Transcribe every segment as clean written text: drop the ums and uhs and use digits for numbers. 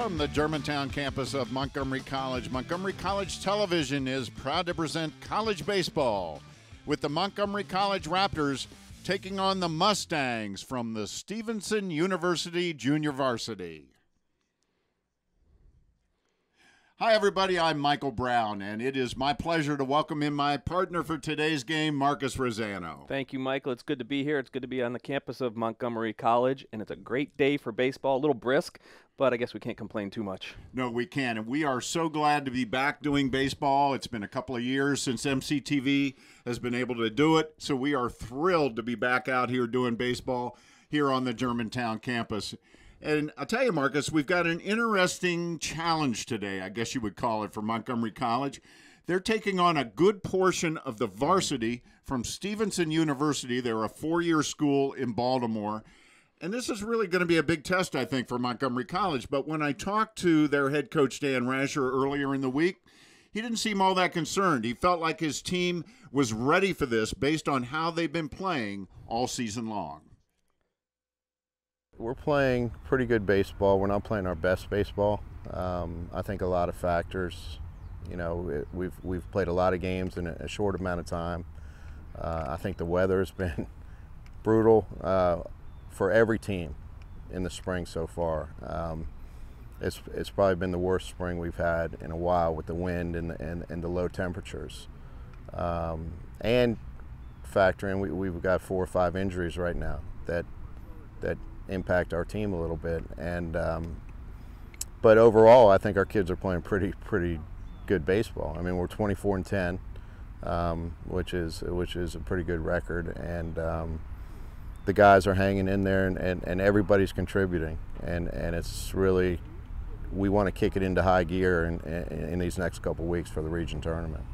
From the Germantown campus of Montgomery College, Montgomery College Television is proud to present college baseball with the Montgomery College Raptors taking on the Mustangs from the Stevenson University Junior Varsity. Hi, everybody. I'm Michael Brown, and it is my pleasure to welcome in my partner for today's game, Marcus Rosano. Thank you, Michael. It's good to be here. It's good to be on the campus of Montgomery College, and it's a great day for baseball. A little brisk, but I guess we can't complain too much. No, we can't, and we are so glad to be back doing baseball. It's been a couple of years since MCTV has been able to do it, so we are thrilled to be back out here doing baseball here on the Germantown campus. And I'll tell you, Marcus, we've got an interesting challenge today, I guess you would call it, for Montgomery College. They're taking on a good portion of the varsity from Stevenson University. They're a four-year school in Baltimore. And this is really going to be a big test, I think, for Montgomery College. But when I talked to their head coach, Dan Rasher, earlier in the week, he didn't seem all that concerned. He felt like his team was ready for this based on how they've been playing all season long. We're playing pretty good baseball. We're not playing our best baseball. I think a lot of factors. You know, we've played a lot of games in a short amount of time. I think the weather has been brutal for every team in the spring so far. It's probably been the worst spring we've had in a while with the wind and the low temperatures. And factor in we've got 4 or 5 injuries right now that impact our team a little bit, and but overall I think our kids are playing pretty good baseball. I mean, we're 24-10, which is a pretty good record, and the guys are hanging in there, and everybody's contributing, and it's really, we want to kick it into high gear in these next couple weeks for the region tournament.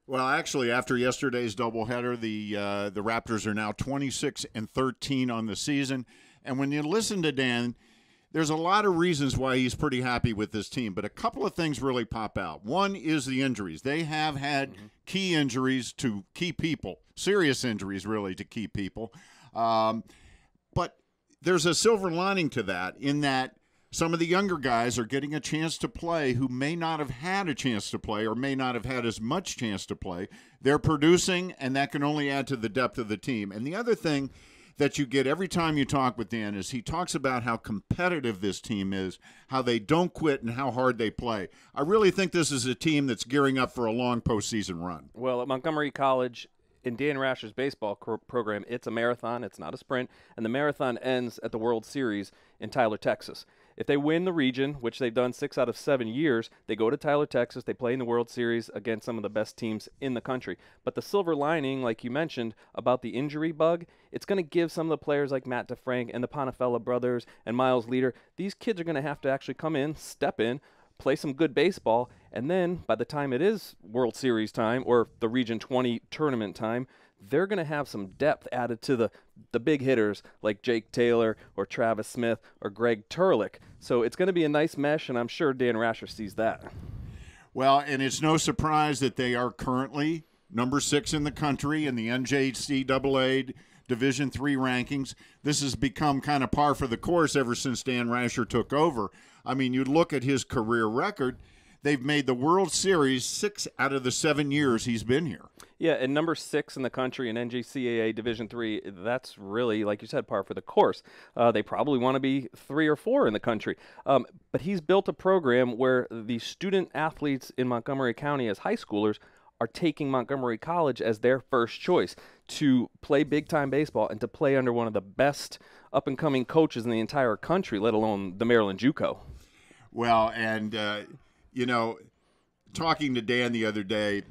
Well, actually, after yesterday's doubleheader, the Raptors are now 26-13 on the season. And when you listen to Dan, there's a lot of reasons why he's pretty happy with this team, but a couple of things really pop out. One is the injuries. They have had key injuries to key people, serious injuries really to key people. But there's a silver lining to that, in that some of the younger guys are getting a chance to play who may not have had a chance to play or may not have had as much chance to play. They're producing, and that can only add to the depth of the team. And the other thing that you get every time you talk with Dan is he talks about how competitive this team is, how they don't quit, and how hard they play. I really think this is a team that's gearing up for a long postseason run. Well, at Montgomery College, in Dan Rasher's baseball program, it's a marathon. It's not a sprint. And the marathon ends at the World Series in Tyler, Texas. If they win the region, which they've done 6 out of 7 years, they go to Tyler, Texas. They play in the World Series against some of the best teams in the country. But the silver lining, like you mentioned, about the injury bug, it's going to give some of the players like Matt DeFrank and the Ponifella brothers and Miles Leader, these kids are going to have to actually come in, step in, play some good baseball, and then by the time it is World Series time or the Region 20 tournament time, they're going to have some depth added to the big hitters like Jake Taylor or Travis Smith or Greg Turlick. So it's going to be a nice mesh, and I'm sure Dan Rasher sees that. Well, and it's no surprise that they are currently number 6 in the country in the NJCAA Division III rankings. This has become kind of par for the course ever since Dan Rasher took over. I mean, you look at his career record, they've made the World Series 6 out of the 7 years he's been here. Yeah, and number 6 in the country in NJCAA Division III, that's really, like you said, par for the course. They probably want to be 3 or 4 in the country. But he's built a program where the student athletes in Montgomery County as high schoolers are taking Montgomery College as their first choice to play big-time baseball and to play under one of the best up-and-coming coaches in the entire country, let alone the Maryland JUCO. Well, and, you know, talking to Dan the other day,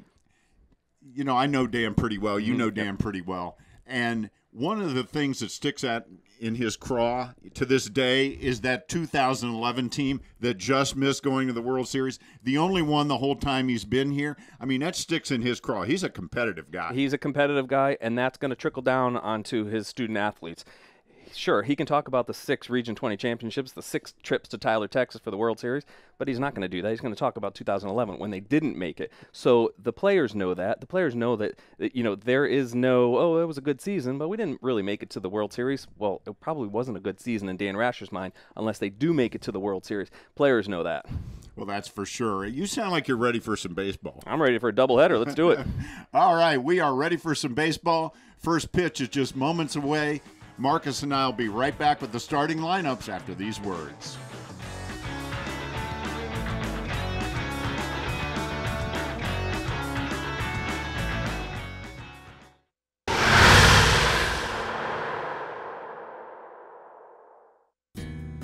you know, I know Dan pretty well. You know Dan pretty well. And one of the things that sticks out in his craw to this day is that 2011 team that just missed going to the World Series. The only one the whole time he's been here. I mean, that sticks in his craw. He's a competitive guy. He's a competitive guy, and that's going to trickle down onto his student athletes. Sure, he can talk about the 6 Region 20 championships, the 6 trips to Tyler, Texas for the World Series, but he's not going to do that. He's going to talk about 2011 when they didn't make it. So the players know that. The players know that there is no, oh, it was a good season, but we didn't really make it to the World Series. Well, it probably wasn't a good season in Dan Rasher's mind unless they do make it to the World Series. Players know that. Well, that's for sure. You sound like you're ready for some baseball. I'm ready for a doubleheader. Let's do it. All right, we are ready for some baseball. First pitch is just moments away. Marcus and I will be right back with the starting lineups after these words.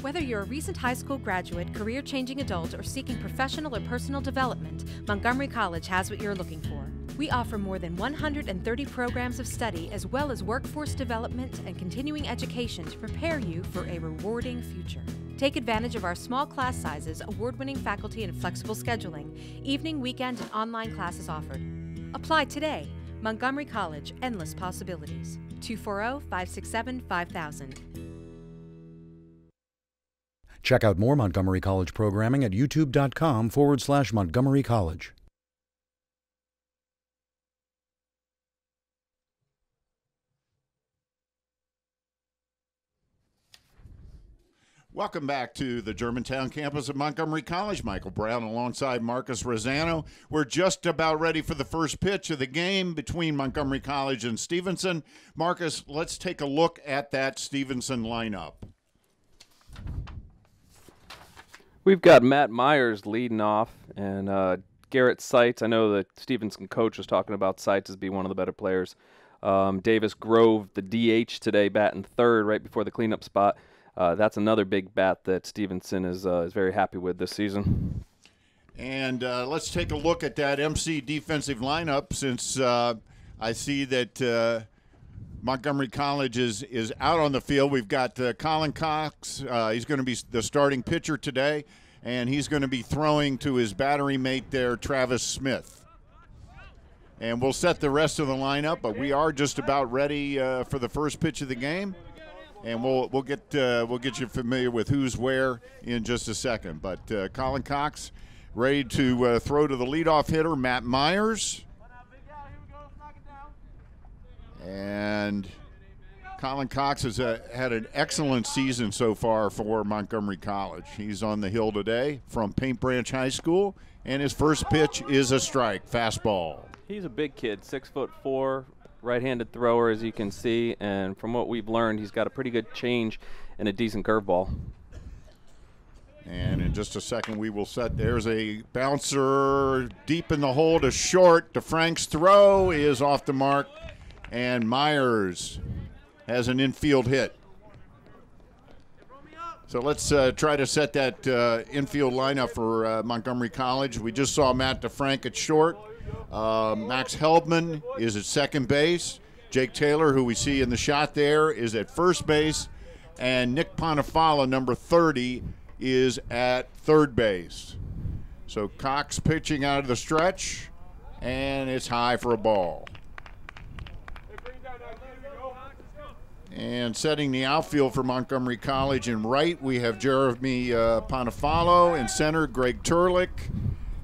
Whether you're a recent high school graduate, career-changing adult, or seeking professional or personal development, Montgomery College has what you're looking for. We offer more than 130 programs of study as well as workforce development and continuing education to prepare you for a rewarding future. Take advantage of our small class sizes, award-winning faculty, and flexible scheduling. Evening, weekend, and online classes offered. Apply today. Montgomery College, endless possibilities. 240-567-5000. Check out more Montgomery College programming at youtube.com/Montgomery College. Welcome back to the Germantown campus of Montgomery College. Michael Brown alongside Marcus Rosano. We're just about ready for the first pitch of the game between Montgomery College and Stevenson. Marcus, let's take a look at that Stevenson lineup. We've got Matt Myers leading off, and Garrett Seitz. I know the Stevenson coach was talking about Seitz as being one of the better players. Davis Grove, the DH today, batting third right before the cleanup spot. That's another big bat that Stevenson is very happy with this season. And let's take a look at that MC defensive lineup since I see that Montgomery College is out on the field. We've got Colin Cox. He's going to be the starting pitcher today, and he's going to be throwing to his battery mate there, Travis Smith. And we'll set the rest of the lineup, but we are just about ready for the first pitch of the game. And we'll get you familiar with who's where in just a second. But Colin Cox ready to throw to the leadoff hitter, Matt Myers. And Colin Cox has had an excellent season so far for Montgomery College. He's on the hill today from Paint Branch High School, and his first pitch is a strike, fastball. He's a big kid, 6'4", right-handed thrower, as you can see, and from what we've learned, he's got a pretty good change and a decent curveball. And in just a second, we will set. There's a bouncer deep in the hole to short. DeFrank's throw is off the mark, and Myers has an infield hit. So let's try to set that infield lineup for Montgomery College. We just saw Matt DeFrank at short. Max Heldman is at second base. Jake Taylor, who we see in the shot there, is at first base. And Nick Ponifala, number 30, is at third base. So Cox pitching out of the stretch, and it's high for a ball. And setting the outfield for Montgomery College in right, we have Jeremy Ponifalo. In center, Greg Turlick.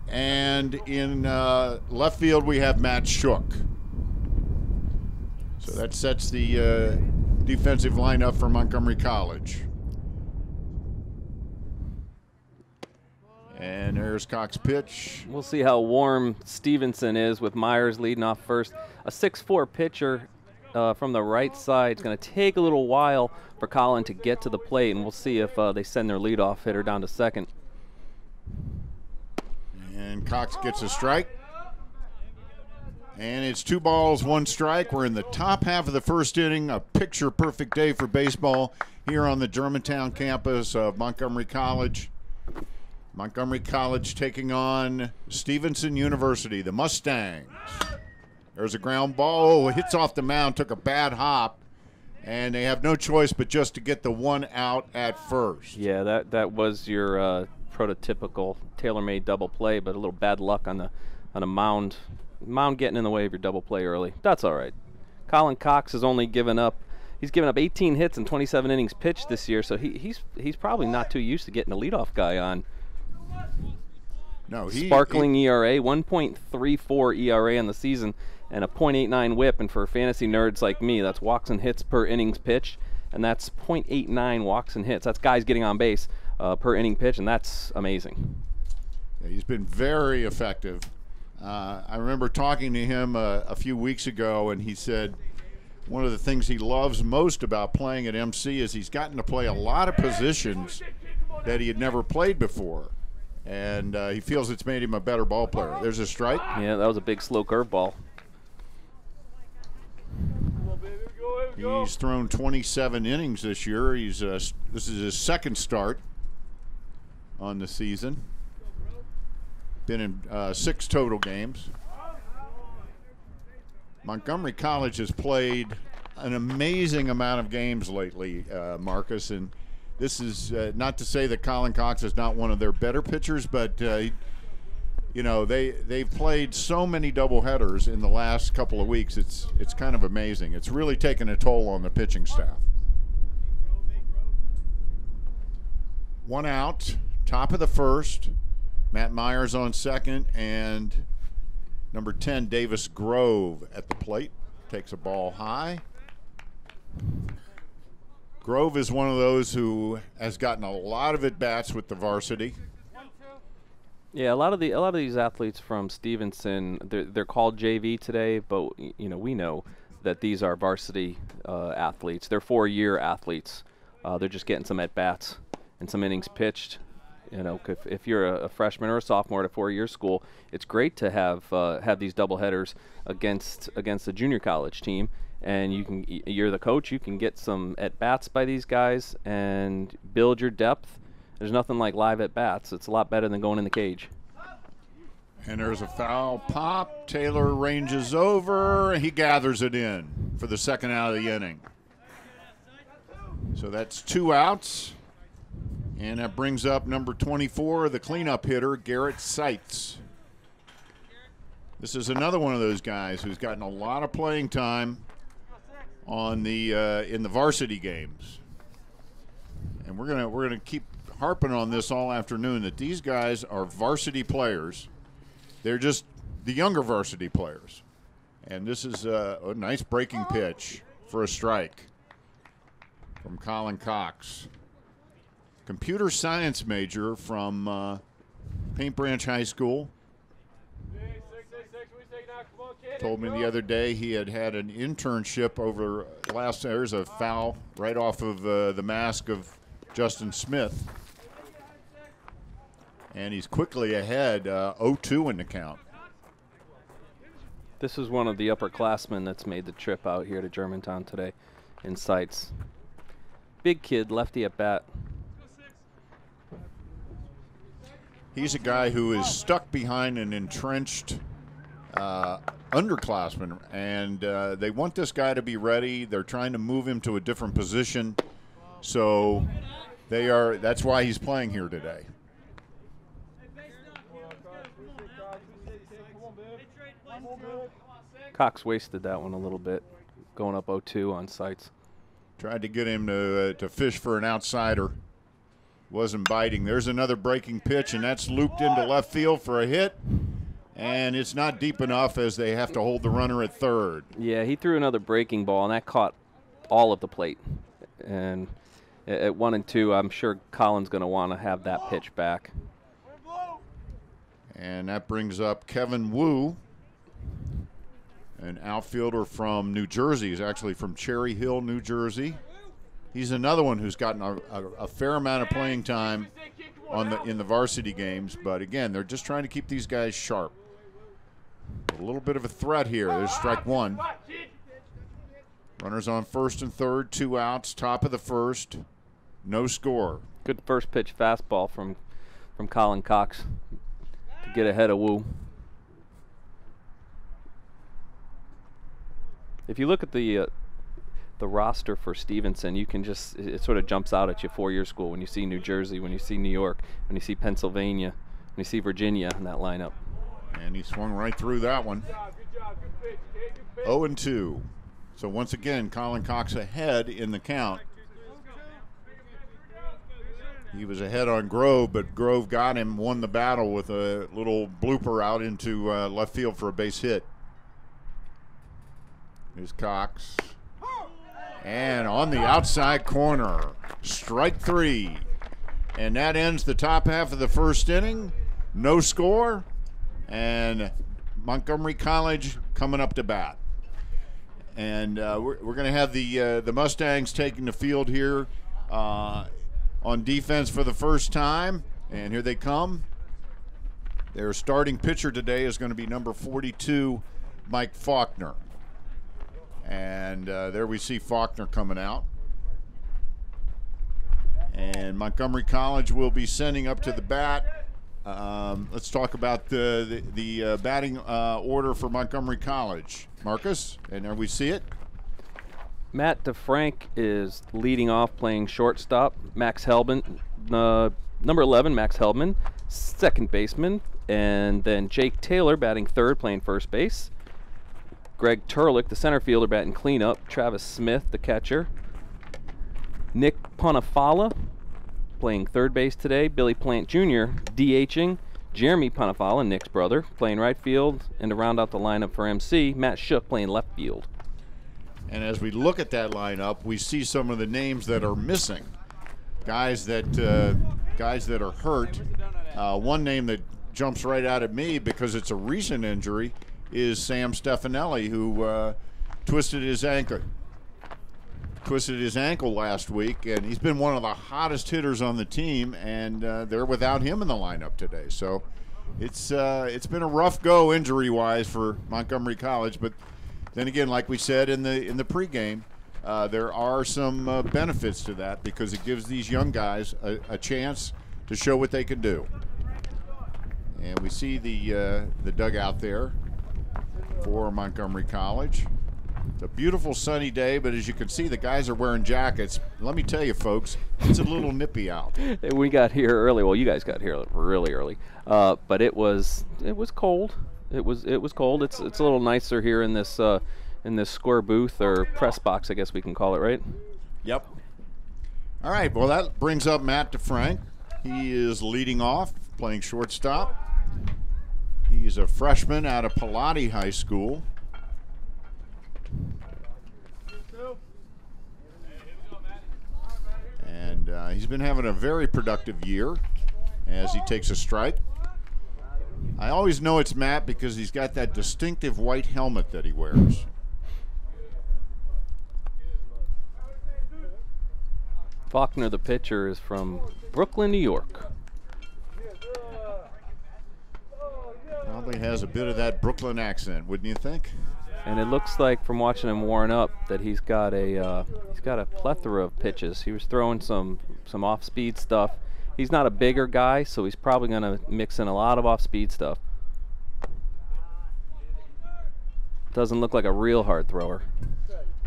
And in left field, we have Matt Shook. So that sets the defensive lineup for Montgomery College. And there's Cox's pitch. We'll see how warm Stevenson is with Myers leading off first. A 6'4" pitcher from the right side. It's going to take a little while for Colin to get to the plate, and we'll see if they send their leadoff hitter down to second. And Cox gets a strike. And it's 2 balls, 1 strike. We're in the top half of the first inning. A picture-perfect day for baseball here on the Germantown campus of Montgomery College. Montgomery College taking on Stevenson University, the Mustangs. There's a ground ball. Oh, hits off the mound, took a bad hop. And they have no choice but just to get the one out at first. Yeah, that was your prototypical tailor-made double play, but a little bad luck on a mound getting in the way of your double play early. That's all right. Colin Cox has only given up He's given up 18 hits and 27 innings pitched this year, so he's probably not too used to getting a leadoff guy on. No, Sparkling ERA, 1.34 ERA on the season, and a .89 WHIP. And for fantasy nerds like me, that's walks and hits per innings pitched, and that's .89 walks and hits. That's guys getting on base per inning pitch, and that's amazing. Yeah, he's been very effective. I remember talking to him a few weeks ago, and he said one of the things he loves most about playing at MC is he's gotten to play a lot of positions that he had never played before. And he feels it's made him a better ball player. There's a strike. Yeah, that was a big slow curveball. He's thrown 27 innings this year. This is his second start on the season. Been in 6 total games. Montgomery College has played an amazing amount of games lately, Marcus, and this is not to say that Colin Cox is not one of their better pitchers, but you know, they've played so many doubleheaders in the last couple of weeks. It's kind of amazing. It's really taken a toll on the pitching staff. 1 out, top of the first. Matt Myers on second, and number 10, Davis Grove at the plate. Takes a ball high. Grove is one of those who has gotten a lot of at-bats with the varsity. Yeah, a lot of these athletes from Stevenson, they're called JV today, but you know, we know that these are varsity athletes. They're 4-year athletes. They're just getting some at-bats and some innings pitched. You know, if you're a freshman or a sophomore at a 4-year school, it's great to have these doubleheaders against a junior college team. And you're the coach. You can get some at bats by these guys and build your depth. There's nothing like live at bats. It's a lot better than going in the cage. And there's a foul pop. Taylor ranges over. He gathers it in for the second out of the inning. So that's 2 outs. And that brings up number 24, the cleanup hitter, Garrett Seitz. This is another one of those guys who's gotten a lot of playing time on the in the varsity games, and we're gonna keep harping on this all afternoon that these guys are varsity players. They're just the younger varsity players, and this is a nice breaking pitch for a strike from Colin Cox, computer science major from Paint Branch High School. Told me the other day he had an internship over last. There's a foul right off of the mask of Justin Smith. And he's quickly ahead, 0-2 in the count. This is one of the upperclassmen that's made the trip out here to Germantown today in Seitz. Big kid, lefty at bat. He's a guy who is stuck behind an entrenched underclassmen, and they want this guy to be ready. They're trying to move him to a different position, so that's why he's playing here today. Cox wasted that one a little bit, going up 0-2 on Seitz. Tried to get him to fish for an outsider. Wasn't biting. There's another breaking pitch, and that's looped into left field for a hit. And it's not deep enough as they have to hold the runner at third. Yeah, he threw another breaking ball, and that caught all of the plate. And at 1 and 2, I'm sure Colin's going to want to have that pitch back. And that brings up Kevin Wu, an outfielder from New Jersey. He's actually from Cherry Hill, New Jersey. He's another one who's gotten a fair amount of playing time in the varsity games. But, again, they're just trying to keep these guys sharp. A little bit of a threat here. There's strike 1. Runners on first and third, 2 outs, top of the first, no score. Good first pitch fastball from Colin Cox to get ahead of Wu. If you look at the roster for Stevenson, you can it sort of jumps out at you 4-year school when you see New Jersey, when you see New York, when you see Pennsylvania, when you see Virginia in that lineup. And he swung right through that one. 0-2. So once again, Colin Cox ahead in the count. He was ahead on Grove, but Grove got him, won the battle with a little blooper out into left field for a base hit. Here's Cox. And on the outside corner, strike 3. And that ends the top half of the first inning. No score. And Montgomery College coming up to bat. And we're going to have the Mustangs taking the field here on defense for the first time. And here they come. Their starting pitcher today is going to be number 42, Mike Faulkner. And there we see Faulkner coming out. And Montgomery College will be sending up to the bat. Let's talk about the batting order for Montgomery College. Marcus, and there we see it. Matt DeFrank is leading off, playing shortstop. Max Hellman, number 11, Max Hellman, second baseman. And then Jake Taylor batting third, playing first base. Greg Turlick, the center fielder, batting cleanup. Travis Smith, the catcher. Nick Ponafala playing third base today. Billy Plant Jr. DHing. Jeremy Ponafala, Nick's brother, playing right field. And to round out the lineup for MC, Matt Shook playing left field. And as we look at that lineup, we see some of the names that are missing. Guys that are hurt. One name that jumps right out at me because it's a recent injury is Sam Stefanelli, who twisted his ankle last week, and he's been one of the hottest hitters on the team, and they're without him in the lineup today. So it's been a rough go injury-wise for Montgomery College, but then again, like we said in the pregame, there are some benefits to that because it gives these young guys a chance to show what they can do. And we see the dugout there for Montgomery College. It's a beautiful sunny day, but as you can see, the guys are wearing jackets. Let me tell you, folks, it's a little nippy out. We got here early. Well, you guys got here really early, but it was cold. It was cold. It's a little nicer here in this square booth or press box, I guess we can call it, right? Yep. All right. Well, that brings up Matt DeFrank. He is leading off, playing shortstop. He's a freshman out of Pilate High School. And he's been having a very productive year as he takes a strike. I always know it's Matt because he's got that distinctive white helmet that he wears. Faulkner, the pitcher, is from Brooklyn, New York. Probably has a bit of that Brooklyn accent, wouldn't you think? And it looks like, from watching him warm up, that he's got a plethora of pitches. He was throwing some off-speed stuff. He's not a bigger guy, so he's probably going to mix in a lot of off-speed stuff. Doesn't look like a real hard thrower.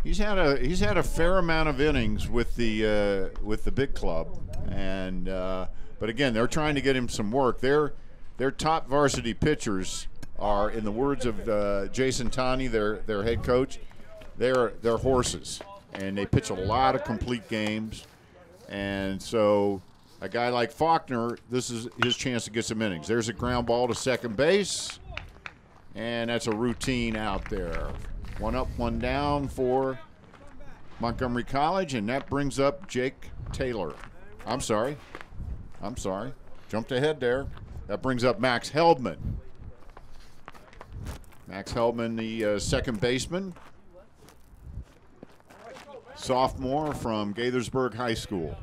He's had a fair amount of innings with the big club, and but again, they're trying to get him some work. Their top varsity pitchers are, in the words of Jason Taney, their head coach, they're horses, and they pitch a lot of complete games, and so a guy like Faulkner, this is his chance to get some innings. There's a ground ball to second base, and that's a routine out there. One up, one down for Montgomery College, and that brings up Jake Taylor. I'm sorry. Jumped ahead there. That brings up Max Heldman. Max Heldman, the second baseman. Sophomore from Gaithersburg High School.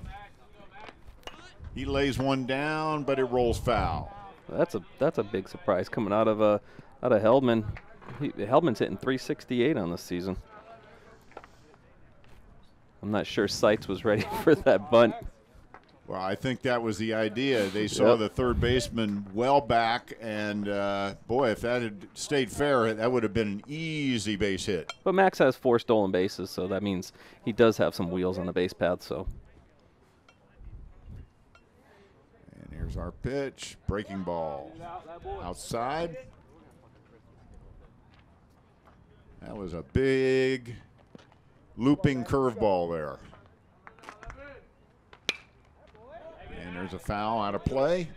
He lays one down, but it rolls foul. That's a big surprise coming out of Heldman. Heldman's hitting .368 on this season. I'm not sure Seitz was ready for that bunt. Well, I think that was the idea. They saw the third baseman well back, and boy, if that had stayed fair, that would have been an easy base hit. But Max has 4 stolen bases, so that means he does have some wheels on the base path. So. And here's our pitch, breaking ball, outside. That was a big looping curveball there. And there's a foul out of play.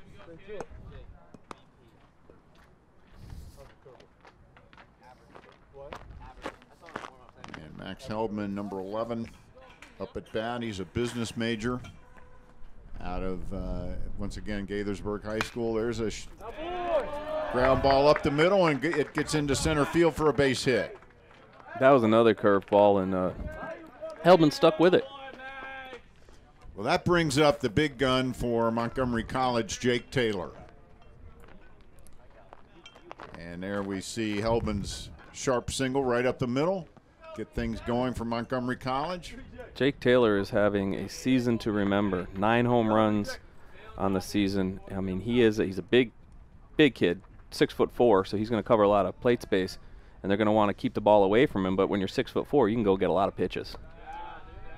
And Max Heldman, number 11, up at bat. He's a business major out of, once again, Gaithersburg High School. There's a ground ball up the middle, and it gets into center field for a base hit. That was another curveball, and Heldman stuck with it. Well, that brings up the big gun for Montgomery College, Jake Taylor. And there we see Heldman's sharp single right up the middle. Get things going for Montgomery College. Jake Taylor is having a season to remember. 9 home runs on the season. I mean, he's a big kid, 6'4", so he's going to cover a lot of plate space, and they're going to want to keep the ball away from him. But when you're 6'4", you can go get a lot of pitches.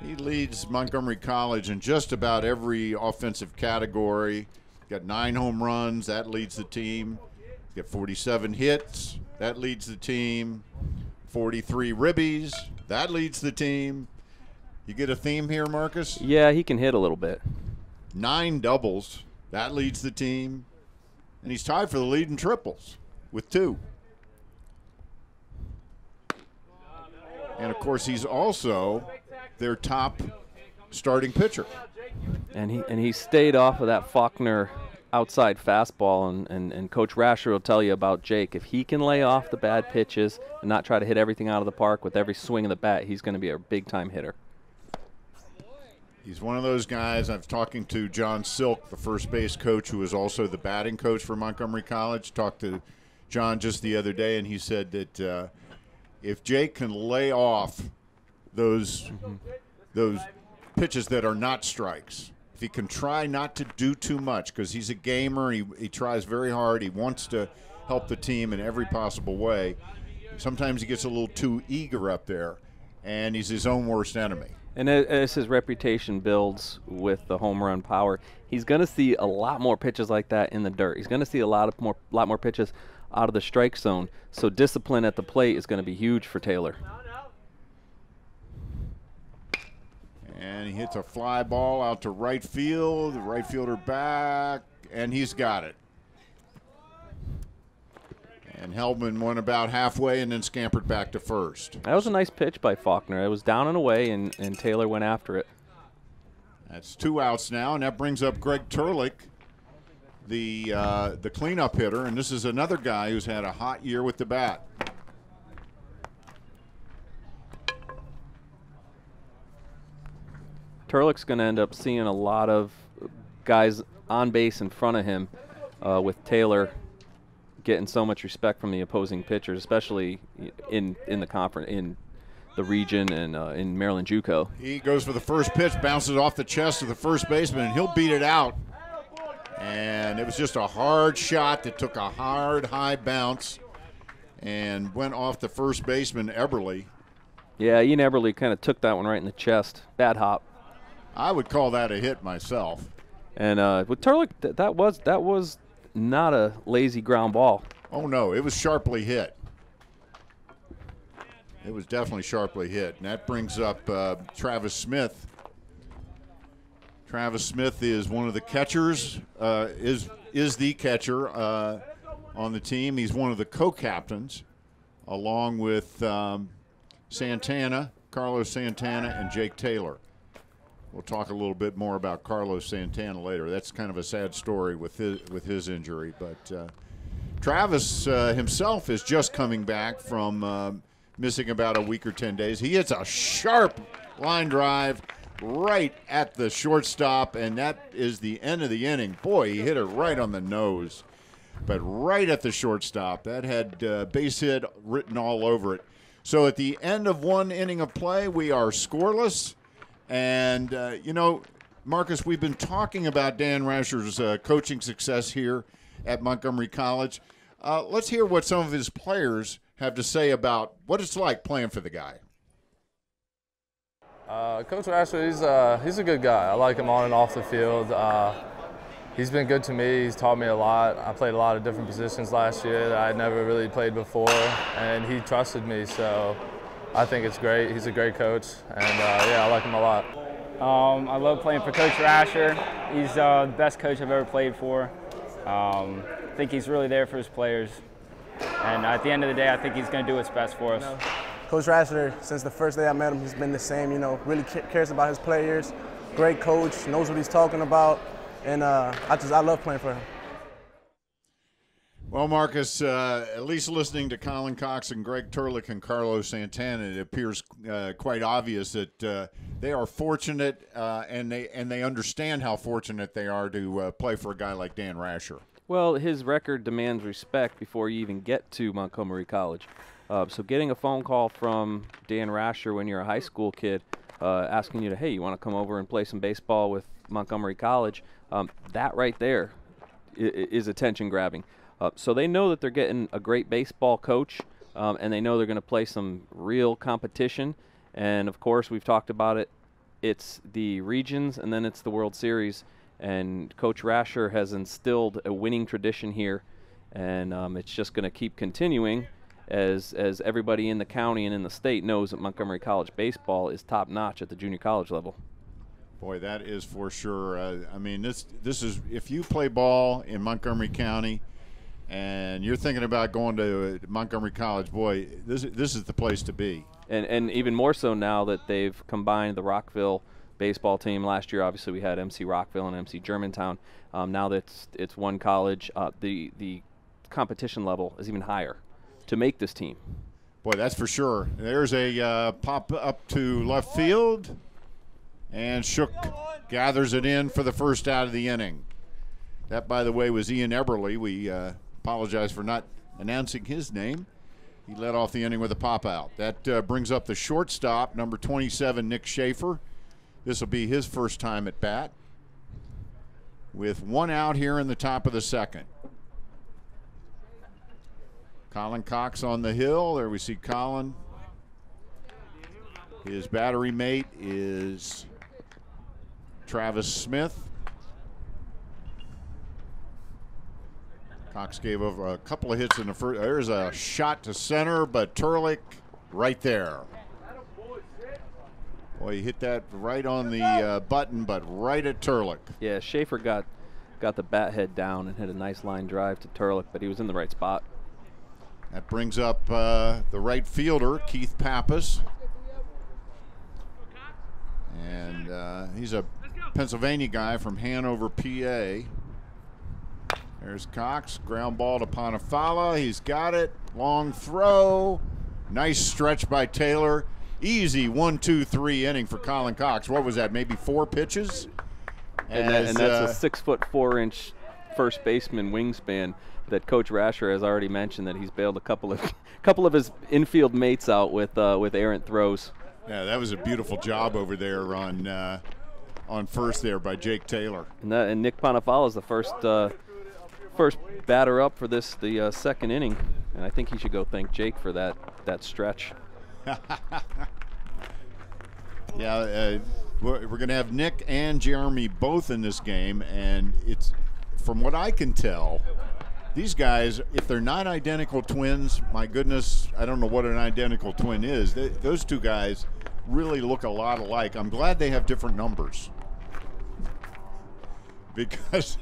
He leads Montgomery College in just about every offensive category. Got 9 home runs. That leads the team. He's got 47 hits. That leads the team. 43 ribbies. That leads the team. You get a theme here, Marcus? Yeah, he can hit a little bit. 9 doubles. That leads the team. And he's tied for the lead in triples with 2. And, of course, he's also their top starting pitcher. And he stayed off of that Faulkner outside fastball, and Coach Rasher will tell you about Jake. If he can lay off the bad pitches and not try to hit everything out of the park with every swing of the bat, he's going to be a big-time hitter. He's one of those guys. I was talking to John Silk, the first base coach, who is also the batting coach for Montgomery College. Talked to John just the other day, and he said that if Jake can lay off those pitches that are not strikes, if he can try not to do too much, because he's a gamer, he tries very hard, he wants to help the team in every possible way. Sometimes he gets a little too eager up there, and he's his own worst enemy. And as his reputation builds with the home run power, he's going to see a lot more pitches like that in the dirt. He's going to see a lot more pitches out of the strike zone. So discipline at the plate is going to be huge for Taylor. And he hits a fly ball out to right field. The right fielder back, and he's got it. And Heldman went about halfway and then scampered back to first. That was a nice pitch by Faulkner. It was down and away, and Taylor went after it. That's 2 outs now, and that brings up Greg Turlick, the cleanup hitter. And this is another guy who's had a hot year with the bat. Turlick's going to end up seeing a lot of guys on base in front of him, with Taylor getting so much respect from the opposing pitchers, especially in the conference, in the region, and in Maryland JUCO. He goes for the first pitch, bounces off the chest of the first baseman, and he'll beat it out. And it was just a hard shot that took a hard, high bounce and went off the first baseman, Eberly. Yeah, Ian Eberly kind of took that one right in the chest. Bad hop. I would call that a hit myself. And with Turlick, that was not a lazy ground ball. Oh, no, it was sharply hit. It was definitely sharply hit. And that brings up Travis Smith. Travis Smith is one of the catchers, is the catcher on the team. He's one of the co-captains, along with Santana, Carlos Santana, and Jake Taylor. We'll talk a little bit more about Carlos Santana later. That's kind of a sad story with his injury. But Travis himself is just coming back from missing about a week or 10 days. He hits a sharp line drive right at the shortstop, and that is the end of the inning. Boy, he hit it right on the nose, but right at the shortstop. That had base hit written all over it. So at the end of 1 inning of play, we are scoreless. And, Marcus, we've been talking about Dan Rasher's coaching success here at Montgomery College. Let's hear what some of his players have to say about what it's like playing for the guy. Coach Rasher, he's a good guy. I like him on and off the field. He's been good to me. He's taught me a lot. I played a lot of different positions last year that I had never really played before, and he trusted me. So I think it's great. He's a great coach, and yeah, I like him a lot. I love playing for Coach Rasher. He's the best coach I've ever played for. I think he's really there for his players. And at the end of the day, I think he's going to do what's best for us. Coach Rasher, since the first day I met him, he's been the same. You know, really cares about his players. Great coach, knows what he's talking about, and I love playing for him. Well, Marcus, at least listening to Colin Cox and Greg Turlick and Carlos Santana, it appears quite obvious that they are fortunate and they understand how fortunate they are to play for a guy like Dan Rasher. Well, his record demands respect before you even get to Montgomery College. So getting a phone call from Dan Rasher when you're a high school kid asking you to, hey, you want to come over and play some baseball with Montgomery College, that right there is attention-grabbing. So they know that they're getting a great baseball coach, and they know they're going to play some real competition. And, of course, we've talked about it. It's the regions, and then it's the World Series. And Coach Rasher has instilled a winning tradition here, and it's just going to keep continuing as everybody in the county and in the state knows that Montgomery College baseball is top-notch at the junior college level. Boy, that is for sure. I mean, this is, if you play ball in Montgomery County and you're thinking about going to Montgomery College, boy, this is the place to be. And even more so now that they've combined the Rockville baseball team. Last year, obviously, we had MC Rockville and MC Germantown. Now that it's one college, the competition level is even higher to make this team. Boy, that's for sure. There's a pop up to left field, and Shook gathers it in for the first out of the inning. That, by the way, was Ian Eberly. We apologize for not announcing his name. He led off the inning with a pop out. That brings up the shortstop, number 27, Nick Schaefer. This will be his first time at bat, with one out here in the top of the second. Colin Cox on the hill. There we see Colin. His battery mate is Travis Smith. Cox gave over a couple of hits in the first. There's a shot to center, but Turlick right there. Boy, he hit that right on the button, but right at Turlick. Yeah, Schaefer got the bat head down and hit a nice line drive to Turlick, but he was in the right spot. That brings up the right fielder, Keith Pappas. And he's a Pennsylvania guy from Hanover, PA. There's Cox, ground ball to Ponifala. He's got it. Long throw. Nice stretch by Taylor. Easy 1-2-3 inning for Colin Cox. What was that, maybe 4 pitches? And that's a 6'4" first baseman wingspan that Coach Rasher has already mentioned that he's bailed a couple of his infield mates out with errant throws. Yeah, that was a beautiful job over there on first there by Jake Taylor. And Nick Ponifala is the first batter up for the second inning, and I think he should go thank Jake for that stretch. Yeah, we're going to have Nick and Jeremy both in this game, and it's, from what I can tell, these guys, if they're not identical twins, my goodness, I don't know what an identical twin is. Those two guys really look a lot alike. I'm glad they have different numbers, because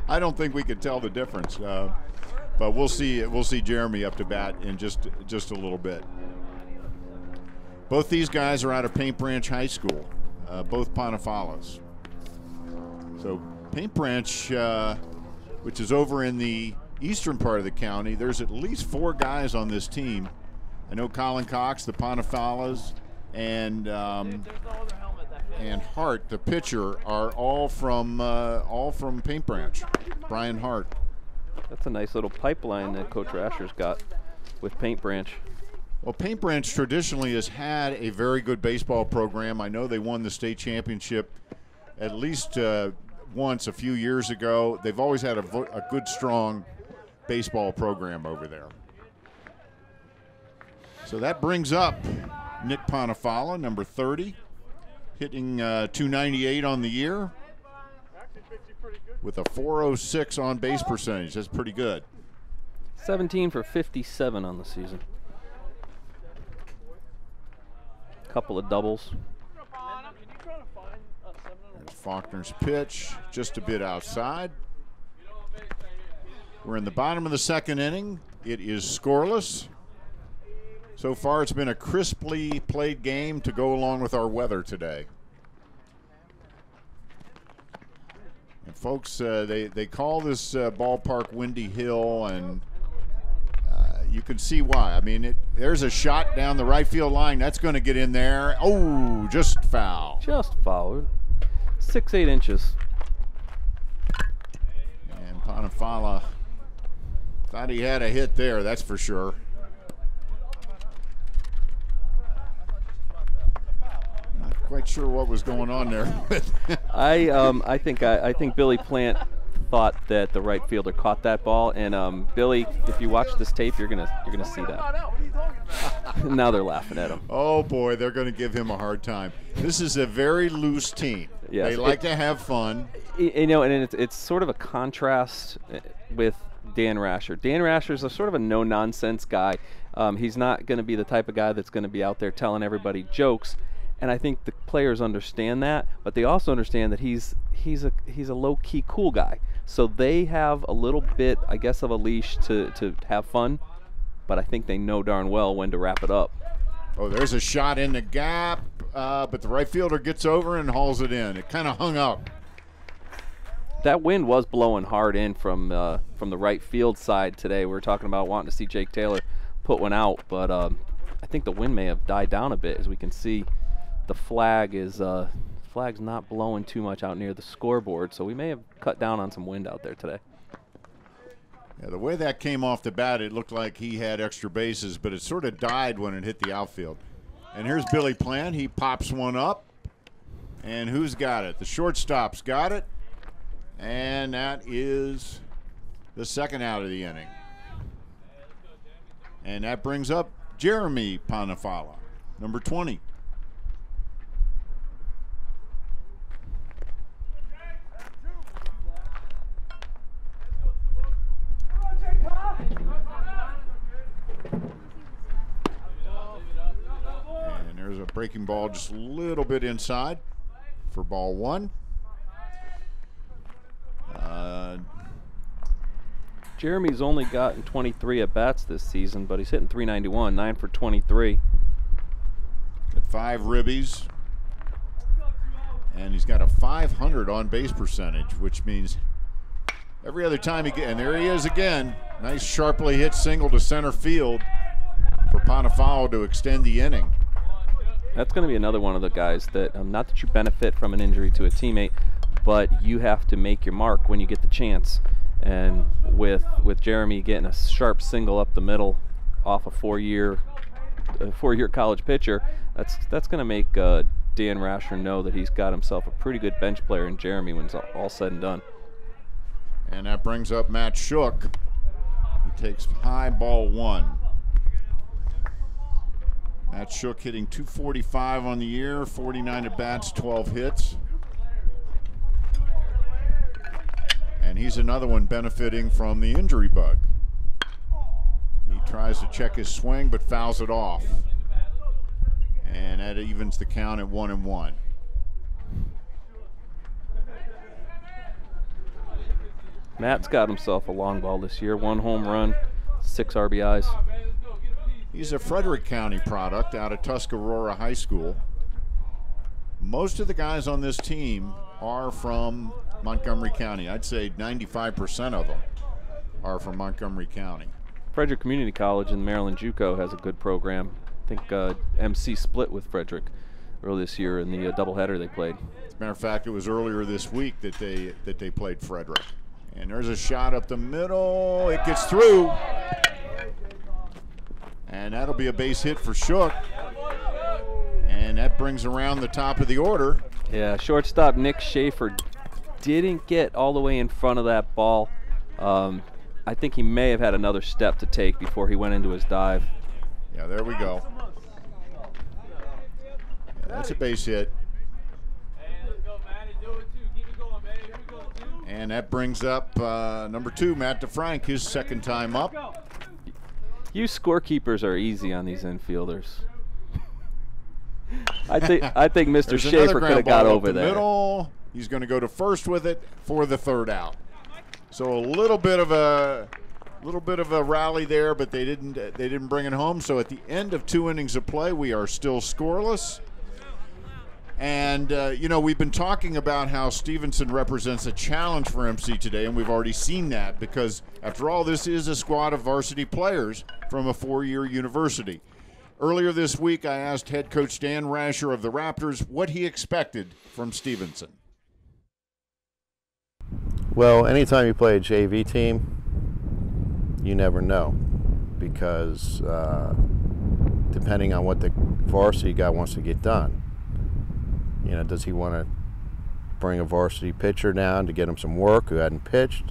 I don't think we could tell the difference. But we'll see Jeremy up to bat in just a little bit. Both these guys are out of Paint Branch High School, both Ponifalas. So Paint Branch, which is over in the eastern part of the county, there's at least 4 guys on this team. I know Colin Cox, the Ponifalas, and Hart, the pitcher, are all from Paint Branch. Brian Hart. That's a nice little pipeline that Coach Rasher's got with Paint Branch. Well, Paint Branch traditionally has had a very good baseball program. I know they won the state championship at least once a few years ago. They've always had a good, strong baseball program over there. So that brings up Nick Ponifala, number 30, hitting .298 on the year with a .406 on base percentage. That's pretty good. 17 for 57 on the season. couple of doubles. There's Faulkner's pitch, just a bit outside. We're in the bottom of the second inning. It is scoreless. So far, it's been a crisply played game to go along with our weather today. And folks, they call this ballpark Windy Hill, and you can see why. I mean, there's a shot down the right field line. That's going to get in there. Oh, just foul. Just foul. 6-8 inches. And Panafala thought he had a hit there, that's for sure. Not quite sure what was going on there. I think Billy Plant thought that the right fielder caught that ball, and Billy, if you watch this tape, you're gonna see that. Now they're laughing at him. Oh boy, they're going to give him a hard time. This is a very loose team. Yes, they like to have fun. You know, and it's sort of a contrast with Dan Rasher. Dan Rasher's a sort of a no-nonsense guy. He's not going to be the type of guy that's going to be out there telling everybody jokes. And I think the players understand that, but they also understand that he's a low-key cool guy. So they have a little bit, I guess, of a leash to have fun, but I think they know darn well when to wrap it up. Oh, there's a shot in the gap, but the right fielder gets over and hauls it in. It kind of hung up. That wind was blowing hard in from the right field side today. We were talking about wanting to see Jake Taylor put one out, but I think the wind may have died down a bit. As we can see, the flag's not blowing too much out near the scoreboard, so we may have cut down on some wind out there today. Yeah, the way that came off the bat, it looked like he had extra bases, but it sort of died when it hit the outfield. And here's Billy Plant. He pops one up, and who's got it? The shortstop's got it. And that is the second out of the inning. And that brings up Jeremy Panafala, number 20. And there's a breaking ball just a little bit inside for ball one. Jeremy's only gotten 23 at-bats this season, but he's hitting .391, 9 for 23. Got 5 ribbies. And he's got a 500 on-base percentage, which means every other time he gets, and there he is again. Nice sharply hit single to center field for Panafalo to extend the inning. That's going to be another one of the guys that, not that you benefit from an injury to a teammate, but you have to make your mark when you get the chance. And with Jeremy getting a sharp single up the middle off a four-year college pitcher, that's going to make Dan Rasher know that he's got himself a pretty good bench player in Jeremy when it's all said and done. And that brings up Matt Shook. He takes high ball one. Matt Shook hitting .245 on the year, 49 at-bats, 12 hits. And he's another one benefiting from the injury bug. He tries to check his swing but fouls it off. And that evens the count at 1-1. Matt's got himself a long ball this year, 1 home run, 6 RBIs. He's a Frederick County product out of Tuscarora High School. Most of the guys on this team are from Montgomery County. I'd say 95% of them are from Montgomery County. Frederick Community College in Maryland JUCO has a good program. I think MC split with Frederick earlier this year in the doubleheader they played. As a matter of fact, it was earlier this week that they played Frederick. And there's a shot up the middle. It gets through. And that'll be a base hit for Shook. And that brings around the top of the order. Yeah, shortstop Nick Schaefer didn't get all the way in front of that ball. I think he may have had another step to take before he went into his dive. Yeah, there we go. Yeah, that's a base hit. And that brings up number 2, Matt DeFrank, his second time up. You scorekeepers are easy on these infielders. I think Mr. There's Schaefer could have got over there. Middle. He's going to go to first with it for the third out. So a little bit of a rally there, but they didn't bring it home. So at the end of 2 innings of play, we are still scoreless. And, we've been talking about how Stevenson represents a challenge for MC today, and we've already seen that because, after all, this is a squad of varsity players from a 4-year university. Earlier this week, I asked head coach Dan Rasher of the Raptors what he expected from Stevenson. Well, anytime you play a JV team, you never know because depending on what the varsity guy wants to get done. Does he want to bring a varsity pitcher down to get him some work who hadn't pitched?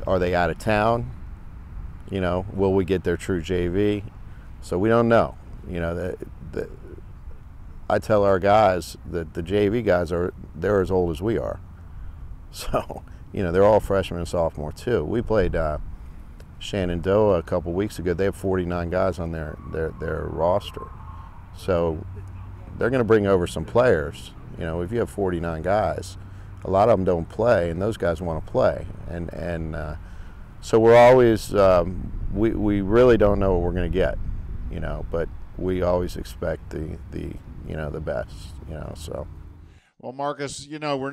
Are they out of town? Will we get their true JV? So we don't know. I tell our guys that the JV guys they're as old as we are. So, they're all freshmen and sophomore too. We played Shenandoah a couple weeks ago. They have 49 guys on their roster. So they're going to bring over some players. If you have 49 guys, a lot of them don't play, and those guys want to play. And so we're always we really don't know what we're going to get, but we always expect the best, So. Well, Marcus, we're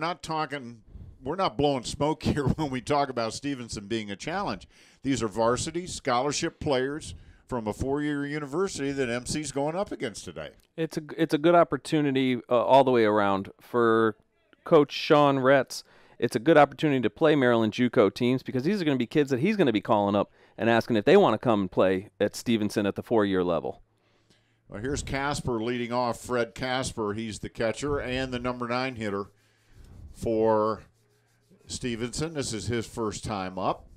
not blowing smoke here when we talk about Stevenson being a challenge. These are varsity scholarship players from a 4-year university that MC's going up against today. It's a good opportunity all the way around for Coach Sean Retz. It's a good opportunity to play Maryland JUCO teams because these are going to be kids that he's going to be calling up and asking if they want to come and play at Stevenson at the 4-year level. Well, here's Casper leading off. Fred Casper, he's the catcher and the number 9 hitter for Stevenson. This is his first time up.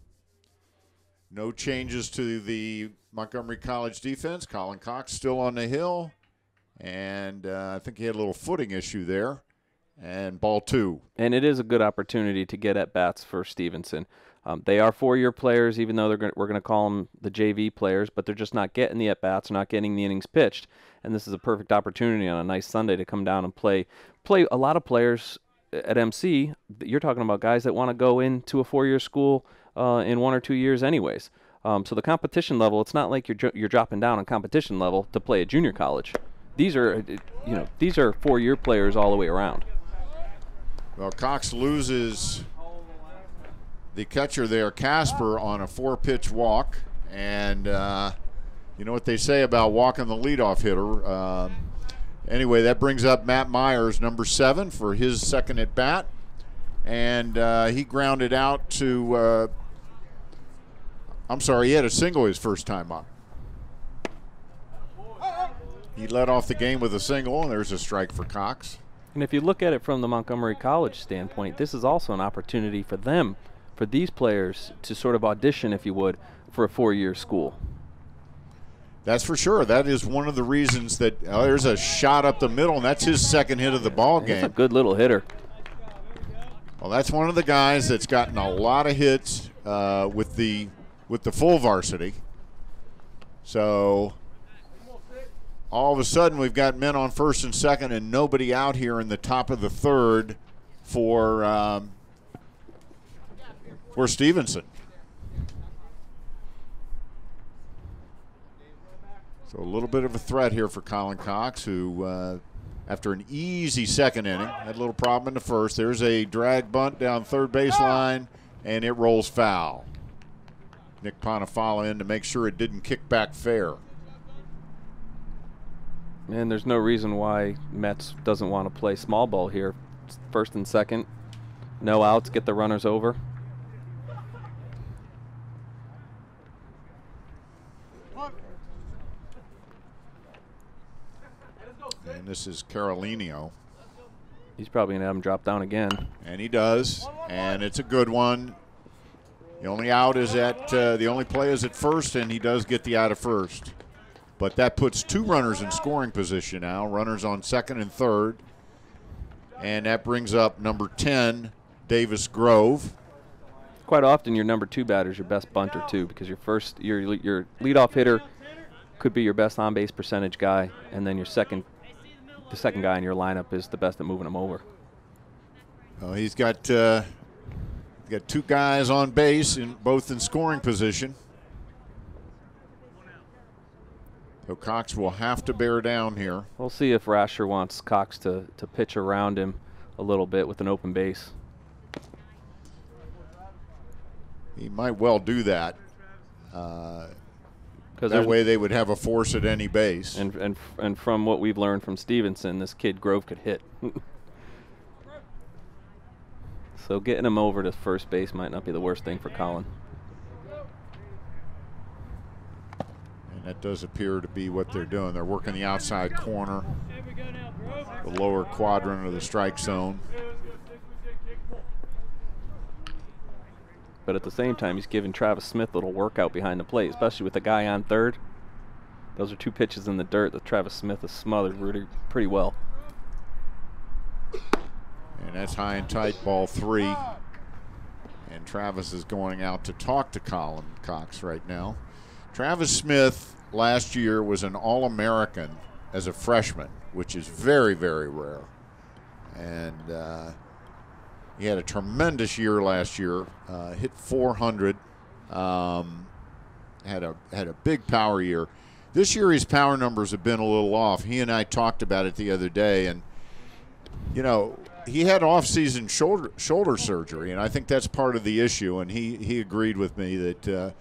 No changes to the Montgomery College defense. Colin Cox still on the hill. And I think he had a little footing issue there. And ball 2. And it is a good opportunity to get at bats for Stevenson. They are 4-year players, even though we're going to call them the JV players, but they're just not getting the at bats, not getting the innings pitched. And this is a perfect opportunity on a nice Sunday to come down and play a lot of players at MC. You're talking about guys that want to go into a 4-year school in 1 or 2 years, anyways. So the competition level, it's not like you're dropping down on competition level to play at junior college. These are 4-year players all the way around. Well, Cox loses the catcher there, Casper, on a 4-pitch walk. And you know what they say about walking the leadoff hitter. Anyway, that brings up Matt Myers, number 7, for his second at bat. And he grounded out to, he had a single his first time up. He led off the game with a single, and there's a strike for Cox. And if you look at it from the Montgomery College standpoint, this is also an opportunity for them, for these players, to sort of audition, if you would, for a 4-year school. That's for sure. That is one of the reasons that there's a shot up the middle, and that's his second hit of the ball game. He's a good little hitter. Well, that's one of the guys that's gotten a lot of hits with the full varsity. So all of a sudden we've got men on first and second and nobody out here in the top of the third for Stevenson. So a little bit of a threat here for Colin Cox, who after an easy second inning had a little problem in the first. There's a drag bunt down third baseline, and it rolls foul. Nick Ponifala in to make sure it didn't kick back fair. And there's no reason why Mets doesn't want to play small ball here. First and second, no outs, get the runners over. And this is Carolinio. He's probably going to have him drop down again. And he does, and it's a good one. The only out is the only play is at first, and he does get the out of first. But that puts 2 runners in scoring position now, runners on second and third. And that brings up number 10, Davis Grove. Quite often your number 2 batter is your best bunter too, because your leadoff hitter could be your best on-base percentage guy, and then your second the second guy in your lineup is the best at moving them over. Well, he's got two guys on base, both in scoring position. So Cox will have to bear down here. We'll see if Rasher wants Cox to pitch around him a little bit with an open base. He might well do that. That way they would have a force at any base. And from what we've learned from Stevenson, this kid Grove could hit. So getting him over to first base might not be the worst thing for Colin. And that does appear to be what they're doing. They're working the outside corner, the lower quadrant of the strike zone. But at the same time, he's giving Travis Smith a little workout behind the plate, especially with the guy on third. Those are two pitches in the dirt that Travis Smith has smothered pretty well. And that's high and tight, ball 3. And Travis is going out to talk to Colin Cox right now. Travis Smith last year was an All-American as a freshman, which is very, very rare. And he had a tremendous year last year, hit 400, had a big power year. This year his power numbers have been a little off. He and I talked about it the other day, and you know, he had off-season shoulder surgery, and I think that's part of the issue, and he agreed with me that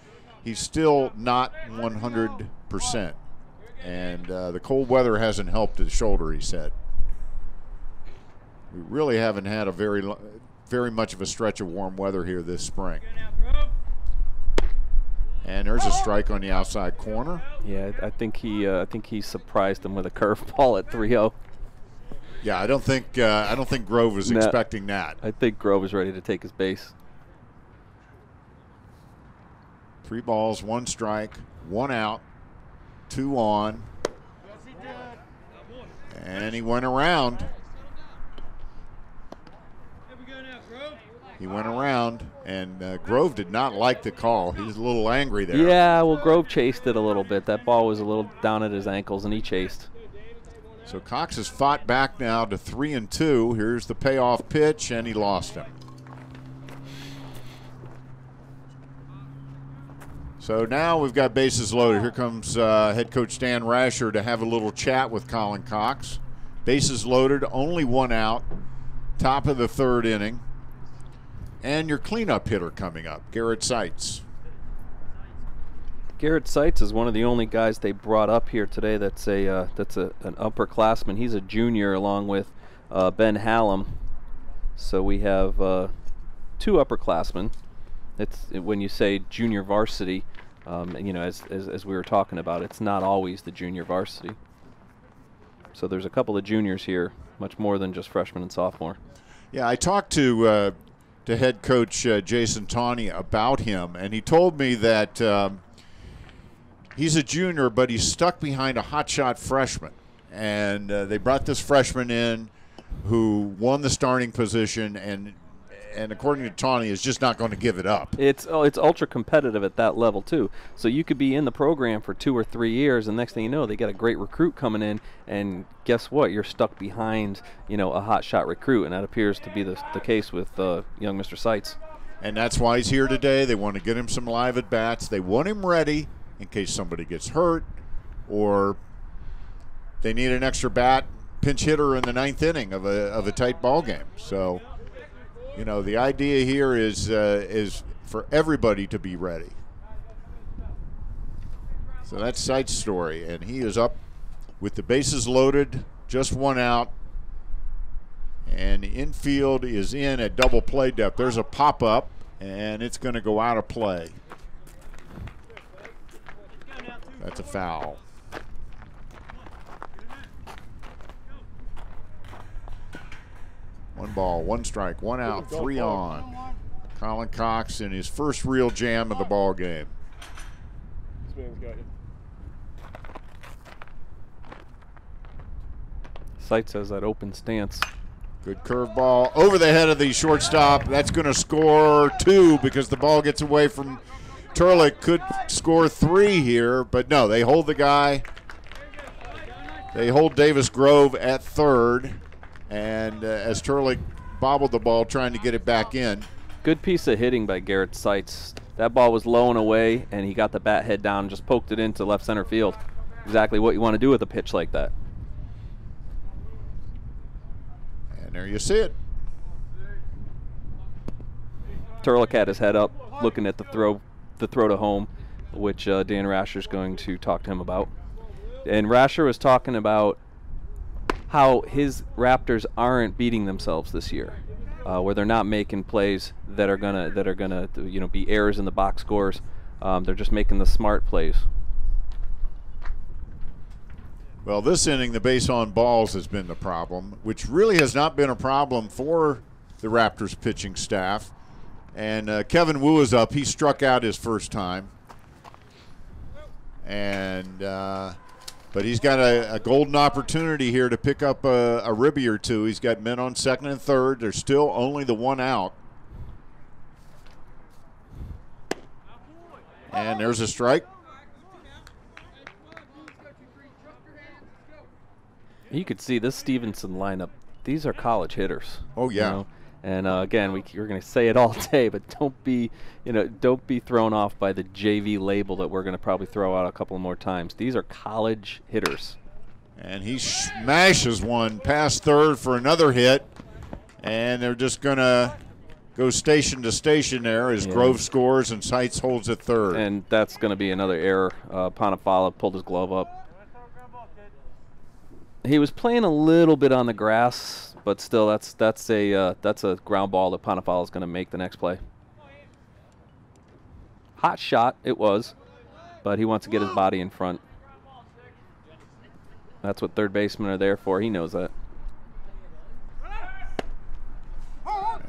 he's still not 100%, and the cold weather hasn't helped his shoulder, he said. We really haven't had a very much of a stretch of warm weather here this spring. And there's a strike on the outside corner. Yeah, I think he surprised him with a curveball at 3-0. Yeah, I don't think Grove was expecting that. I think Grove is ready to take his base. 3 balls, 1 strike, 1 out, 2 on. And he went around. He went around, and Grove did not like the call. He was a little angry there. Yeah, well, Grove chased it a little bit. That ball was a little down at his ankles, and he chased. So Cox has fought back now to 3-2. Here's the payoff pitch, and he lost him. So now we've got bases loaded. Here comes head coach Dan Rasher to have a little chat with Colin Cox. Bases loaded, only 1 out, top of the 3rd inning. And your cleanup hitter coming up, Garrett Seitz. Garrett Seitz is one of the only guys they brought up here today that's an upperclassman. He's a junior along with Ben Hallam. So we have 2 upperclassmen. When you say junior varsity, you know, as we were talking about, it's not always the junior varsity. So there's a couple of juniors here, much more than just freshman and sophomore. Yeah, I talked to head coach Jason Tawney about him, and he told me that he's a junior, but he's stuck behind a hotshot freshman. And they brought this freshman in who won the starting position, and according to Tawney, is just not going to give it up. It's ultra competitive at that level too. So you could be in the program for 2 or 3 years, and next thing you know, they got a great recruit coming in, and guess what? You're stuck behind, you know, a hot shot recruit, and that appears to be the case with young Mr. Seitz. And that's why he's here today. They want to get him some live at bats. They want him ready in case somebody gets hurt, or they need an extra bat, pinch hitter in the 9th inning of a tight ball game. So, you know, the idea here is for everybody to be ready. So that's Seitz' story, and he is up with the bases loaded, just 1 out, and the infield is in at double play depth. There's a pop-up, and it's going to go out of play. That's a foul. One ball, 1 strike, 1 out, 3 on. Colin Cox in his first real jam of the ball game. Seitz has that open stance. Good curveball over the head of the shortstop. That's going to score 2 because the ball gets away from Turlick. Could score 3 here, but no, they hold the guy. They hold Davis Grove at third, and as Turlick bobbled the ball trying to get it back in. Good piece of hitting by Garrett Seitz. That ball was low and away, and he got the bat head down and just poked it into left center field. Exactly what you want to do with a pitch like that. And there you see it. Turlick had his head up, looking at the throw to home, which Dan Rasher's going to talk to him about. And Rasher was talking about how his Raptors aren't beating themselves this year, where they're not making plays that are gonna be errors in the box scores. They're just making the smart plays. Well, this inning, the base on balls has been the problem, which really has not been a problem for the Raptors pitching staff. And Kevin Wu is up. He struck out his first time. And but he's got a golden opportunity here to pick up a ribby or two. He's got men on second and third. There's still only the one out. And there's a strike. You could see this Stevenson lineup. These are college hitters. Oh yeah. You know? And again, we're going to say it all day, but don't be thrown off by the JV label that we're going to probably throw out a couple more times. These are college hitters. And he smashes one past third for another hit, and they're just going to go station to station there as Grove scores and Seitz holds at third. And that's going to be another error. Panafala pulled his glove up. He was playing a little bit on the grass, but still, that's a ground ball that Panafala is going to make the next play. Hot shot, it was, but he wants to get his body in front. That's what third basemen are there for. He knows that.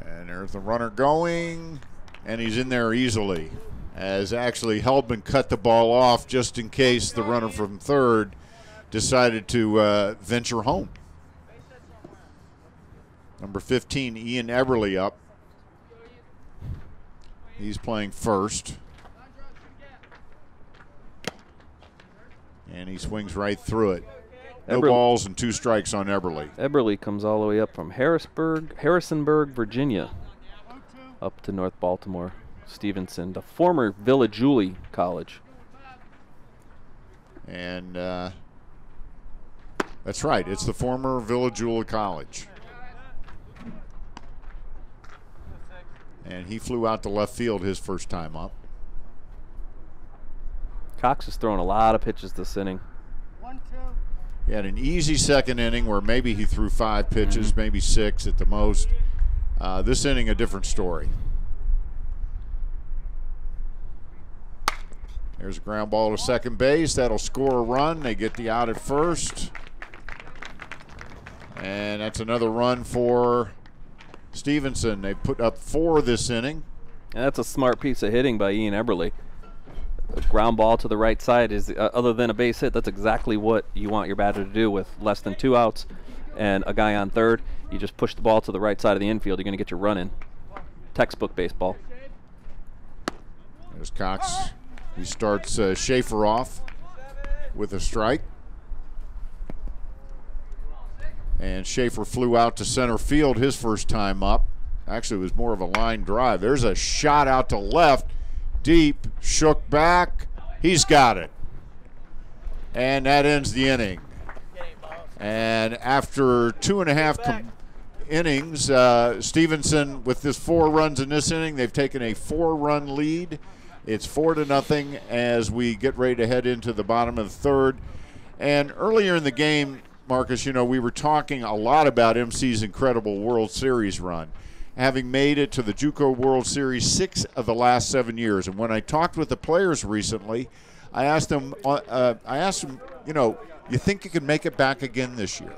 And there's the runner going, and he's in there easily, as actually Heldman cut the ball off just in case the runner from third decided to venture home. Number 15, Ian Eberle up. He's playing first. And he swings right through it. No balls and 2 strikes on Eberle. Eberle comes all the way up from Harrisonburg, Virginia, up to North Baltimore. Stevenson, the former Villa Julie College. And that's right. It's the former Villa Julie College. And he flew out to left field his first time up. Cox is throwing a lot of pitches this inning. He had an easy second inning where maybe he threw 5 pitches, maybe 6 at the most. This inning, a different story. There's a ground ball to second base. That'll score a run. They get the out at first. And that's another run for Stevenson. They put up 4 this inning. And that's a smart piece of hitting by Ian Eberle. A ground ball to the right side is, other than a base hit, that's exactly what you want your batter to do with less than 2 outs and a guy on third. You just push the ball to the right side of the infield. You're going to get your run in. Textbook baseball. There's Cox. He starts Schaefer off with a strike. And Schaefer flew out to center field his first time up. Actually, it was more of a line drive. There's a shot out to left. Deep, shook back. He's got it. And that ends the inning. And after 2.5 innings, Stevenson, with this 4 runs in this inning, they've taken a 4-run lead. It's 4-0 as we get ready to head into the bottom of the third. And earlier in the game, Marcus, you know, we were talking a lot about MC's incredible World Series run, having made it to the JUCO World Series 6 of the last 7 years. And when I talked with the players recently, I asked them, you know, you think you can make it back again this year?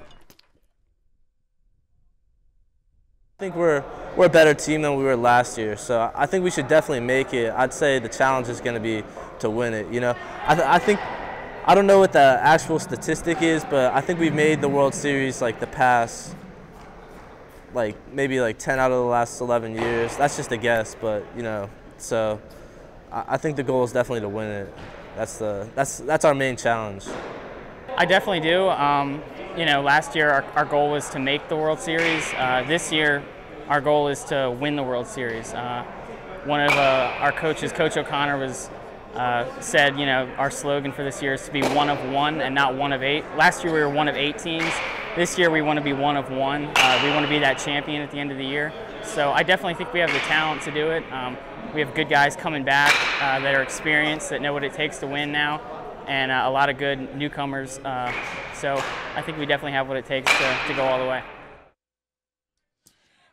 I think we're a better team than we were last year, so I think we should definitely make it. I'd say the challenge is going to be to win it. You know, I think, I don't know what the actual statistic is, but I think we've made the World Series like the past, like maybe like 10 out of the last 11 years. That's just a guess, but you know, so I think the goal is definitely to win it. That's our main challenge. I definitely do. You know, last year our goal was to make the World Series. This year our goal is to win the World Series. One of our coaches, Coach O'Connor, said, you know, our slogan for this year is to be one of one and not one of 8. Last year we were one of 8 teams. This year we want to be one of one. We want to be that champion at the end of the year. So I definitely think we have the talent to do it. We have good guys coming back that are experienced, that know what it takes to win now, and a lot of good newcomers. So I think we definitely have what it takes to go all the way.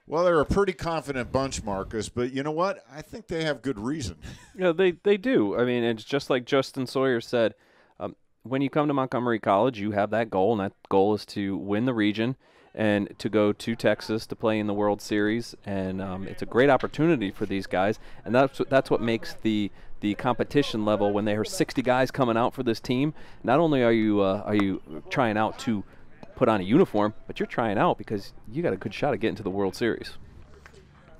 Well, they're a pretty confident bunch, Marcus, but you know what? I think they have good reason. Yeah, they do. I mean, it's just like Justin Sawyer said, when you come to Montgomery College, you have that goal, and that goal is to win the region and to go to Texas to play in the World Series. And it's a great opportunity for these guys, and that's what makes the competition level when there are 60 guys coming out for this team. Not only are you trying out to put on a uniform, but you're trying out because you got a good shot at getting to the World Series.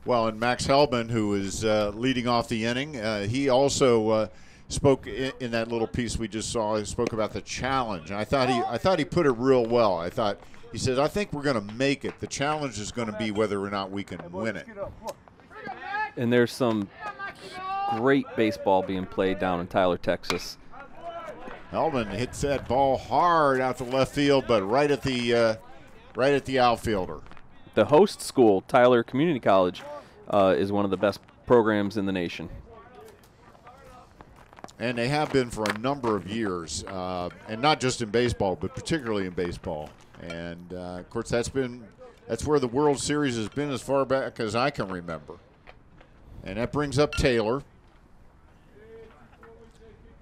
Well, and Max Hellman, who is leading off the inning, he also spoke in that little piece we just saw. He spoke about the challenge, and I thought he put it real well. He said, I think we're going to make it. The challenge is going to be whether or not we can win it. And there's some great baseball being played down in Tyler, Texas. Hellman hits that ball hard out to left field, but right at the outfielder. The host school, Tyler Community College, is one of the best programs in the nation. And they have been for a number of years, and not just in baseball, but particularly in baseball. And, of course, that's where the World Series has been as far back as I can remember. And that brings up Taylor.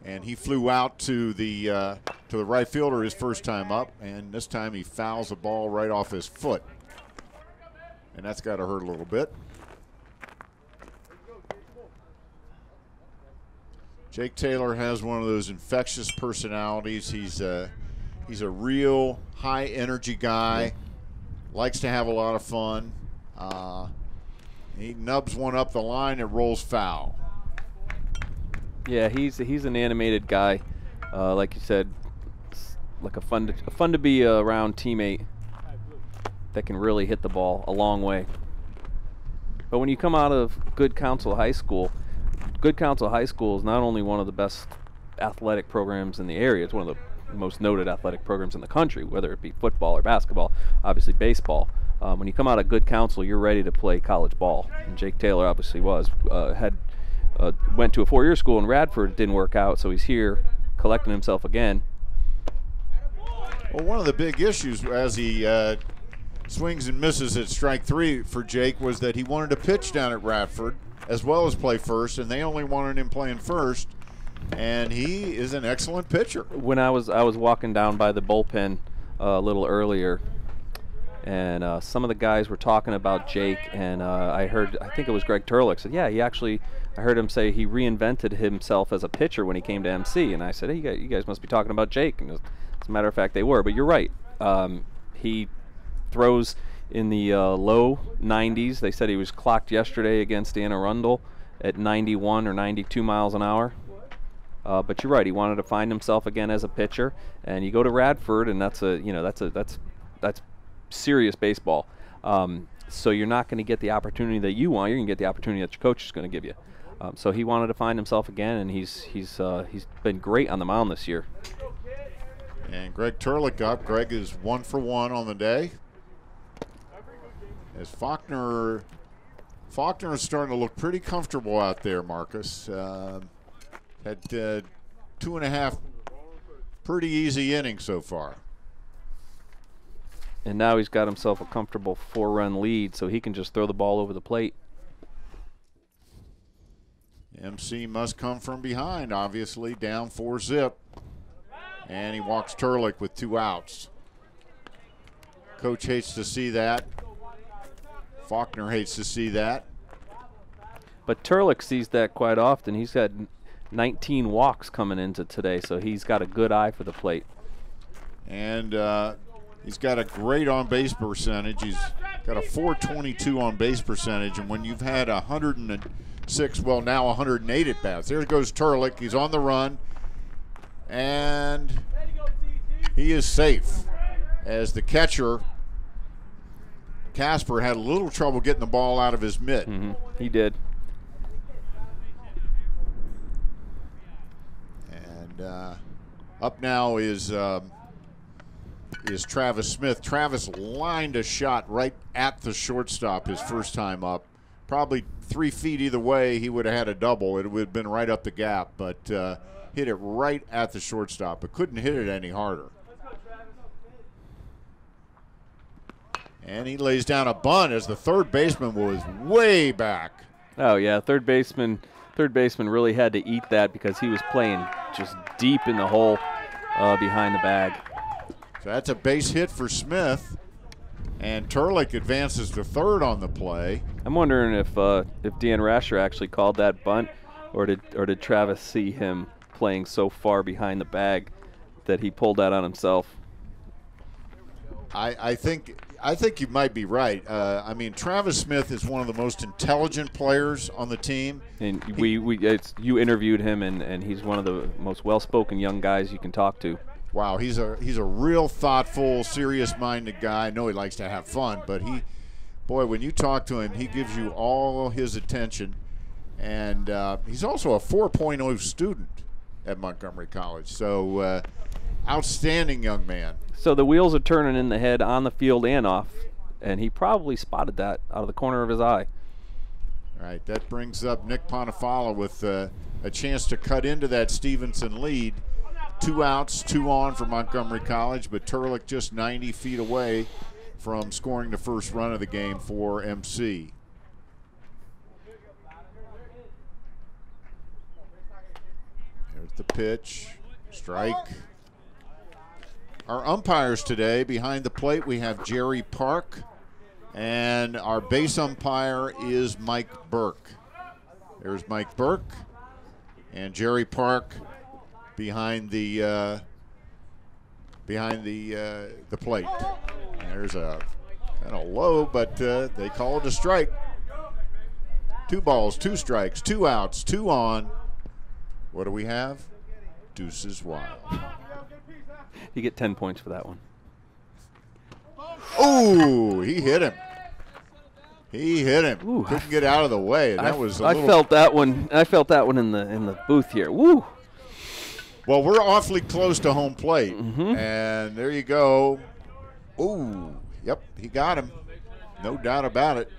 And he flew out to the right fielder his first time up, and this time he fouls the ball right off his foot. And that's got to hurt a little bit. Jake Taylor has one of those infectious personalities. He's a real high-energy guy, likes to have a lot of fun. He nubs one up the line, it rolls foul. Yeah, he's an animated guy, like you said, like a fun to be around teammate that can really hit the ball a long way. But when you come out of Good Counsel High School is not only one of the best athletic programs in the area, it's one of the most noted athletic programs in the country, whether it be football or basketball, obviously baseball. When you come out of Good Counsel, you're ready to play college ball, and Jake Taylor obviously went to a 4-year school in Radford. It didn't work out, so he's here collecting himself again. Well, one of the big issues as he swings and misses at strike 3 for Jake was that he wanted to pitch down at Radford as well as play first, and they only wanted him playing first, and he is an excellent pitcher. When I was walking down by the bullpen a little earlier, and some of the guys were talking about Jake, and I think it was Greg Turlick said, yeah, I heard him say he reinvented himself as a pitcher when he came to MC, and I said, hey, you guys must be talking about Jake, and as a matter of fact, they were, but you're right. He throws in the low 90s. They said he was clocked yesterday against Anne Arundel at 91 or 92 miles an hour. But you're right. He wanted to find himself again as a pitcher, and you go to Radford, and that's serious baseball. So you're not going to get the opportunity that you want. You're going to get the opportunity that your coach is going to give you. So he wanted to find himself again, and he's been great on the mound this year. And Greg Turlick up. Greg is 1 for 1 on the day. As Faulkner is starting to look pretty comfortable out there, Marcus. Had 2.5 pretty easy innings so far. And now he's got himself a comfortable 4-run lead, so he can just throw the ball over the plate. MC must come from behind, obviously, down 4-zip. And he walks Turlick with 2 outs. Coach hates to see that. Faulkner hates to see that. But Turlick sees that quite often. He's had 19 walks coming into today, so he's got a good eye for the plate. And he's got a great on-base percentage. He's got a .422 on-base percentage, and when you've had 106, well, now 108 at-bats. There goes Turlick. He's on the run, and he is safe, as the catcher, Casper, had a little trouble getting the ball out of his mitt. He did. And up now is Travis Smith. Travis lined a shot right at the shortstop his first time up. Probably 3 feet either way, he would have had a double. It would have been right up the gap, but hit it right at the shortstop, but couldn't hit it any harder. And he lays down a bunt as the third baseman was way back. Oh yeah, third baseman really had to eat that because he was playing just deep in the hole behind the bag. So that's a base hit for Smith, and Turlick advances to third on the play. I'm wondering if Dan Rasher actually called that bunt, or did Travis see him playing so far behind the bag that he pulled that on himself. I think you might be right. I mean, Travis Smith is one of the most intelligent players on the team. And you interviewed him, and he's one of the most well-spoken young guys you can talk to. Wow, he's a real thoughtful, serious-minded guy. I know he likes to have fun, but when you talk to him, he gives you all his attention. And he's also a 4.0 student at Montgomery College. So outstanding young man. So the wheels are turning in the head on the field and off, and he probably spotted that out of the corner of his eye. All right, that brings up Nick Ponifala with a chance to cut into that Stevenson lead. 2 outs, 2 on for Montgomery College, but Turlick just 90 feet away from scoring the first run of the game for MC. There's the pitch, strike. Our umpires today, behind the plate, we have Jerry Park, and our base umpire is Mike Burke. There's Mike Burke, and Jerry Park behind the plate. There's a low, but they call it a strike. 2 balls, 2 strikes, 2 outs, 2 on. What do we have? Deuces wild. You get 10 points for that one. Oh, he hit him. Ooh, Couldn't get out of the way. And I felt that one. I felt that one in the booth here. Woo. Well, we're awfully close to home plate, Mm-hmm. and there you go. Ooh, yep, he got him. No doubt about it.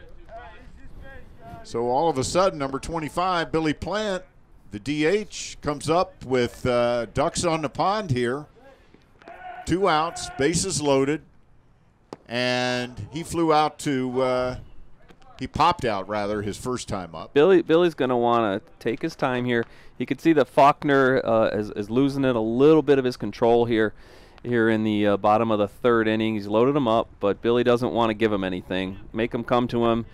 So all of a sudden, number 25, Billy Plant, the DH, comes up with ducks on the pond here. 2 outs, bases loaded, and he flew out to he popped out, rather, his first time up. Billy's going to want to take his time here. You could see that Faulkner is losing it a little bit of his control here in the bottom of the 3rd inning. He's loaded him up, but Billy doesn't want to give him anything. Make him come to him,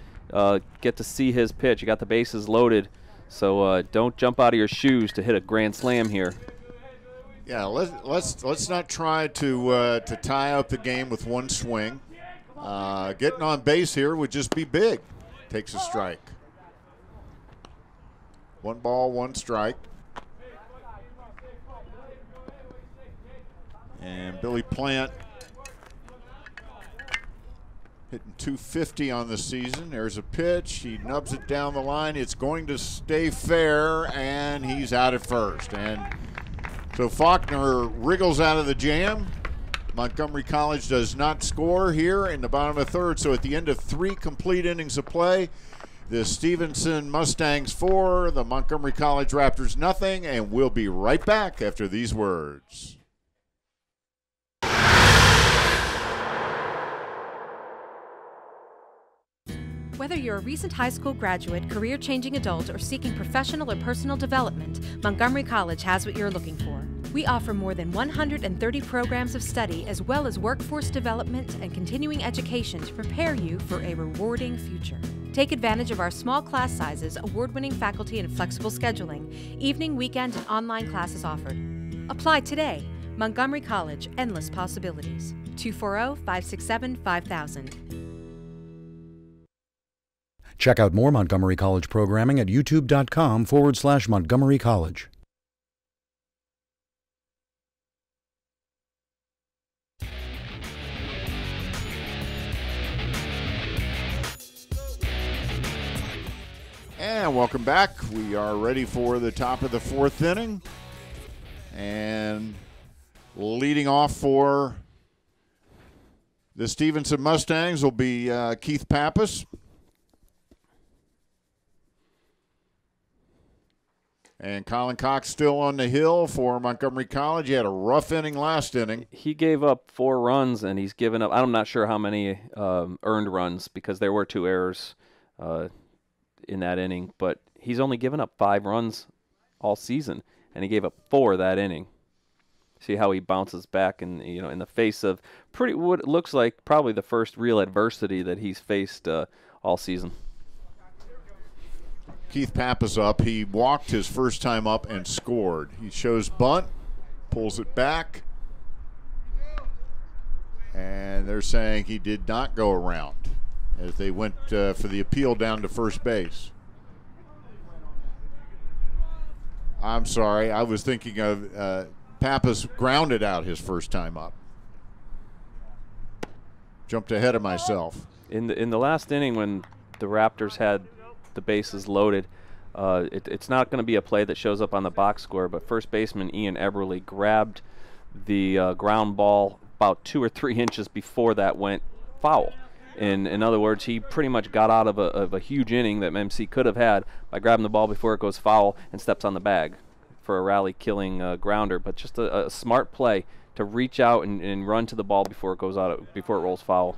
get to see his pitch. You got the bases loaded, so don't jump out of your shoes to hit a grand slam here. Yeah, let's not try to tie up the game with one swing. Getting on base here would just be big. Takes a strike. 1 ball, 1 strike. And Billy Plant hitting .250 on the season. There's a pitch. He nubs it down the line. It's going to stay fair, and he's out at first. And so Faulkner wriggles out of the jam. Montgomery College does not score here in the bottom of the 3rd. So at the end of 3 complete innings of play, the Stevenson Mustangs 4, the Montgomery College Raptors nothing, and we'll be right back after these words. Whether you're a recent high school graduate, career-changing adult, or seeking professional or personal development, Montgomery College has what you're looking for. We offer more than 130 programs of study as well as workforce development and continuing education to prepare you for a rewarding future. Take advantage of our small class sizes, award-winning faculty, and flexible scheduling. Evening, weekend, and online classes offered. Apply today. Montgomery College, endless possibilities. 240-567-5000. Check out more Montgomery College programming at youtube.com/Montgomery College. And welcome back. We are ready for the top of the fourth inning. And leading off for the Stevenson Mustangs will be Keith Pappas. And Colin Cox still on the hill for Montgomery College. He had a rough inning last inning. He gave up 4 runs, and he's given up, I'm not sure how many earned runs because there were 2 errors in that inning, but he's only given up 5 runs all season, and he gave up 4 that inning. See how he bounces back in the face of what looks like probably the first real adversity that he's faced all season. Keith Pappas up. He walked his first time up and scored. He shows bunt, pulls it back, and they're saying he did not go around as they went for the appeal down to first base. I'm sorry, I was thinking of Pappas grounded out his first time up. Jumped ahead of myself. In the last inning when the Raptors had the bases loaded, it's not going to be a play that shows up on the box score, but first baseman Ian Eberle grabbed the ground ball about 2 or 3 inches before that went foul. In other words, he pretty much got out of a huge inning that MC could have had by grabbing the ball before it goes foul and steps on the bag for a rally-killing grounder. But just a smart play to reach out and run to the ball before it goes out, before it rolls foul.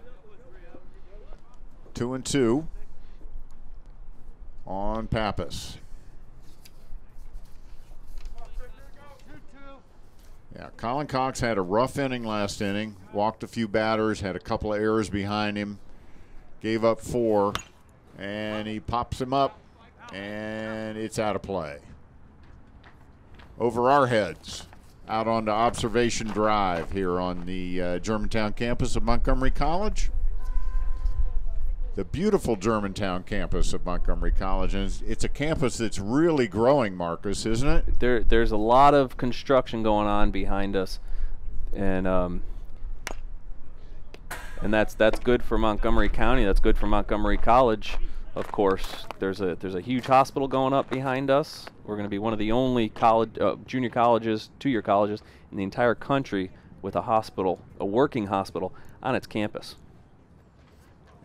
2-2 on Pappas. Yeah, Colin Cox had a rough inning last inning, walked a few batters, had a couple of errors behind him, gave up 4, and he pops him up, and it's out of play. Over our heads, out onto Observation Drive here on the Germantown campus of Montgomery College. The beautiful Germantown campus of Montgomery College, and it's a campus that's really growing, Marcus, isn't it? There's a lot of construction going on behind us, and that's good for Montgomery County. That's good for Montgomery College, of course. There's a huge hospital going up behind us. We're going to be one of the only junior colleges, 2-year colleges in the entire country with a hospital, a working hospital on its campus.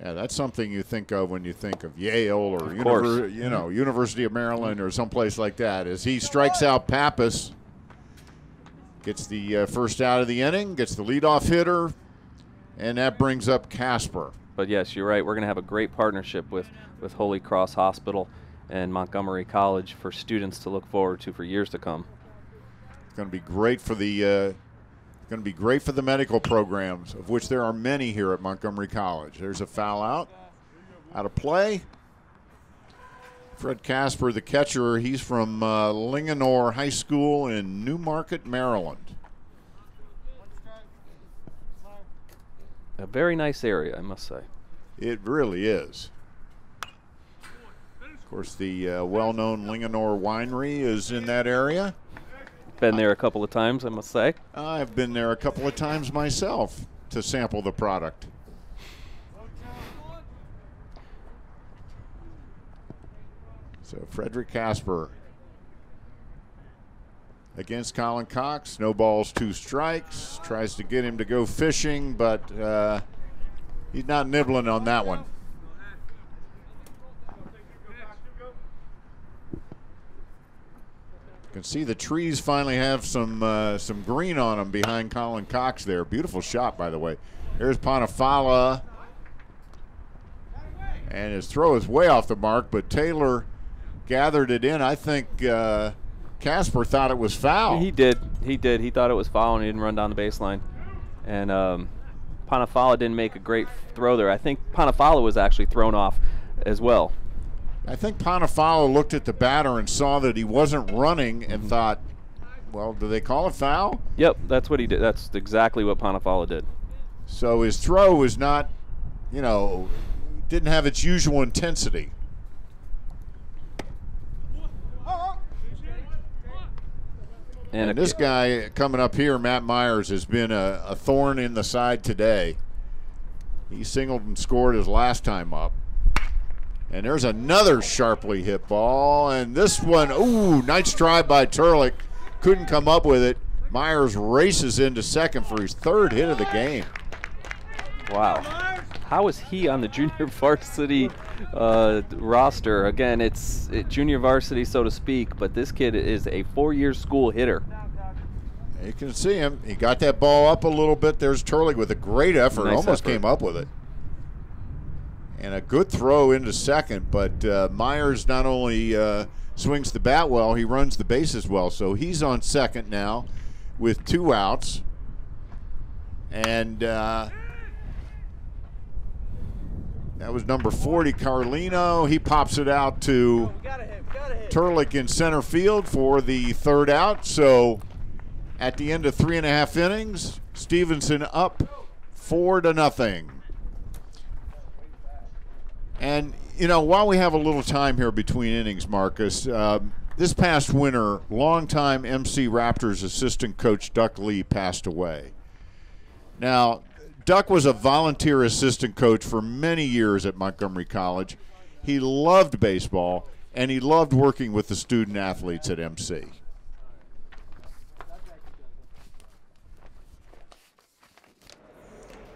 Yeah, that's something you think of when you think of Yale or University of Maryland or someplace like that. As he strikes out Pappas, gets the first out of the inning, gets the leadoff hitter, and that brings up Casper. But yes, you're right. We're going to have a great partnership with Holy Cross Hospital and Montgomery College for students to look forward to for years to come. It's going to be great for the medical programs, of which there are many here at Montgomery College. There's a foul out of play. Fred Casper, the catcher, he's from Linganore High School in Newmarket, Maryland. A very nice area, I must say. It really is. Of course, the well-known Linganore Winery is in that area. Been there a couple of times, I must say. I've been there a couple of times myself to sample the product. So Frederick Casper against Colin Cox. No balls, 2 strikes. Tries to get him to go fishing, but he's not nibbling on that one. You can see the trees finally have some green on them behind Colin Cox there. Beautiful shot, by the way. There's Panafala. And his throw is way off the mark, but Taylor gathered it in. I think Casper thought it was foul. He did. He thought it was foul, and he didn't run down the baseline. And Panafala didn't make a great throw there. I think Panafala was actually thrown off as well. I think Panafala looked at the batter and saw that he wasn't running and thought, well, do they call it foul? Yep, that's what he did. That's exactly what Panafala did. So his throw was not, didn't have its usual intensity. And this guy coming up here, Matt Myers, has been a thorn in the side today. He singled and scored his last time up. And there's another sharply hit ball. And this one, ooh, nice try by Turlick. Couldn't come up with it. Myers races into second for his third hit of the game. Wow. How is he on the junior varsity roster? Again, it's junior varsity, so to speak, but this kid is a 4-year school hitter. You can see him. He got that ball up a little bit. There's Turley with a great effort. Nice Almost effort. came up with it. And a good throw into second, but Myers not only swings the bat well, he runs the bases well. So he's on second now with 2 outs. And that was number 40, Carlino. He pops it out to Turlick in center field for the 3rd out. So at the end of 3.5 innings, Stevenson up 4-0. And, you know, while we have a little time here between innings, Marcus, this past winter, longtime MC Raptors assistant coach Duck Lee passed away. Now, Duck was a volunteer assistant coach for many years at Montgomery College. He loved baseball, and he loved working with the student athletes at MC.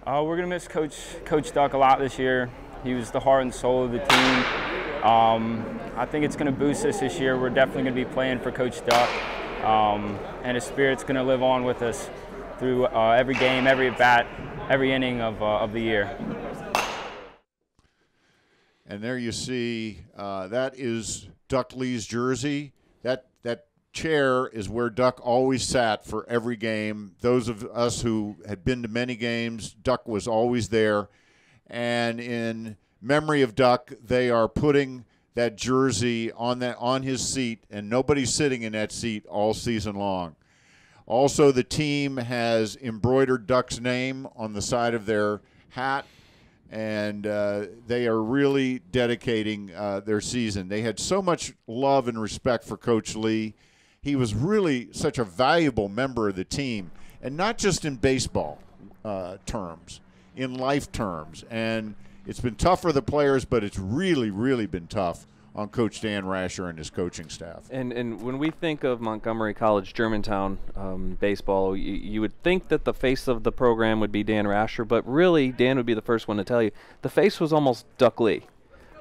We're going to miss Coach Duck a lot this year. He was the heart and soul of the team. I think it's going to boost us this year. We're definitely going to be playing for Coach Duck, and his spirit's going to live on with us through every game, every at-bat, every inning of the year. And there you see that is Duck Lee's jersey. That chair is where Duck always sat for every game. Those of us who had been to many games, Duck was always there. And in memory of Duck, they are putting that jersey on his seat, and nobody's sitting in that seat all season long. Also, the team has embroidered Duck's name on the side of their hat, and they are really dedicating their season. They had so much love and respect for Coach Lee. He was really such a valuable member of the team, and not just in baseball terms, in life terms. And it's been tough for the players, but it's really, really been tough on Coach Dan Rasher and his coaching staff. And when we think of Montgomery College Germantown baseball, you would think that the face of the program would be Dan Rasher, but really Dan would be the first one to tell you the face was almost Duck Lee.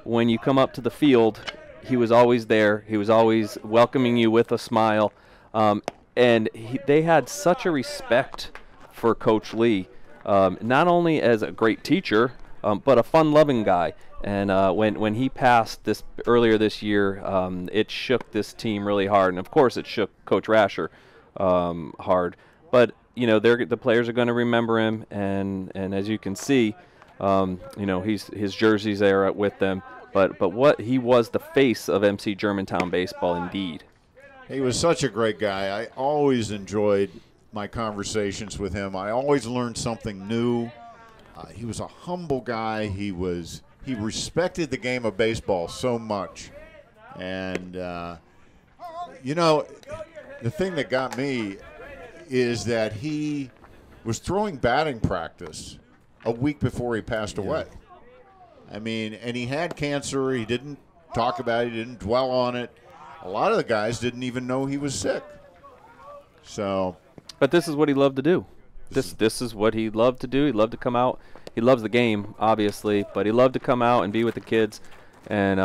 When you come up to the field, he was always there. He was always welcoming you with a smile. And they had such a respect for Coach Lee, not only as a great teacher, but a fun-loving guy. And when he passed earlier this year, it shook this team really hard. And, of course, it shook Coach Rasher hard. But, you know, the players are going to remember him. And as you can see, you know, his jersey's there with them. But what he was the face of MC Germantown baseball, indeed. He was such a great guy. I always enjoyed my conversations with him. I always learned something new. He was a humble guy. He respected the game of baseball so much. And, you know, the thing that got me is that he was throwing batting practice a week before he passed away. I mean, and he had cancer. He didn't talk about it. He didn't dwell on it. A lot of the guys didn't even know he was sick. So, but this is what he loved to do. This is what he loved to do. He loved to come out. He loves the game, obviously, but he loved to come out and be with the kids, and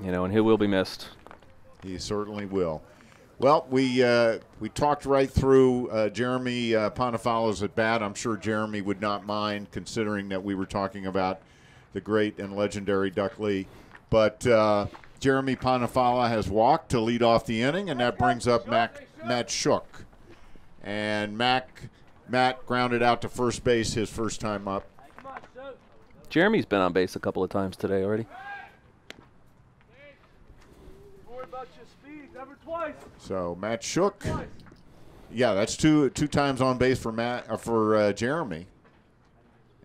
you know, and he will be missed. He certainly will. Well, we talked right through Jeremy Ponifalo's at bat. I'm sure Jeremy would not mind, considering that we were talking about the great and legendary Duck Lee. But Jeremy Ponifalo has walked to lead off the inning, and that brings up Matt Shook. And Matt grounded out to first base his first time up. Jeremy's been on base a couple of times today already. So Matt Shook, yeah, that's two times on base for Jeremy.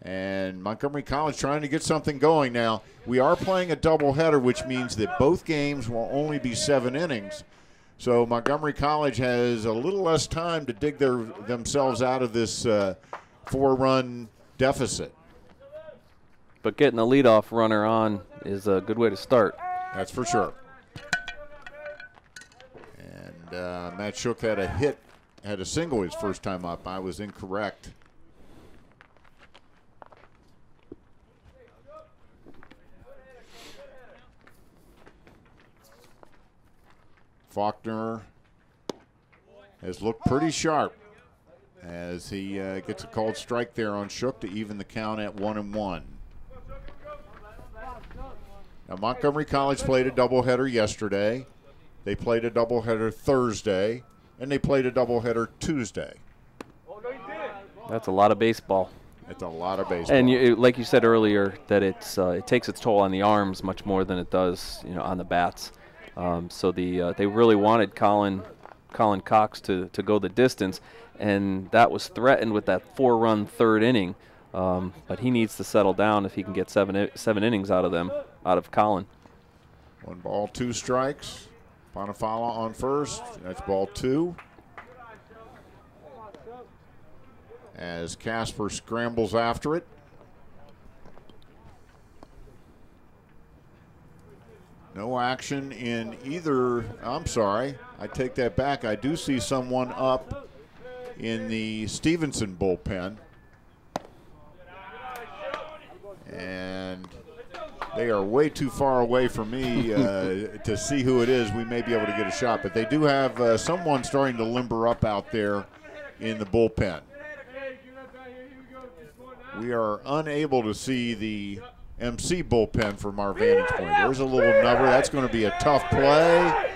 And Montgomery College trying to get something going now. We are playing a doubleheader, which means that both games will only be 7 innings. So Montgomery College has a little less time to dig themselves out of this 4-run deficit. But getting the leadoff runner on is a good way to start. That's for sure. And Matt Shook had a single his first time up. I was incorrect. Faulkner has looked pretty sharp as he gets a called strike there on Shook to even the count at 1-1. Now, Montgomery College played a doubleheader yesterday. They played a doubleheader Thursday, and they played a doubleheader Tuesday. That's a lot of baseball. It's a lot of baseball. And like you said earlier, that it takes its toll on the arms much more than it does, on the bats. So they really wanted Colin Cox to go the distance, and that was threatened with that 4-run third inning. But he needs to settle down if he can get seven innings out of Colin. 1 ball, 2 strikes. Bonifala on first. That's ball 2. As Casper scrambles after it. No action in either. I'm sorry. I take that back. I do see someone up in the Stevenson bullpen. And they are way too far away from me to see who it is. We may be able to get a shot. But they do have someone starting to limber up out there in the bullpen. We are unable to see the MC bullpen from our vantage point. There's a little number. That's going to be a tough play.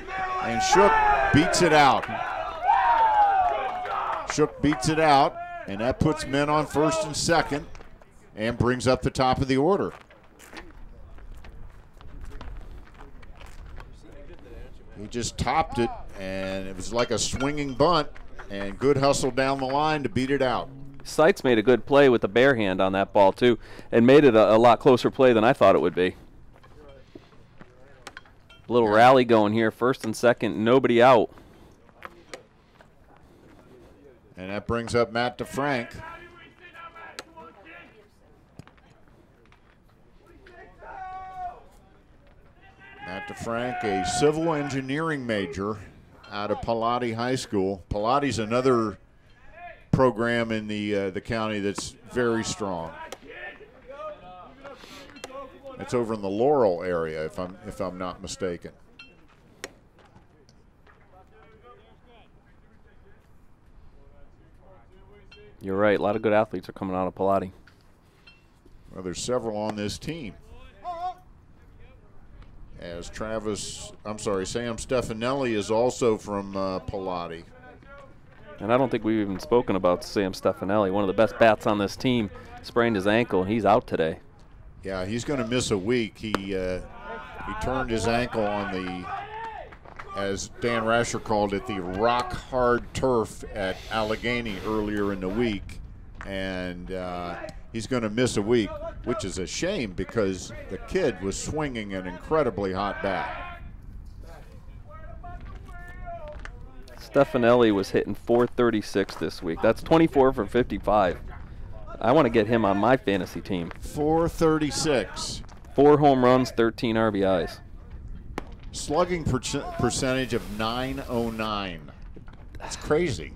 And Shook beats it out. Shook beats it out, and that puts men on first and second and brings up the top of the order. He just topped it, and it was like a swinging bunt, and good hustle down the line to beat it out. Seitz made a good play with the bare hand on that ball, too, and made it a lot closer play than I thought it would be. A little rally going here, first and second, nobody out. And that brings up Matt DeFrank. Matt DeFrank, a civil engineering major out of Pallotti High School. Pallotti's another program in the county that's very strong. It's over in the Laurel area, if I'm not mistaken. You're right. A lot of good athletes are coming out of Pallotti. Well, there's several on this team. As Sam Stefanelli is also from Pallotti. And I don't think we've even spoken about Sam Stefanelli, one of the best bats on this team. Sprained his ankle, and he's out today. Yeah, he's going to miss a week. He turned his ankle on the, as Dan Rasher called it, the rock-hard turf at Allegheny earlier in the week. And he's going to miss a week, which is a shame because the kid was swinging an incredibly hot bat. Stefanelli was hitting .436 this week. That's 24 for 55. I want to get him on my fantasy team. .436. 4 home runs, 13 RBIs. Slugging percentage of .909. That's crazy.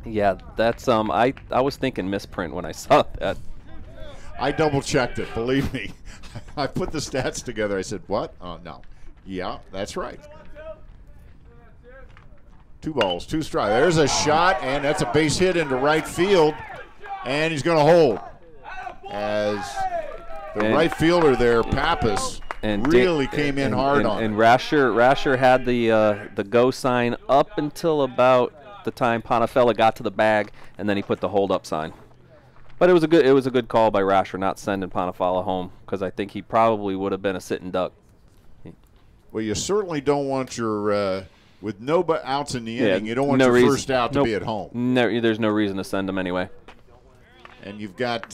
Yeah, that's I was thinking misprint when I saw that. I double-checked it, believe me. I put the stats together. I said, what? Oh, no. Yeah, that's right. 2 balls, 2 strikes. There's a shot, and that's a base hit into right field, and he's going to hold. As the right fielder there, Pappas, really came in hard on him. And Rasher had the go sign up until about the time Ponifella got to the bag, and then he put the hold up sign. But it was a good call by Rasher not sending Ponifella home, because I think he probably would have been a sitting duck. Well, you certainly don't want your with no outs in the inning, you don't want your first out to be at home. No, there's no reason to send him anyway. And you've got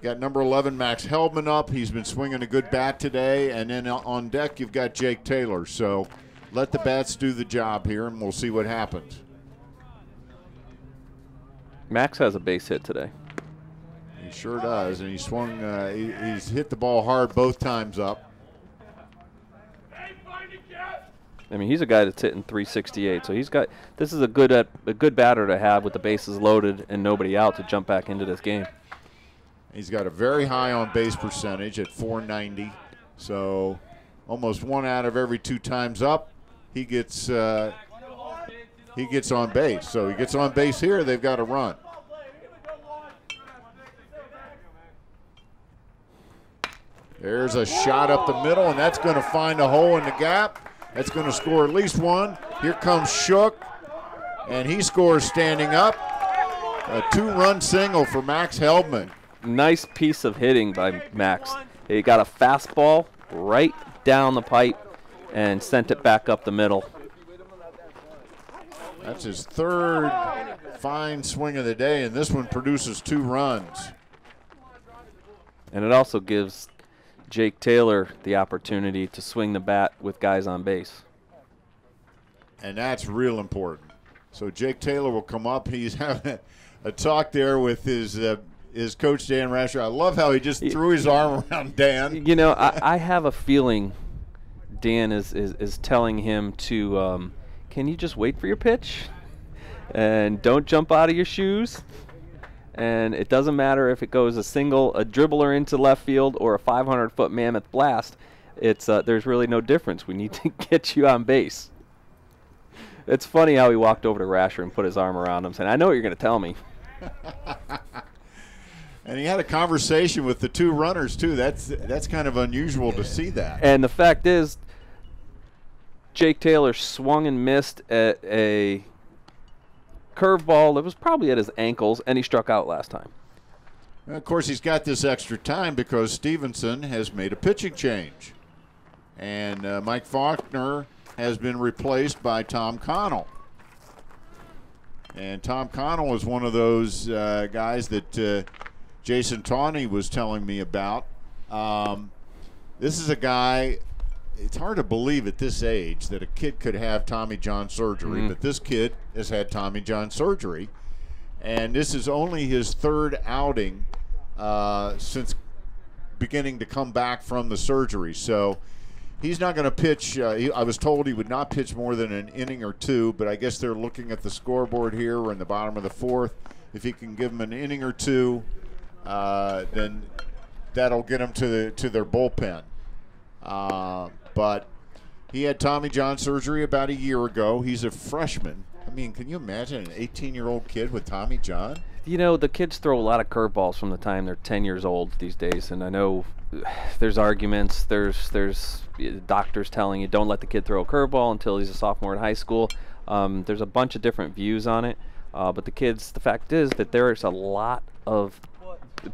number 11, Max Heldman up. He's been swinging a good bat today. And then on deck, you've got Jake Taylor. So let the bats do the job here, and we'll see what happens. Max has a base hit today. He sure does, and he swung. He's hit the ball hard both times up. I mean, he's a guy that's hitting 368, so he's got. This is a good batter to have with the bases loaded and nobody out to jump back into this game. He's got a very high on base percentage at .490, so almost 1 out of every 2 times up, he gets on base. So he gets on base here, they've got a run. There's a shot up the middle, and that's going to find a hole in the gap. That's going to score at least one. Here comes Shook, and he scores standing up. A 2-run single for Max Heldman. Nice piece of hitting by Max. He got a fastball right down the pipe and sent it back up the middle. That's his 3rd fine swing of the day, and this one produces 2 runs. And it also gives Jake Taylor the opportunity to swing the bat with guys on base. And that's real important. So Jake Taylor will come up. He's having a talk there with his coach, Dan Rasher. I love how he just threw his arm around Dan. You know, I have a feeling Dan is telling him to, can you just wait for your pitch? And don't jump out of your shoes. And it doesn't matter if it goes a dribbler into left field or a 500-foot mammoth blast. It's there's really no difference. We need to get you on base. It's funny how he walked over to Rasher and put his arm around him, saying, I know what you're going to tell me. And he had a conversation with the 2 runners, too. That's kind of unusual to see that. And the fact is, Jake Taylor swung and missed at a curveball that was probably at his ankles, and he struck out last time. And of course, he's got this extra time because Stevenson has made a pitching change. And Mike Faulkner has been replaced by Tom Connell. And Tom Connell is one of those guys that Jason Tawney was telling me about. This is a guy, it's hard to believe at this age that a kid could have Tommy John surgery, but this kid has had Tommy John surgery. And this is only his 3rd outing since beginning to come back from the surgery. So he's not going to pitch. I was told he would not pitch more than an inning or 2, but I guess they're looking at the scoreboard here. We're in the bottom of the 4th. If he can give him an inning or 2, then that'll get him to their bullpen. But he had Tommy John surgery about a year ago. He's a freshman. I mean, can you imagine an 18-year-old kid with Tommy John? You know, the kids throw a lot of curveballs from the time they're 10 years old these days, and I know there's arguments. There's doctors telling you don't let the kid throw a curveball until he's a sophomore in high school. There's a bunch of different views on it, but the fact is that there's a lot of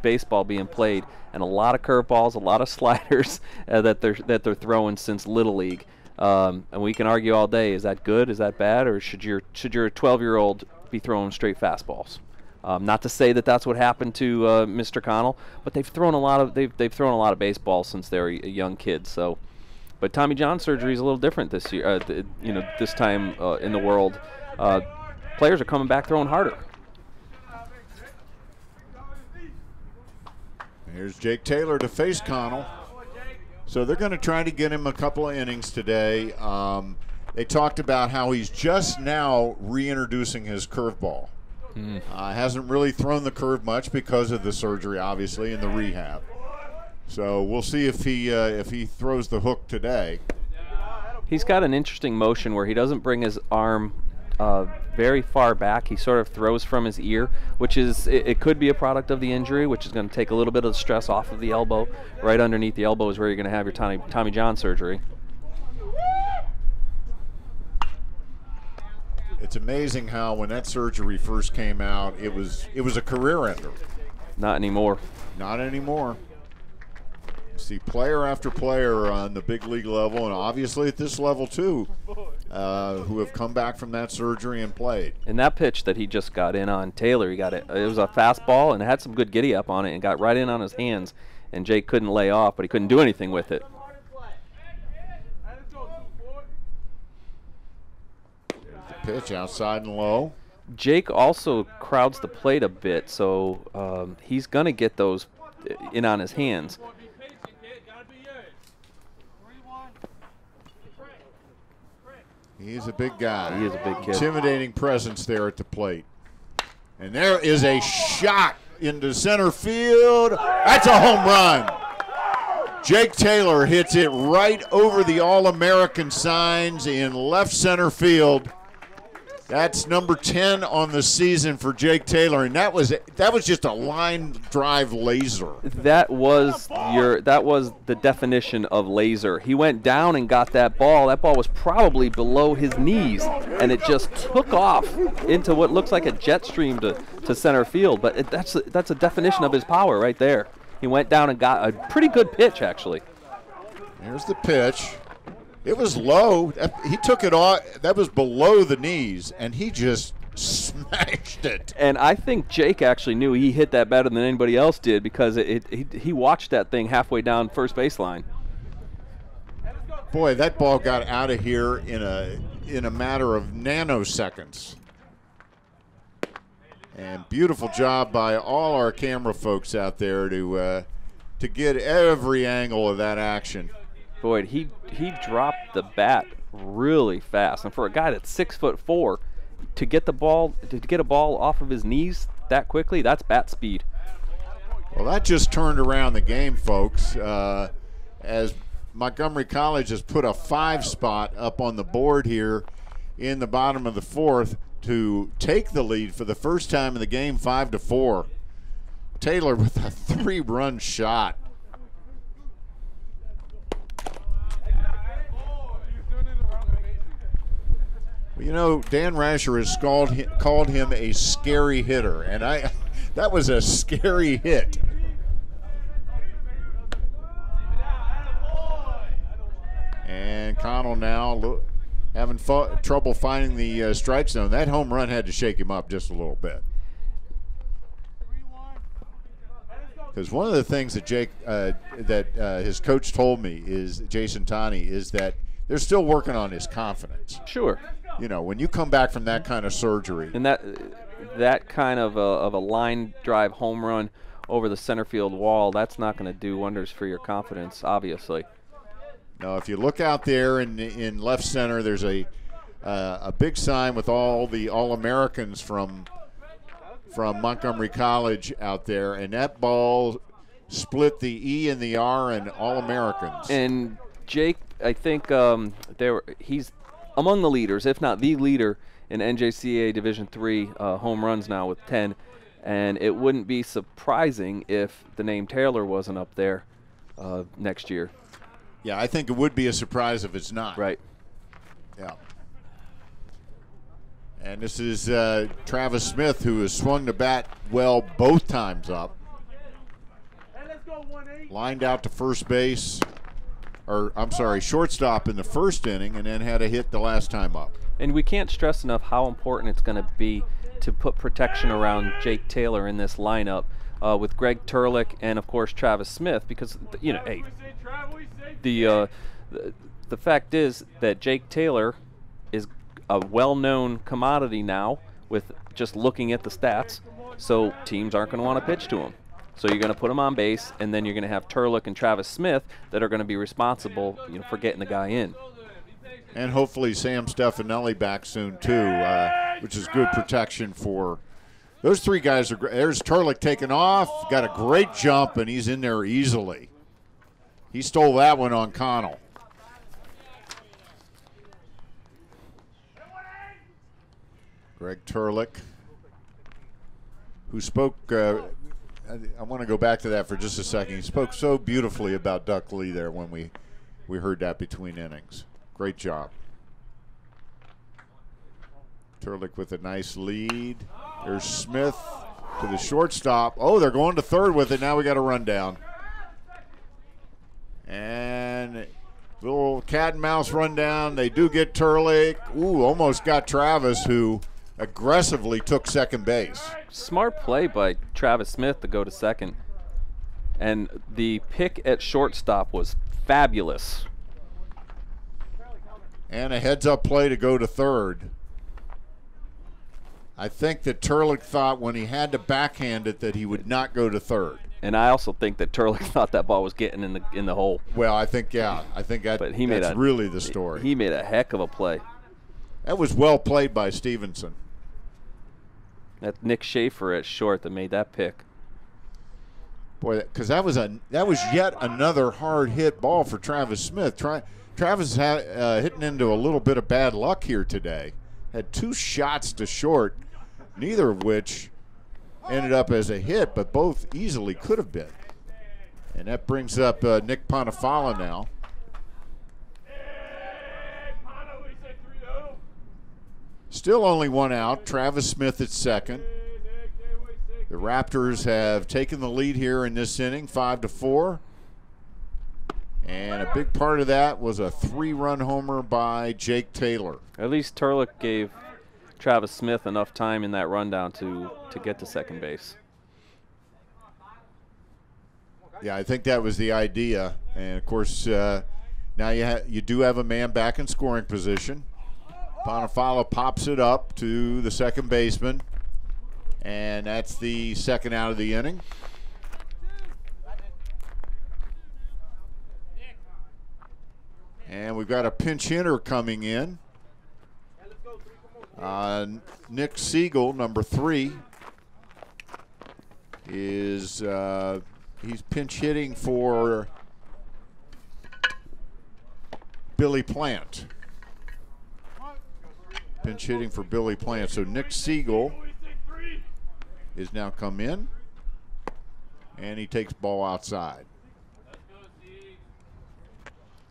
baseball being played and a lot of curveballs, a lot of sliders that they're throwing since Little League. And we can argue all day, is that good, is that bad, or should your 12-year-old be throwing straight fastballs? Not to say that that's what happened to Mr. Connell, but they've thrown a lot of baseball since they were a young kid. So, but Tommy John surgery is a little different this year. This time in the world, players are coming back throwing harder. Here's Jake Taylor to face Connell. So they're going to try to get him a couple of innings today. They talked about how he's just now reintroducing his curveball. Hasn't really thrown the curve much because of the surgery, obviously, and the rehab. So we'll see if he throws the hook today. He's got an interesting motion where he doesn't bring his arm very far back. He sort of throws from his ear, which is it could be a product of the injury, which is going to take a little bit of the stress off of the elbow. Right underneath the elbow is where you're going to have your Tommy John surgery. It's amazing how when that surgery first came out, it was a career ender. Not anymore. Not anymore. You see player after player on the big league level, and obviously at this level too, who have come back from that surgery and played. And that pitch that he just got in on Taylor, it was a fastball and it had some good giddy up on it and got right in on his hands, and Jake couldn't lay off, but he couldn't do anything with it. Pitch outside and low. Jake also crowds the plate a bit, so he's going to get those in on his hands. He's a big guy. He is a big kid. Intimidating presence there at the plate. And there is a shot into center field. That's a home run. Jake Taylor hits it right over the All-American signs in left center field. That's number 10 on the season for Jake Taylor, and that was just a line drive laser. That was the definition of laser. He went down and got that ball. That ball was probably below his knees, and it just took off into what looks like a jet stream to center field. But that's a definition of his power right there. He went down and got a pretty good pitch, actually. Here's the pitch. It was low. He took it off. That was below the knees, and he just smashed it. And I think Jake actually knew he hit that better than anybody else did because he watched that thing halfway down first baseline. Boy, that ball got out of here in a matter of nanoseconds. And beautiful job by all our camera folks out there to get every angle of that action. Boy, he dropped the bat really fast, and for a guy that's 6'4", to get a ball off of his knees that quickly, that's bat speed. Well, that just turned around the game, folks, as Montgomery College has put a 5 spot up on the board here in the bottom of the 4th to take the lead for the first time in the game, 5-4. Taylor with a 3-run shot. You know, Dan Rasher has called him a scary hitter, and that was a scary hit. And Connell now having trouble finding the strike zone. That home run had to shake him up just a little bit. Because one of the things that his coach told me is, Jason Taney, is that they're still working on his confidence. Sure. You know, when you come back from that kind of surgery. And that kind of a line drive home run over the center field wall, that's not going to do wonders for your confidence, obviously. Now, if you look out there in left center, there's a big sign with all the All-Americans from Montgomery College out there, and that ball split the E and the R and All-Americans. And Jake, I think he's among the leaders, if not the leader, in NJCAA Division III home runs now with 10. And it wouldn't be surprising if the name Taylor wasn't up there next year. Yeah, I think it would be a surprise if it's not. Right. Yeah. And this is Travis Smith, who has swung the bat well both times up. Lined out to first base. Or, I'm sorry, shortstop in the first inning, and then had a hit the last time up. And we can't stress enough how important it's going to be to put protection around Jake Taylor in this lineup with Greg Turlick and, of course, Travis Smith, because, you know, hey, the fact is that Jake Taylor is a well-known commodity now with just looking at the stats, so teams aren't going to want to pitch to him. So you're going to put him on base, and then you're going to have Turlick and Travis Smith that are going to be responsible, for getting the guy in. And hopefully Sam Stefanelli back soon too, which is good protection for those three guys. There's Turlick taking off, got a great jump, and he's in there easily. He stole that one on Connell. Greg Turlick, who spoke. I want to go back to that for just a second. He spoke so beautifully about Duck Lee there when we heard that between innings. Great job. Turlick with a nice lead. There's Smith to the shortstop. Oh, they're going to third with it. Now we got a rundown. And little cat and mouse rundown. They do get Turlick. Ooh, almost got Travis, who aggressively took second base. Smart play by Travis Smith to go to second. And the pick at shortstop was fabulous. And a heads-up play to go to third. I think that Turlick thought when he had to backhand it that he would not go to third. And I also think that Turlick thought that ball was getting in the hole. Well, I think that, but that's really the story. He made a heck of a play. That was well played by Stevenson. That's Nick Schaefer at short that made that pick. Boy, because that was yet another hard hit ball for Travis Smith. Travis hitting into a little bit of bad luck here today. Had 2 shots to short, neither of which ended up as a hit, but both easily could have been. And that brings up Nick Ponifala now. Still only 1 out. Travis Smith at second. The Raptors have taken the lead here in this inning, 5-4. And a big part of that was a 3-run homer by Jake Taylor. At least Turlick gave Travis Smith enough time in that rundown to get to second base. Yeah, I think that was the idea. And, of course, now you do have a man back in scoring position. Ponifala pops it up to the second baseman. And that's the second out of the inning. And we've got a pinch hitter coming in. Nick Siegel, number 3, is he's pinch hitting for Billy Plant. Pinch hitting for Billy Plant. So Nick Siegel is now come in, and he takes ball outside.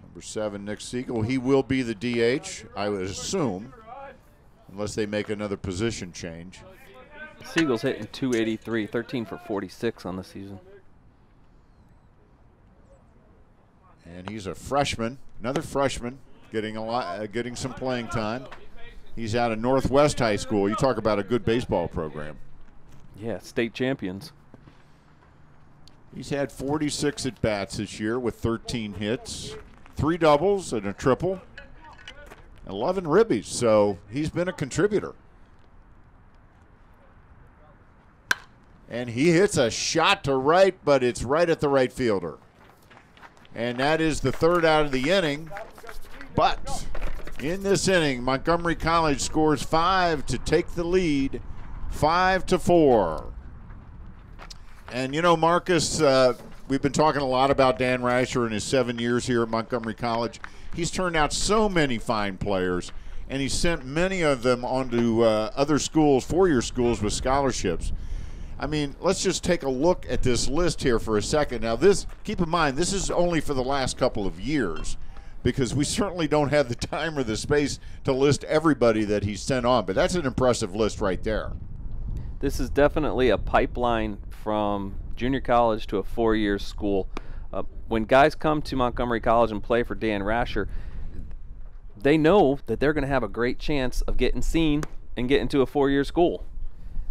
Number 7, Nick Siegel. He will be the DH, I would assume, unless they make another position change. Siegel's hitting .283, 13 for 46 on the season. And he's a freshman, another freshman, getting some playing time. He's out of Northwest High School. You talk about a good baseball program. Yeah, state champions. He's had 46 at-bats this year with 13 hits, 3 doubles and a triple, 11 ribbies, so he's been a contributor. And he hits a shot to right, but it's right at the right fielder. And that is the 3rd out of the inning. But in this inning, Montgomery College scores 5 to take the lead, 5-4. And, you know, Marcus, we've been talking a lot about Dan Rasher in his 7 years here at Montgomery College. He's turned out so many fine players, and he's sent many of them onto other schools, 4-year schools with scholarships. I mean, let's just take a look at this list here for a second. Now, keep in mind, this is only for the last couple of years, because we certainly don't have the time or the space to list everybody that he's sent on. But that's an impressive list right there. This is definitely a pipeline from junior college to a 4-year school. When guys come to Montgomery College and play for Dan Rasher, they know that they're going to have a great chance of getting seen and getting to a 4-year school.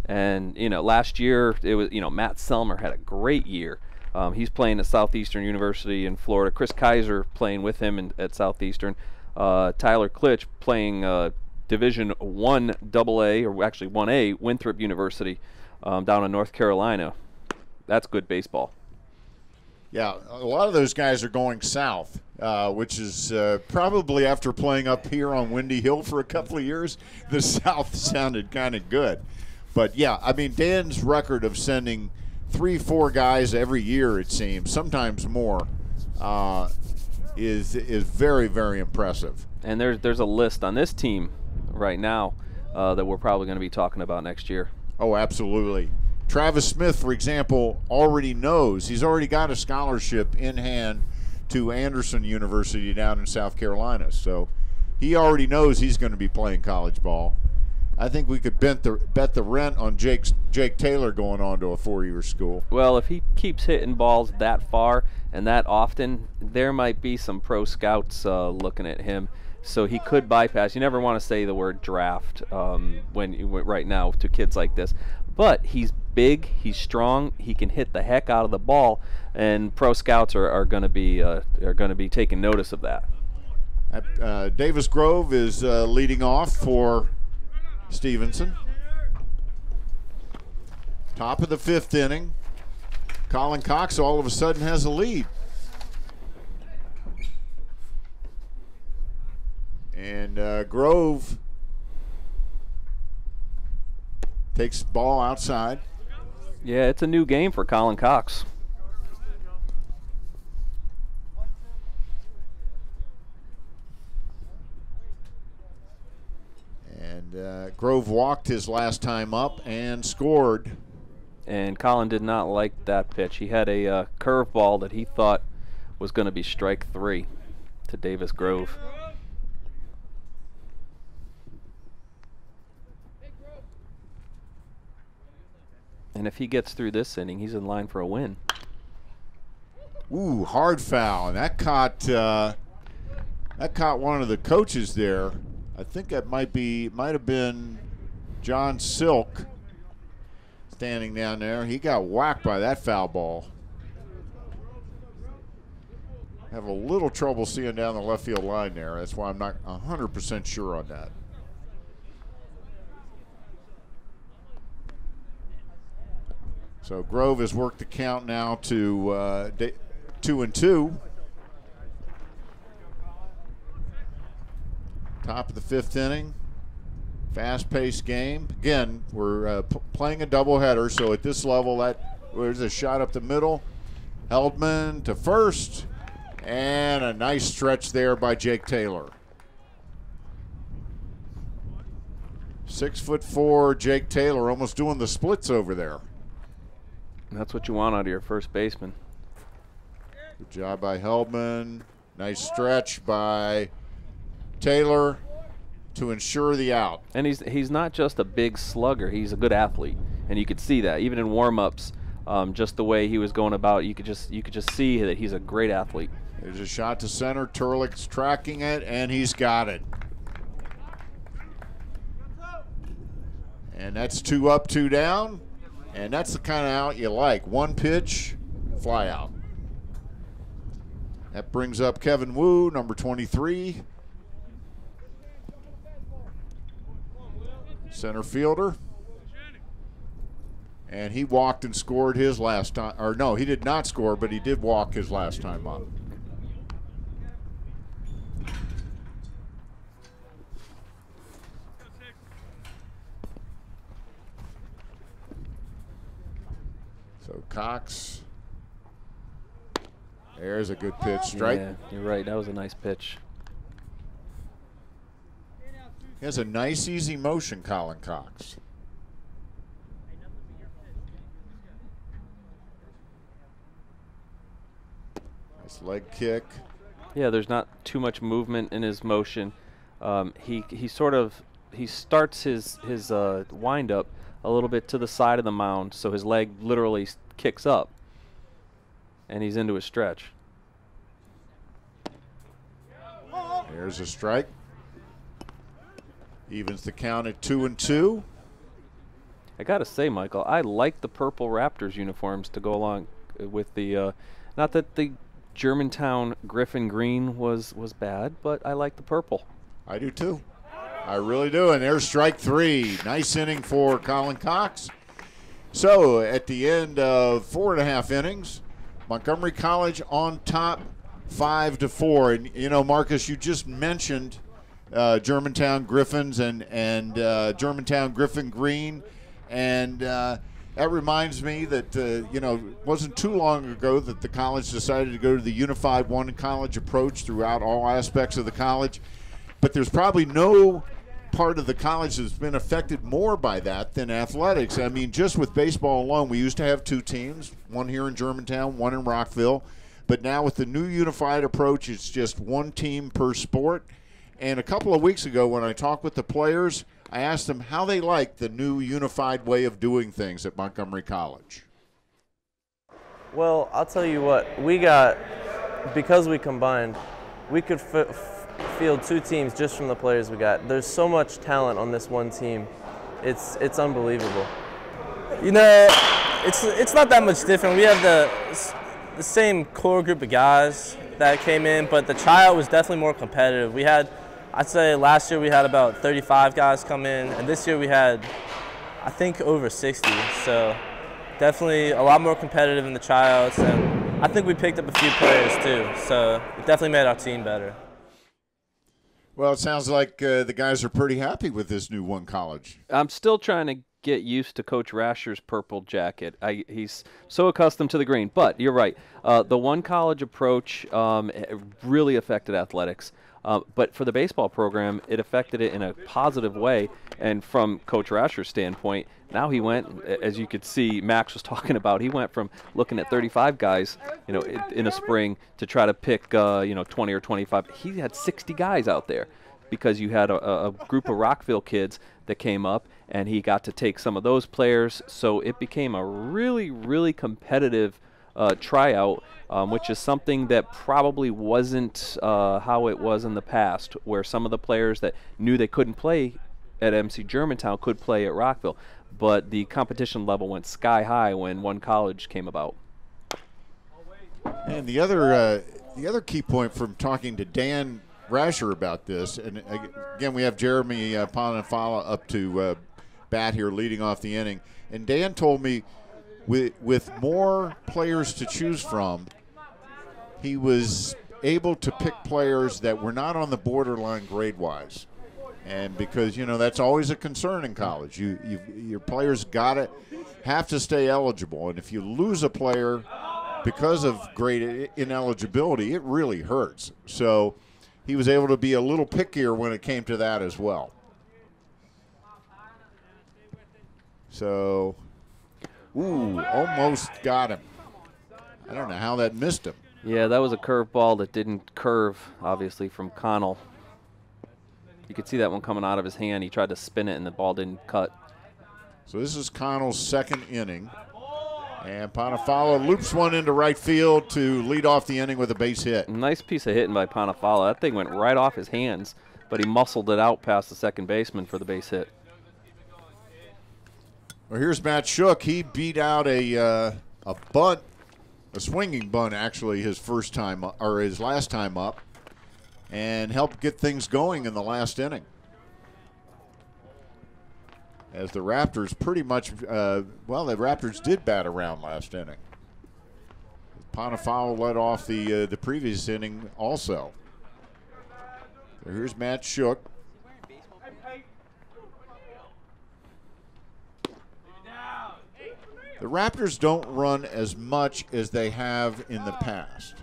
And, you know, last year, it was, you know, Matt Selmer had a great year. He's playing at Southeastern University in Florida. Chris Kaiser playing with him at Southeastern. Tyler Klitsch playing Division I AA, or actually 1A, Winthrop University down in North Carolina. That's good baseball. Yeah, a lot of those guys are going south, which is probably after playing up here on Windy Hill for a couple of years, the south sounded kind of good. But, yeah, I mean, Dan's record of sending 3-4 guys every year, it seems, sometimes more, is very, very impressive. And there's a list on this team right now that we're probably going to be talking about next year. Oh, absolutely. Travis Smith, for example, he's already got a scholarship in hand to Anderson University down in South Carolina. So he already knows he's going to be playing college ball. I think we could bet the rent on Jake Taylor going on to a 4-year school. Well, if he keeps hitting balls that far and that often, there might be some pro scouts looking at him. So he could bypass. You never want to say the word draft right now to kids like this. But he's big, he's strong, he can hit the heck out of the ball, and pro scouts are going to be taking notice of that. Davis Grove is leading off for Stevenson. Top of the 5th inning. Colin Cox all of a sudden has a lead. And Grove takes the ball outside. Yeah, it's a new game for Colin Cox. And Grove walked his last time up and scored. And Colin did not like that pitch. He had a curveball that he thought was going to be strike 3 to Davis Grove. And if he gets through this inning, he's in line for a win. Ooh, hard foul. And that caught one of the coaches there. I think that might have been John Silk standing down there. He got whacked by that foul ball. Have a little trouble seeing down the left field line there. That's why I'm not 100% sure on that. So Grove has worked the count now to 2-2. Top of the 5th inning. Fast-paced game. Again, we're playing a doubleheader, so at this level, there's a shot up the middle. Heldman to first, and a nice stretch there by Jake Taylor. 6'4", Jake Taylor, almost doing the splits over there. That's what you want out of your first baseman. Good job by Heldman. Nice stretch by Taylor to ensure the out. And he's not just a big slugger. He's a good athlete, and you could see that even in warm-ups. Just the way he was going about, you could just see that he's a great athlete. There's a shot to center. Turlick's tracking it, and he's got it. And that's 2 up, 2 down. And that's the kind of out you like. One pitch, fly out. That brings up Kevin Wu, number 23. Center fielder. And he walked and scored his last time. Or no, he did not score, but he did walk his last time up. So Cox, there's a good pitch, strike. Yeah, you're right. That was a nice pitch. He has a nice, easy motion, Colin Cox. Nice leg kick. Yeah, there's not too much movement in his motion. He starts his windup a little bit to the side of the mound, so his leg literally kicks up, and he's into his stretch. There's a strike. Evens the count at 2-2. I gotta say, Michael, I like the purple Raptors uniforms to go along with the. Not that the Germantown Griffin green was bad, but I like the purple. I do too. I really do. And there's strike 3. Nice inning for Colin Cox. So at the end of 4.5 innings, Montgomery College on top 5-4. And you know, Marcus, you just mentioned Germantown Griffins and Germantown Griffin Green, and that reminds me that it wasn't too long ago that the college decided to go to the unified one college approach throughout all aspects of the college, but there's probably no part of the college that's been affected more by that than athletics. I mean, just with baseball alone, we used to have 2 teams, one here in Germantown, one in Rockville, but now with the new unified approach, it's just 1 team per sport. And a couple of weeks ago when I talked with the players, I asked them how they liked the new unified way of doing things at Montgomery College. Well, I'll tell you what, because we combined, we could field 2 teams just from the players we got. There's so much talent on this one team. It's unbelievable. You know, it's not that much different. We have the same core group of guys that came in, but the tryout was definitely more competitive. I'd say last year we had about 35 guys come in, and this year we had, I think, over 60. So Definitely a lot more competitive in the tryouts, and I think we picked up a few players too, so it definitely made our team better. Well, it sounds like the guys are pretty happy with this new One College. I'm still trying to get used to Coach Rasher's purple jacket. He's so accustomed to the green. But you're right. The One College approach really affected athletics. But for the baseball program, it affected it in a positive way. And from Coach Rasher's standpoint, now he went, as you could see, Max was talking about, he went from looking at 35 guys, in a spring to try to pick, 20 or 25. He had 60 guys out there because you had a group of Rockville kids that came up, and he got to take some of those players. So it became a really, really competitive tryout, which is something that probably wasn't how it was in the past, where some of the players that knew they couldn't play at MC Germantown could play at Rockville. But the competition level went sky high when One College came about. And the other key point from talking to Dan Rasher about this, and again we have Jeremy Panafala up to bat here leading off the inning, and Dan told me with more players to choose from, he was able to pick players that were not on the borderline grade-wise. And because, that's always a concern in college. Your players have to stay eligible. And if you lose a player because of grade ineligibility, it really hurts. So he was able to be a little pickier when it came to that as well. So, almost got him. I don't know how that missed him. Yeah, that was a curveball that didn't curve, obviously, from Connell. You could see that one coming out of his hand. He tried to spin it, and the ball didn't cut. So this is Connell's second inning. And Panafala loops one into right field to lead off the inning with a base hit. Nice piece of hitting by Panafala. That thing went right off his hands, but he muscled it out past the second baseman for the base hit. Well, here's Matt Shook. He beat out a bunt, a swinging bunt, actually, his last time up, and helped get things going in the last inning. As the Raptors pretty much, the Raptors did bat around last inning. Panafalo led off the previous inning also. So here's Matt Shook. The Raptors don't run as much as they have in the past.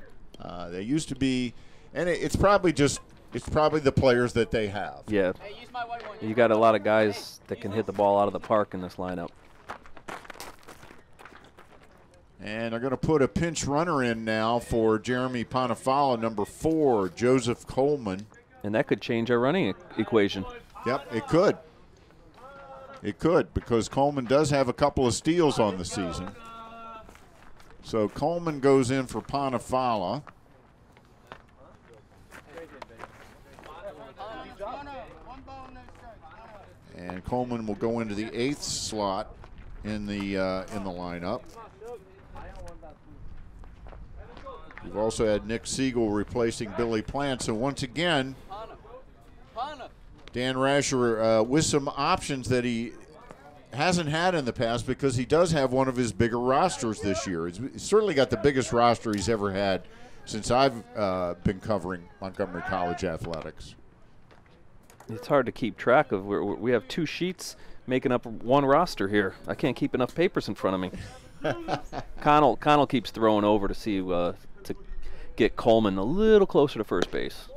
They used to be, and it's probably the players that they have. Yeah, you got a lot of guys that can hit the ball out of the park in this lineup. And they're going to put a pinch runner in now for Jeremy Panafala, number 4, Joseph Coleman. And that could change our running equation. Yep, it could. It could, because Coleman does have a couple of steals on the season. So Coleman goes in for Panafala. And Coleman will go into the 8th slot in the lineup. We've also had Nick Siegel replacing Billy Plant. So once again, Dan Rasher with some options that he hasn't had in the past, because he does have one of his bigger rosters this year. He's certainly got the biggest roster he's ever had since I've been covering Montgomery College athletics. It's hard to keep track of. We have 2 sheets making up one roster here. I can't keep enough papers in front of me. Connell keeps throwing over to see to get Coleman a little closer to first base.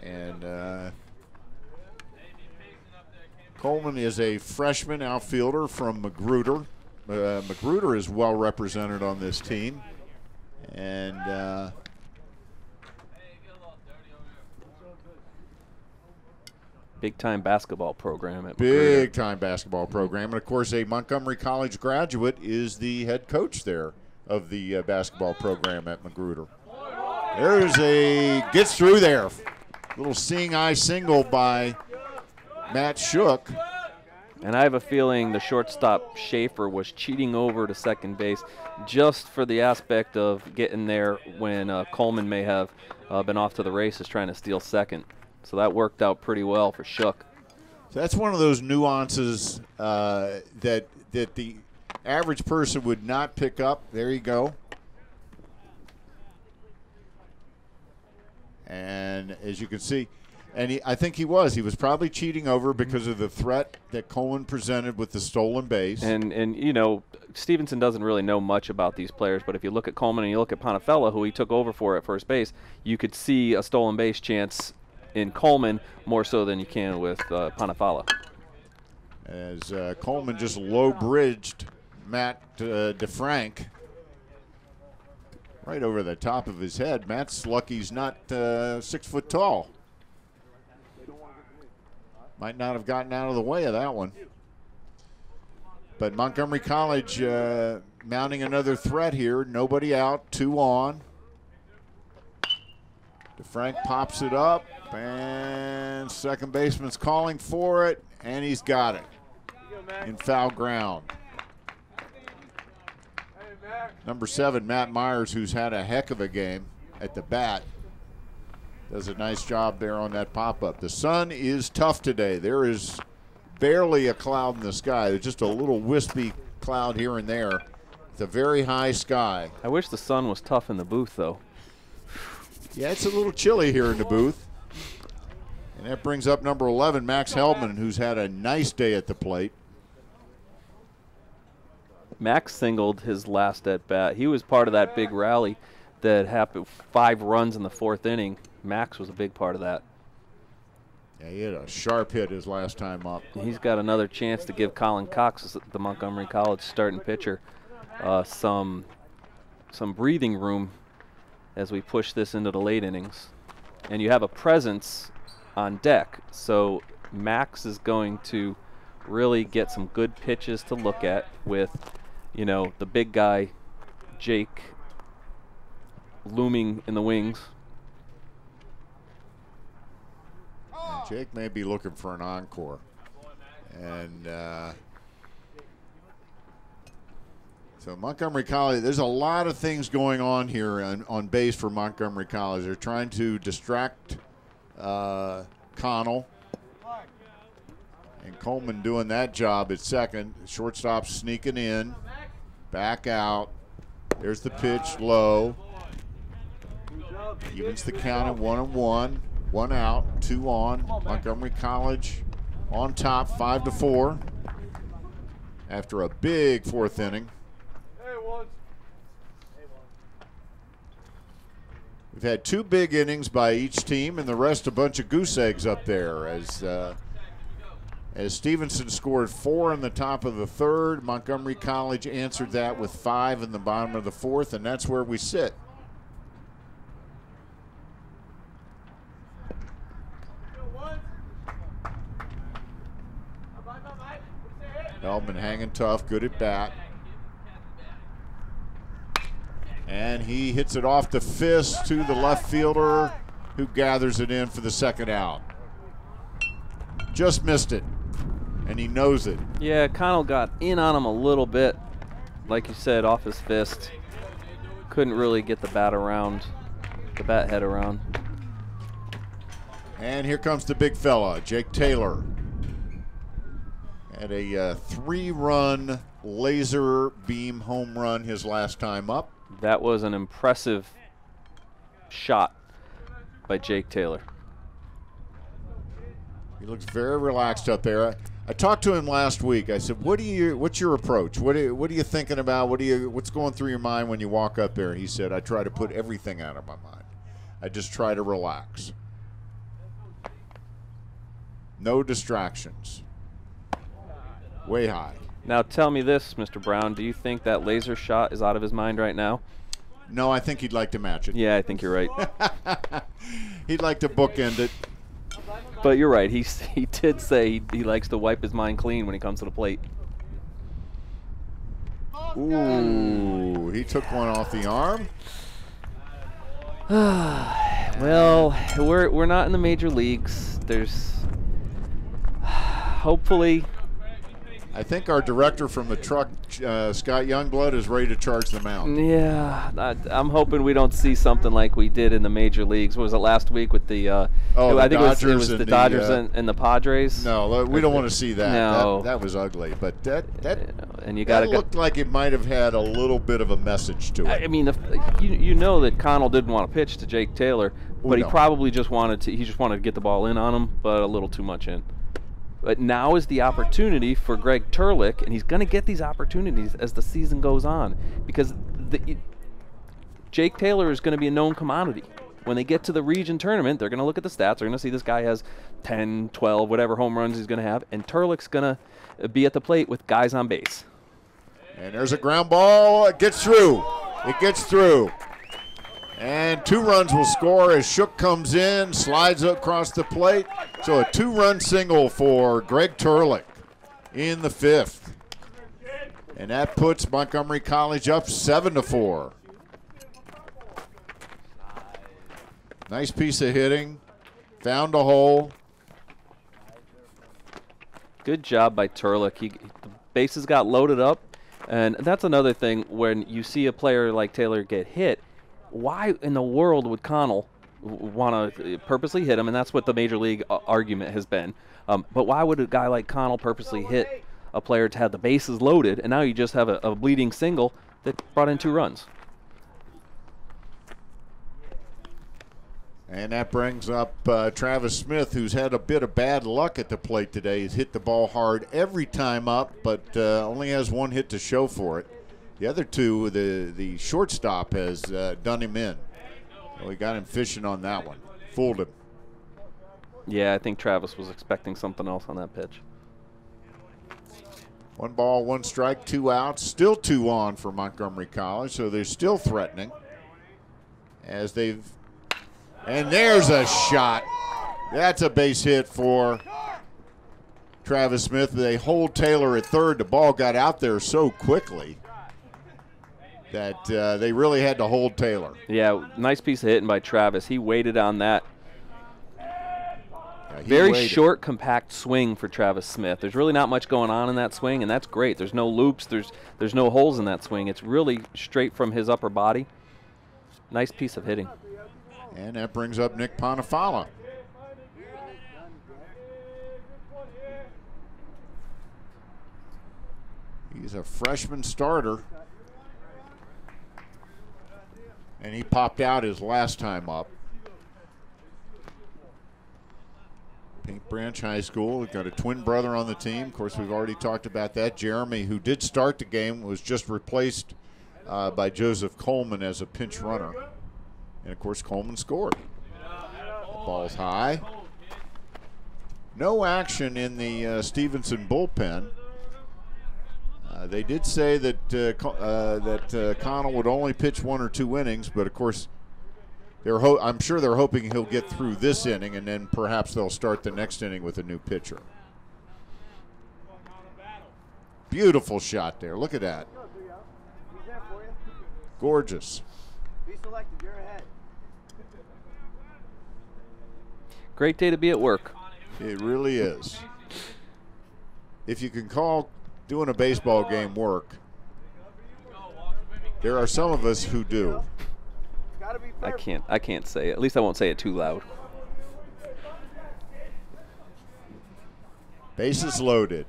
And Coleman is a freshman outfielder from Magruder. Magruder is well represented on this team. And big-time basketball program at big-time basketball program. And, of course, a Montgomery College graduate is the head coach there of the basketball program at Magruder. Gets through there. Little seeing eye single by Matt Shook. And I have a feeling the shortstop Schaefer was cheating over to second base just for the aspect of getting there when Coleman may have been off to the races trying to steal second. So that worked out pretty well for Shook. So that's one of those nuances that the average person would not pick up. There you go. And as you can see, and I think he was probably cheating over because of the threat that Coleman presented with the stolen base. And you know, Stevenson doesn't really know much about these players, but if you look at Coleman and you look at Ponifella, who he took over for at first base, you could see a stolen base chance in Coleman more so than you can with Ponifella. As Coleman just low-bridged Matt DeFrank right over the top of his head. Matt's lucky he's not 6 foot tall. Might not have gotten out of the way of that one. But Montgomery College mounting another threat here. Nobody out, 2 on. DeFrank pops it up, and second baseman's calling for it, and he's got it in foul ground. Number 7, Matt Myers, who's had a heck of a game at the bat, does a nice job there on that pop-up. The sun is tough today. There is barely a cloud in the sky. There's just a little wispy cloud here and there. It's a very high sky. I wish the sun was tough in the booth, though. Yeah, it's a little chilly here in the booth. And that brings up number 11, Max Heldman, who's had a nice day at the plate. Max singled his last at-bat. He was part of that big rally that happened, 5 runs in the 4th inning. Max was a big part of that. Yeah, he had a sharp hit his last time up. He's got another chance to give Colin Cox, the Montgomery College starting pitcher, some breathing room as we push this into the late innings. And you have a presence on deck, so Max is going to really get some good pitches to look at with, you know, the big guy, Jake, looming in the wings. And Jake may be looking for an encore. And so Montgomery College, there's a lot of things going on here on base for Montgomery College. They're trying to distract Connell. And Coleman doing that job at second. Shortstop sneaking in. Back out. There's the pitch low. Evens the count at 1-1. 1 out, 2 on. Montgomery College on top, 5-4. After a big 4th inning. We've had 2 big innings by each team, and the rest a bunch of goose eggs up there. As Stevenson scored 4 in the top of the 3rd, Montgomery College answered that with 5 in the bottom of the 4th, and that's where we sit. Heldman hanging tough, good at bat. And he hits it off the fist to the left fielder, who gathers it in for the 2nd out. Just missed it, and he knows it. Yeah, Connell got in on him a little bit, like you said, off his fist. Couldn't really get the bat head around. And here comes the big fella, Jake Taylor. Had a 3-run laser beam home run his last time up. That was an impressive shot by Jake Taylor. He looks very relaxed up there. I talked to him last week. I said, "What's your approach? What are you thinking about? What's going through your mind when you walk up there?" He said, "I try to put everything out of my mind. I just try to relax. No distractions. Way high." Now tell me this, Mr. Brown, do you think that laser shot is out of his mind right now? No, I think he'd like to match it. Yeah, I think you're right. He'd like to bookend it. But you're right. He did say he likes to wipe his mind clean when he comes to the plate. Ooh, he took one off the arm. Well, we're not in the major leagues. There's hopefully I think our director from the truck, Scott Youngblood, is ready to charge the mound. Yeah, I'm hoping we don't see something like we did in the major leagues. What was it last week with the? I think it was the Dodgers and the Padres. No, we don't want to see that. No, that was ugly. But that and you got looked like it might have had a little bit of a message to it. I mean, you know that Connell didn't want to pitch to Jake Taylor, but he probably just wanted to. He just wanted to get the ball in on him, but a little too much in. But now is the opportunity for Greg Turlick, and he's going to get these opportunities as the season goes on, because Jake Taylor is going to be a known commodity. When they get to the region tournament, they're going to look at the stats. They're going to see this guy has 10, 12, whatever home runs he's going to have, and Turlick's going to be at the plate with guys on base. And there's a ground ball. It gets through. It gets through. And 2 runs will score as Shook comes in, slides across the plate. So a 2-run single for Greg Turlick in the 5th. And that puts Montgomery College up 7-4. Nice piece of hitting. Found a hole. Good job by Turlick. The bases got loaded up. And that's another thing, when you see a player like Taylor get hit, why in the world would Connell want to purposely hit him? And that's what the major league argument has been. But why would a guy like Connell purposely hit a player to have the bases loaded, and now you just have a bleeding single that brought in 2 runs? And that brings up Travis Smith, who's had a bit of bad luck at the plate today. He's hit the ball hard every time up, but only has 1 hit to show for it. The other 2, the shortstop has done him in. So we got him fishing on that one. Fooled him. Yeah, I think Travis was expecting something else on that pitch. 1 ball, 1 strike, 2 outs. Still 2 on for Montgomery College, so they're still threatening. And there's a shot. That's a base hit for Travis Smith. They hold Taylor at third. The ball got out there so quickly that they really had to hold Taylor. Yeah, nice piece of hitting by Travis. He waited on that. Very short, compact swing for Travis Smith. There's really not much going on in that swing, and that's great. There's no loops. There's no holes in that swing. It's really straight from his upper body. Nice piece of hitting. And that brings up Nick Ponifala. He's a freshman starter. And he popped out his last time up. Paint Branch High School. We've got a twin brother on the team. Of course, we've already talked about that. Jeremy, who did start the game, was just replaced by Joseph Coleman as a pinch runner. And, of course, Coleman scored. The ball's high. No action in the Stevenson bullpen. They did say that Connell would only pitch 1 or 2 innings, but, of course, I'm sure they're hoping he'll get through this inning, and then perhaps they'll start the next inning with a new pitcher. Beautiful shot there. Look at that. Gorgeous. Great day to be at work. It really is. If you can call doing a baseball game work, there are some of us who do. I can't say it. At least I won't say it too loud. Bases loaded.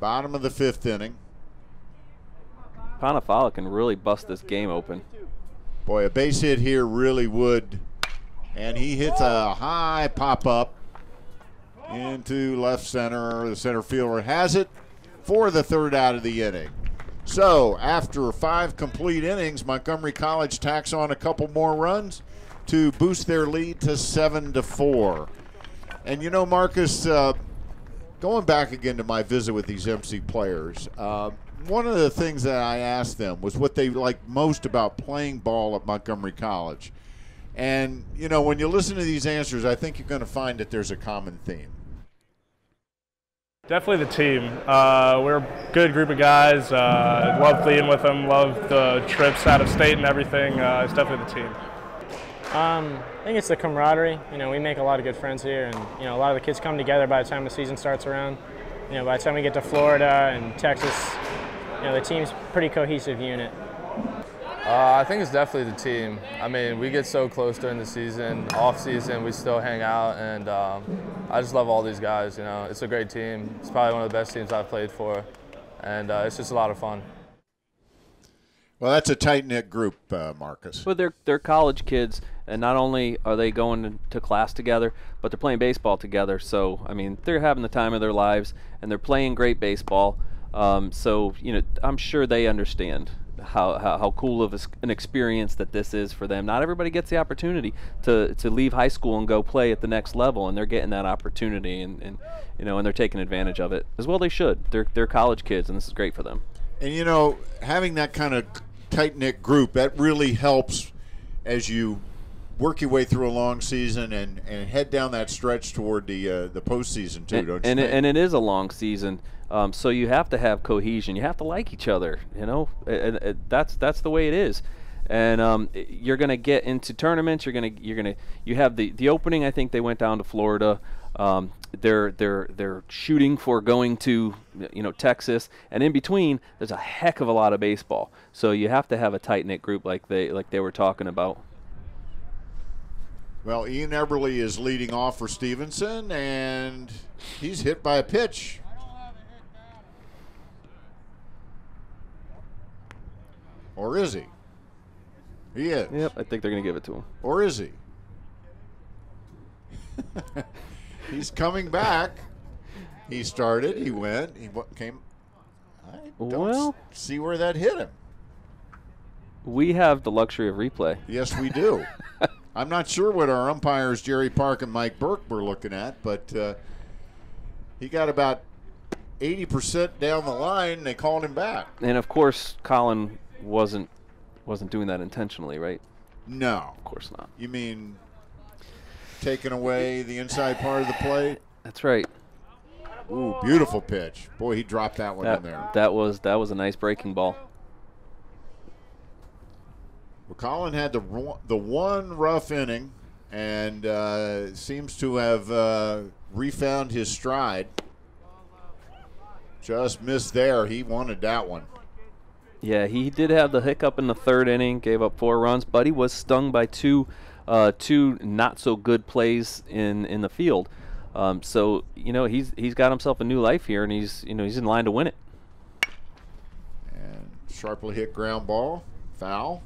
Bottom of the 5th inning. Ponifala can really bust this game open. Boy, a base hit here really would. And he hits a high pop-up into left center. The center fielder has it for the 3rd out of the inning. So after 5 complete innings, Montgomery College tacks on a couple more runs to boost their lead to 7-4. And you know, Marcus, going back again to my visit with these MC players, one of the things that I asked them was what they liked most about playing ball at Montgomery College. And, you know, when you listen to these answers, I think you're going to find that there's a common theme. Definitely the team. We're a good group of guys. Love being with them. Love the trips out of state and everything. It's definitely the team. I think it's the camaraderie. You know, we make a lot of good friends here, and you know, a lot of the kids come together by the time the season starts around. You know, by the time we get to Florida and Texas, you know, the team's a pretty cohesive unit. I think it's definitely the team. I mean, we get so close during the season. Off season, we still hang out, and I just love all these guys. You know, it's a great team. It's probably one of the best teams I've played for, and it's just a lot of fun. Well, that's a tight-knit group, Marcus. Well, they're college kids, and not only are they going to class together, but they're playing baseball together. So, I mean, they're having the time of their lives, and they're playing great baseball. So, you know, I'm sure they understand how cool of an experience that this is for them. Not everybody gets the opportunity to leave high school and go play at the next level, and they're getting that opportunity, and you know, and they're taking advantage of it as well. They should. They're college kids, and this is great for them. And you know, having that kind of tight-knit group, that really helps as you work your way through a long season and head down that stretch toward the postseason too, don't you think? And it is a long season, so you have to have cohesion. You have to like each other. You know, that's the way it is. And you're going to get into tournaments. You have the opening. I think they went down to Florida. They're shooting for going to, you know, Texas, and in between there's a heck of a lot of baseball. So you have to have a tight-knit group like they were talking about. Well, Ian Eberle is leading off for Stevenson, and he's hit by a pitch. Or is he? He is. Yep, I think they're going to give it to him. Or is he? He's coming back. He started. He went. He came. I don't see where that hit him. We have the luxury of replay. Yes, we do. I'm not sure what our umpires, Jerry Park and Mike Burke, were looking at, but he got about 80% down the line. They called him back. And, of course, Colin wasn't doing that intentionally, right? No. Of course not. You mean taking away the inside part of the plate? That's right. Ooh, beautiful pitch. Boy, he dropped that one in there. That was a nice breaking ball. Well, Colin had the one rough inning and seems to have refound his stride. Just missed there. He wanted that one. Yeah, he did have the hiccup in the third inning, gave up 4 runs, but he was stung by two not so good plays in the field. So, you know, he's got himself a new life here, and he's in line to win it. And sharply hit ground ball, foul.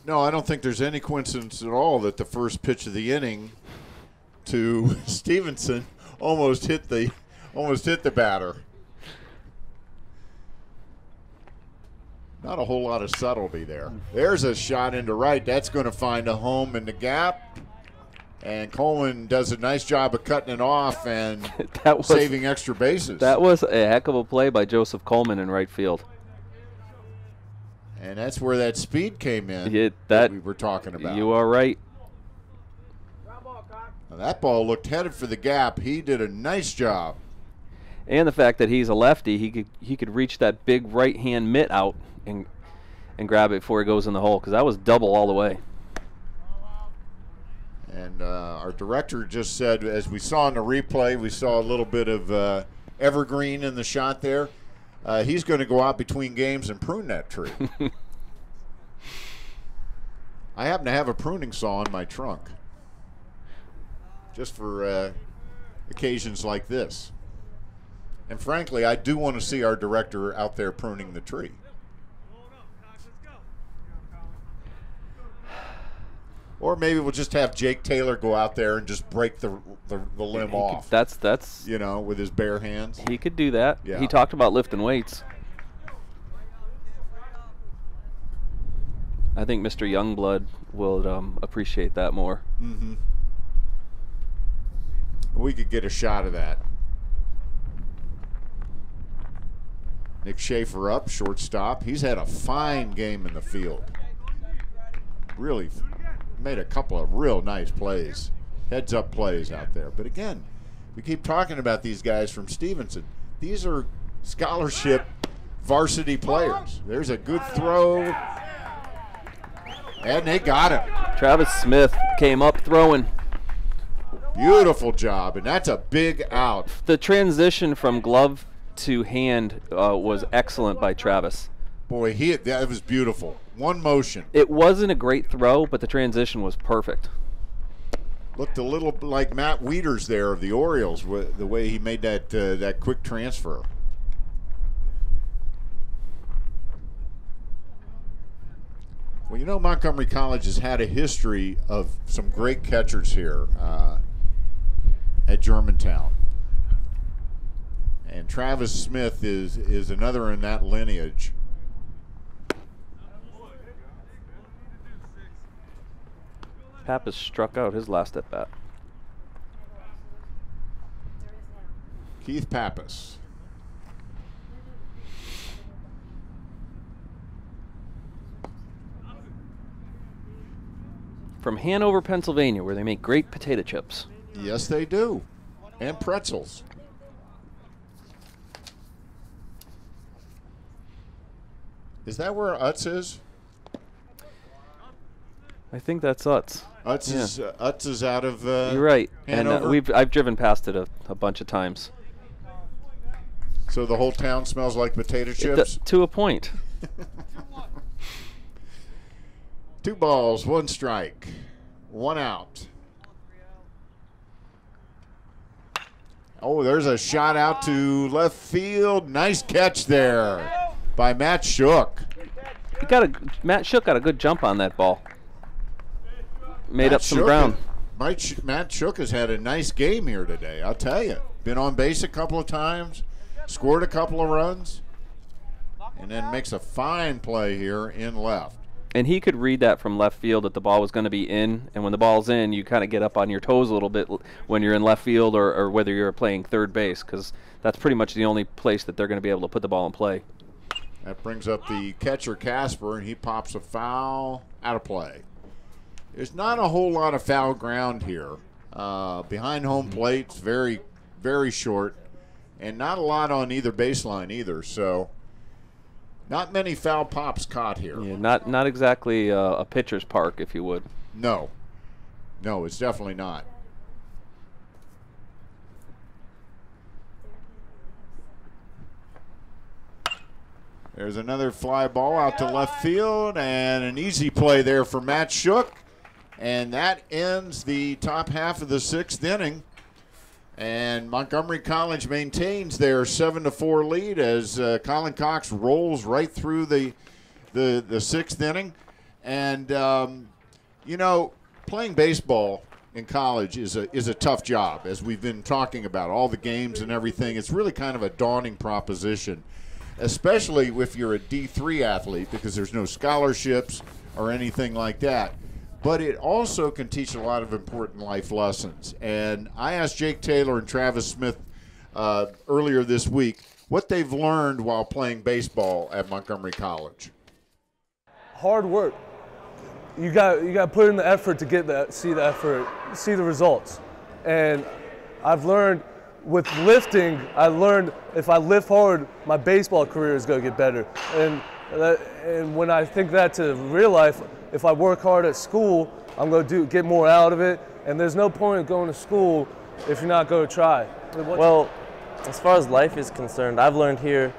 No, I don't think there's any coincidence at all that the first pitch of the inning to Stevenson almost hit the batter. Not a whole lot of subtlety there. There's a shot into right. That's going to find a home in the gap. And Coleman does a nice job of cutting it off and saving extra bases. That was a heck of a play by Joseph Coleman in right field. And that's where that speed came in that we were talking about. You are right. Now that ball looked headed for the gap. He did a nice job. And the fact that he's a lefty, he could reach that big right-hand mitt out and grab it before he goes in the hole, because that was double all the way. And our director just said, as we saw in the replay, we saw a little bit of evergreen in the shot there. He's going to go out between games and prune that tree. I happen to have a pruning saw in my trunk, just for occasions like this. And frankly, I do want to see our director out there pruning the tree. Or maybe we'll just have Jake Taylor go out there and just break the limb off. That's you know, with his bare hands. He could do that. Yeah. He talked about lifting weights. I think Mr. Youngblood will appreciate that more. Mm-hmm. We could get a shot of that. Nick Schaefer up, shortstop. He's had a fine game in the field. Really made a couple of real nice plays, heads-up plays out there. But again, we keep talking about these guys from Stevenson. These are scholarship varsity players. There's a good throw, And they got him. Travis Smith came up throwing. Beautiful job, and that's a big out. The transition from glove to hand was excellent by Travis. Boy, that was beautiful. One motion. It wasn't a great throw, but the transition was perfect. Looked a little like Matt Wieters there of the Orioles, the way he made that quick transfer. Well, you know, Montgomery College has had a history of some great catchers here at Germantown. And Travis Smith is another in that lineage. Pappas struck out his last at bat. Keith Pappas. From Hanover, Pennsylvania, where they make great potato chips. Yes, they do. And pretzels. Is that where Utz is? I think that's Utz. Utz is out of You're right. Hanover? And I've driven past it a bunch of times. So the whole town smells like potato chips? To a point. 2 balls, 1 strike, 1 out. Oh, there's a shot out to left field. Nice catch there by Matt Shook. Matt Shook got a good jump on that ball. Made up some ground. Matt Shook has had a nice game here today, I'll tell you. Been on base a couple of times, scored a couple of runs, and then makes a fine play here in left. And he could read that from left field that the ball was going to be in, and when the ball's in, you kind of get up on your toes a little bit when you're in left field or whether you're playing third base, because that's pretty much the only place that they're going to be able to put the ball in play. That brings up the catcher, Casper, and he pops a foul out of play. There's not a whole lot of foul ground here. Behind home plate, it's very, very short, and not a lot on either baseline either, so not many foul pops caught here. Yeah, not exactly a pitcher's park, if you would. No, it's definitely not. There's another fly ball out to left field, and an easy play there for Matt Shook. And that ends the top half of the 6th inning. And Montgomery College maintains their 7-4 lead as Colin Cox rolls right through the 6th inning. And, you know, playing baseball in college is a tough job, as we've been talking about, all the games and everything. It's really kind of a daunting proposition, especially if you're a D3 athlete, because there's no scholarships or anything like that. But it also can teach a lot of important life lessons. And I asked Jake Taylor and Travis Smith earlier this week what they've learned while playing baseball at Montgomery College. Hard work. You got to put in the effort to see the results. And I've learned with lifting, if I lift hard, my baseball career is going to get better. And when I think that to real life, if I work hard at school, I'm going to get more out of it. And there's no point in going to school if you're not going to try. Well, as far as life is concerned, I've learned here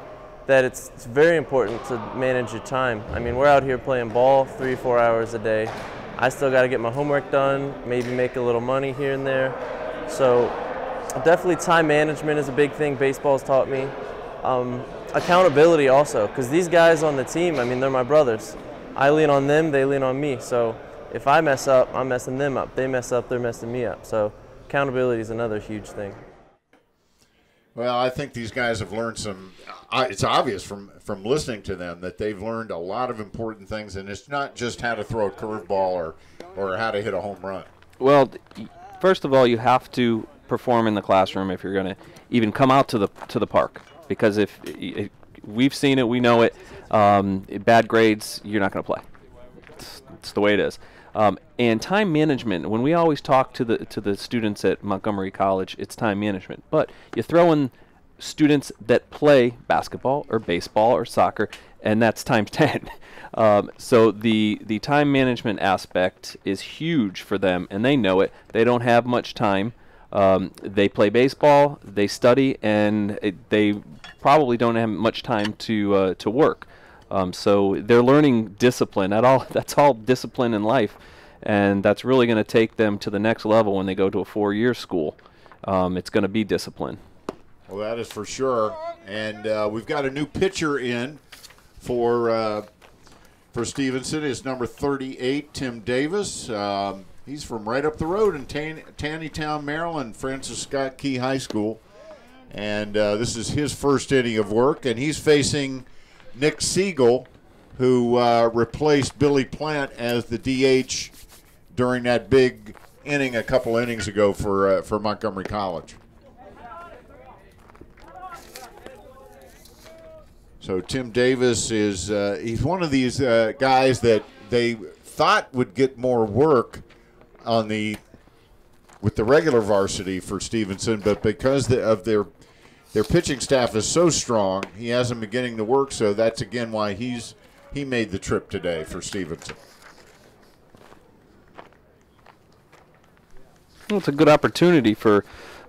that it's very important to manage your time. I mean, we're out here playing ball 3-4 hours a day. I still got to get my homework done, maybe make a little money here and there. So definitely time management is a big thing baseball's taught me. Accountability also, because these guys on the team, I mean, they're my brothers. I lean on them, they lean on me. So if I mess up, I'm messing them up. They mess up, they're messing me up. So accountability is another huge thing. Well, I think these guys have learned some. It's obvious from listening to them that they've learned a lot of important things, and it's not just how to throw a curveball or how to hit a home run. Well, first of all, you have to perform in the classroom if you're going to even come out to the park, because if we've seen it, we know it. Bad grades, you're not going to play. It's the way it is. And time management. When we always talk to the students at Montgomery College, it's time management. But you throw in students that play basketball or baseball or soccer, and that's times 10. So the time management aspect is huge for them, and they know it. They don't have much time. They play baseball, they study, and they probably don't have much time to work. So they're learning discipline. That's all discipline in life, and that's really going to take them to the next level when they go to a 4-year school. It's going to be discipline. Well, that is for sure. And we've got a new pitcher in for Stevenson. It's number 38, Tim Davis. He's from right up the road in Taneytown, Maryland, Francis Scott Key High School. And this is his first inning of work, and he's facing Nick Siegel, who replaced Billy Plant as the DH during that big inning a couple innings ago for Montgomery College. So Tim Davis is he's one of these guys that they thought would get more work with the regular varsity for Stevenson, but because of their pitching staff is so strong, he hasn't been getting to work. So that's again why he made the trip today for Stevenson. Well, it's a good opportunity for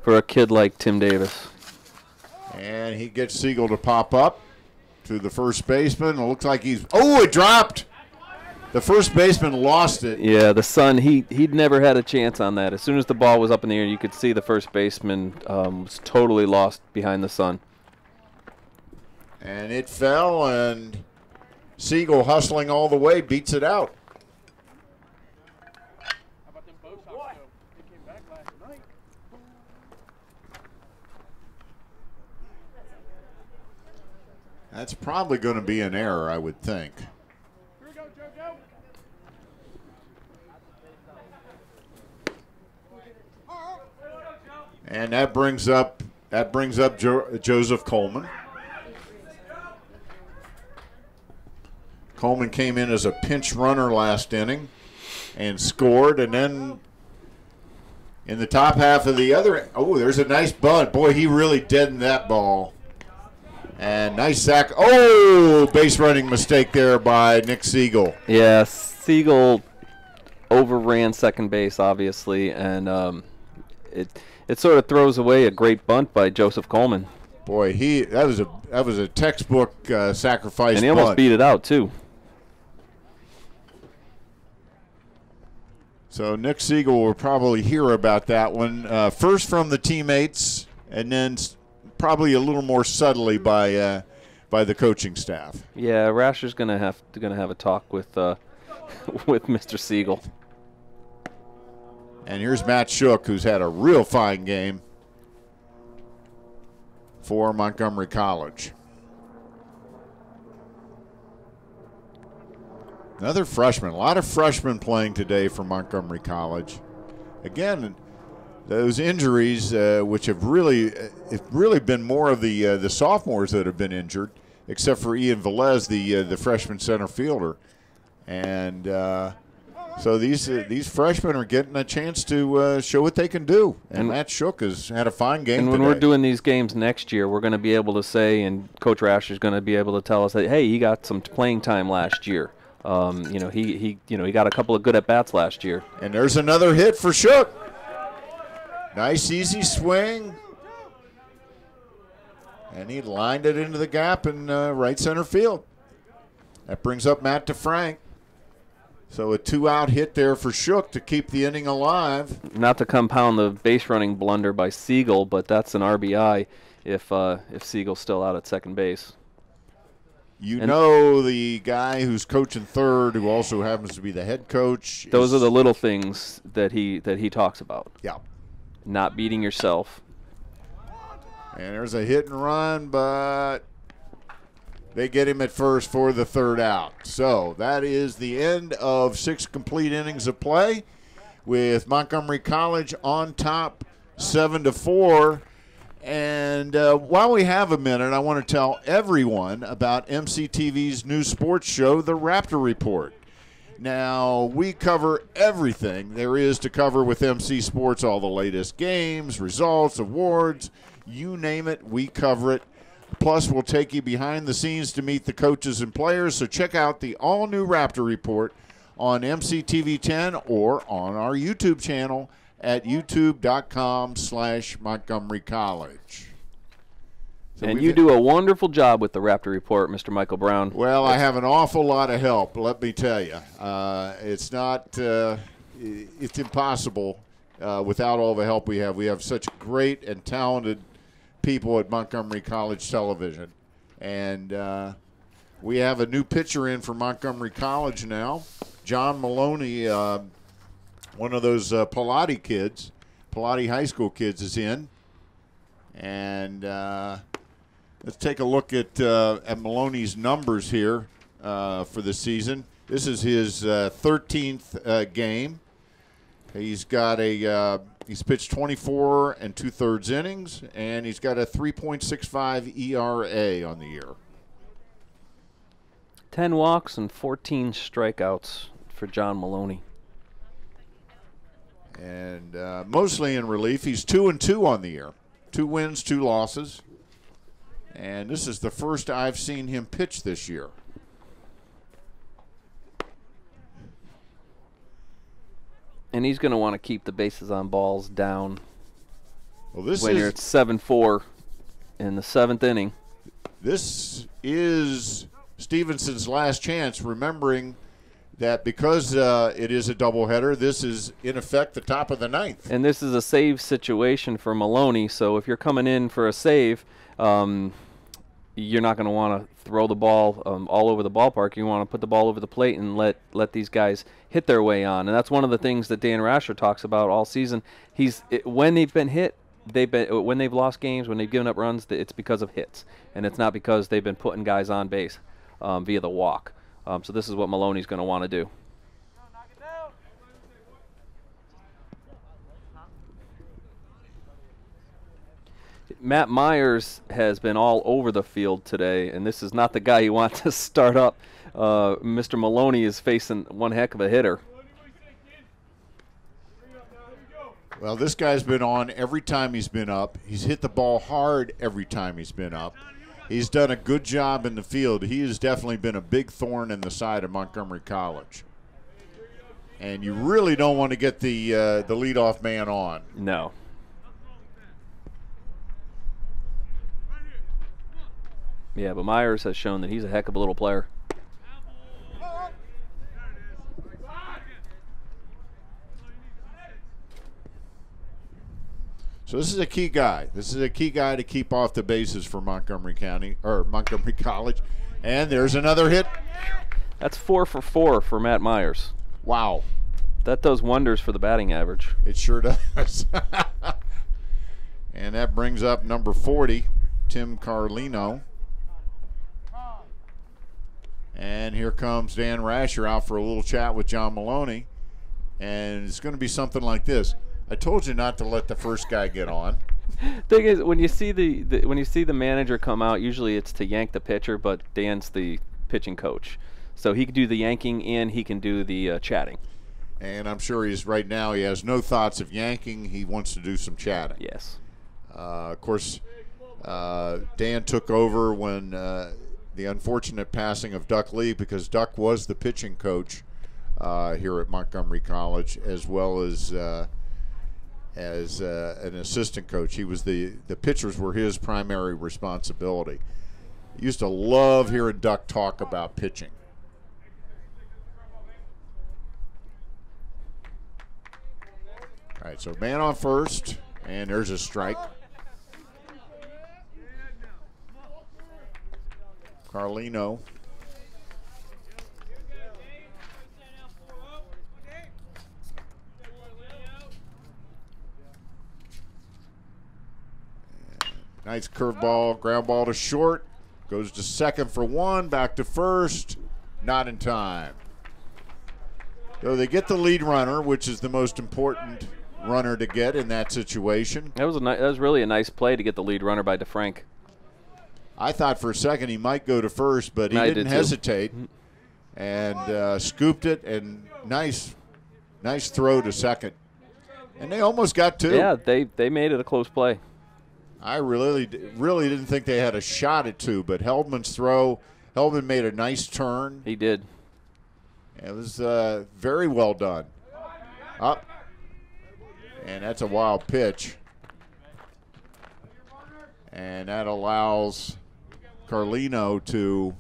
a kid like Tim Davis. And he gets Siegel to pop up to the first baseman. It looks like it dropped. The first baseman lost it. Yeah, the Sun, he'd never had a chance on that. As soon as the ball was up in the air, you could see the first baseman was totally lost behind the Sun. And it fell, and Siegel, hustling all the way, beats it out. That's probably going to be an error, I would think. And that brings up Joseph Coleman. Coleman came in as a pinch runner last inning and scored, and then in the top half of the other, there's a nice bunt. Boy, he really deadened that ball. And nice sack. Base running mistake there by Nick Siegel. Yeah, Siegel overran second base, obviously, and it sort of throws away a great bunt by Joseph Coleman. Boy, that was a textbook sacrifice. And he almost beat it out too. So Nick Siegel will probably hear about that one first from the teammates, and then probably a little more subtly by the coaching staff. Yeah, Rasher's gonna have a talk with with Mr. Siegel. And here's Matt Shook, who's had a real fine game for Montgomery College. Another freshman. A lot of freshmen playing today for Montgomery College. Again, those injuries, which have really been more of the sophomores that have been injured, except for Ian Velez, the freshman center fielder. And so these freshmen are getting a chance to show what they can do. And Matt Shook has had a fine game And when today. we're doing these games next year, we're going to be able to say, and Coach Rasher's going to be able to tell us that, hey, he got some playing time last year. He got a couple of good at bats last year. And there's another hit for Shook. Nice easy swing. And he lined it into the gap in right center field. That brings up Matt DeFrank. So a 2-out hit there for Shook to keep the inning alive. Not to compound the base running blunder by Siegel, but that's an RBI if Siegel's still out at second base. The guy who's coaching third, who also happens to be the head coach. Those are the little things that he talks about. Yeah. Not beating yourself. And there's a hit and run, but they get him at first for the third out. So that is the end of 6 complete innings of play, with Montgomery College on top 7-4. And while we have a minute, I want to tell everyone about MCTV's new sports show, The Raptor Report. Now, we cover everything there is to cover with MC Sports, all the latest games, results, awards, you name it, we cover it Plus, we'll take you behind the scenes to meet the coaches and players. So check out the all-new Raptor Report on MCTV 10 or on our YouTube channel at youtube.com/Montgomery College. So and you do a wonderful job with the Raptor Report, Mr. Michael Brown. Well, I have an awful lot of help, let me tell you. It's not it's impossible without all the help we have. We have such great and talented people at Montgomery College Television. And we have a new pitcher in for Montgomery College now. John Maloney, one of those Pilate kids, Pilate High School kids, is in. And let's take a look at Maloney's numbers here for the season. This is his 13th game. He's got he's pitched 24 2/3 innings, and he's got a 3.65 ERA on the year. 10 walks and 14 strikeouts for John Maloney. And mostly in relief. He's 2-2 on the year. 2 wins, 2 losses. And this is the first I've seen him pitch this year. And he's going to want to keep the bases on balls down. Well, this when you're at 7-4 in the 7th inning. This is Stevenson's last chance, remembering that because it is a doubleheader, this is, in effect, the top of the 9th. And this is a save situation for Maloney, so if you're coming in for a save, you're not going to want to throw the ball all over the ballpark. You want to put the ball over the plate and let these guys hit their way on. And that's one of the things that Dan Rasher talks about all season. When they've been hit, when they've lost games, when they've given up runs, it's because of hits. And it's not because they've been putting guys on base via the walk. So this is what Maloney's going to want to do. Matt Myers has been all over the field today, and this is not the guy you want to start up. Mr. Maloney is facing one heck of a hitter. Well, this guy's been on every time he's been up. He's hit the ball hard every time he's been up. He's done a good job in the field. He has definitely been a big thorn in the side of Montgomery College. And you really don't want to get the leadoff man on. No. Yeah, but Myers has shown that he's a heck of a little player. So this is a key guy. This is a key guy to keep off the bases for Montgomery College. And there's another hit. That's 4 for 4 for Matt Myers. Wow. That does wonders for the batting average. It sure does. And that brings up number 40, Tim Carlino. And here comes Dan Rasher out for a little chat with John Maloney. And it's going to be something like this. I told you not to let the first guy get on. Thing is, when you see the manager come out, usually it's to yank the pitcher, but Dan's the pitching coach. So he can do the yanking and he can do the chatting. And I'm sure he has no thoughts of yanking. He wants to do some chatting. Yes. Of course, Dan took over when the unfortunate passing of Duck Lee, because Duck was the pitching coach here at Montgomery College, as well as an assistant coach. He was the pitchers were his primary responsibility. He used to love hearing Duck talk about pitching. All right, so man on first, and there's a strike. Carlino. Nice curveball, ground ball to short. Goes to second for 1, back to first. Not in time. So they get the lead runner, which is the most important runner to get in that situation. That was really a nice play to get the lead runner by DeFrank. I thought for a second he might go to first, but he didn't hesitate and scooped it, and nice throw to second. And they almost got 2. Yeah, they made it a close play. I really didn't think they had a shot at 2, but Heldman's throw, Heldman made a nice turn. He did. It was very well done. Up. And that's a wild pitch. And that allows Carlino to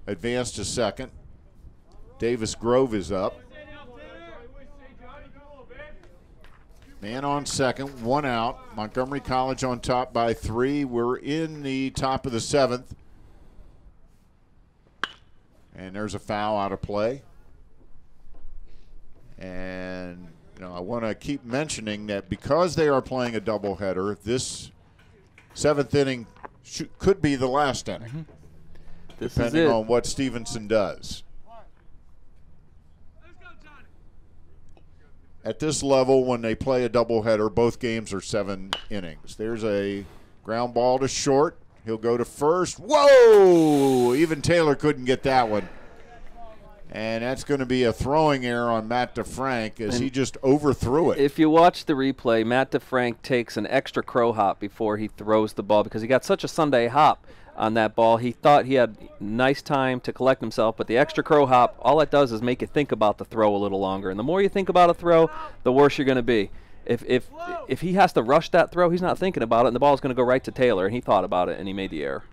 advance to second. Davis Grove is up. Man on second, 1 out. Montgomery College on top by 3. We're in the top of the 7th. And there's a foul out of play. And I want to keep mentioning that because they are playing a doubleheader, this 7th inning could be the last inning, depending on what Stevenson does. At this level, when they play a doubleheader, both games are 7 innings. There's a ground ball to short. He'll go to first. Whoa! Even Taylor couldn't get that one. And that's going to be a throwing error on Matt DeFrank as he just overthrew it. If you watch the replay, Matt DeFrank takes an extra crow hop before he throws the ball because he got such a Sunday hop on that ball. He thought he had nice time to collect himself, but the extra crow hop, all it does is make you think about the throw a little longer. And the more you think about a throw, the worse you're going to be. If he has to rush that throw, he's not thinking about it, and the ball's going to go right to Taylor, and he thought about it, and he made the error.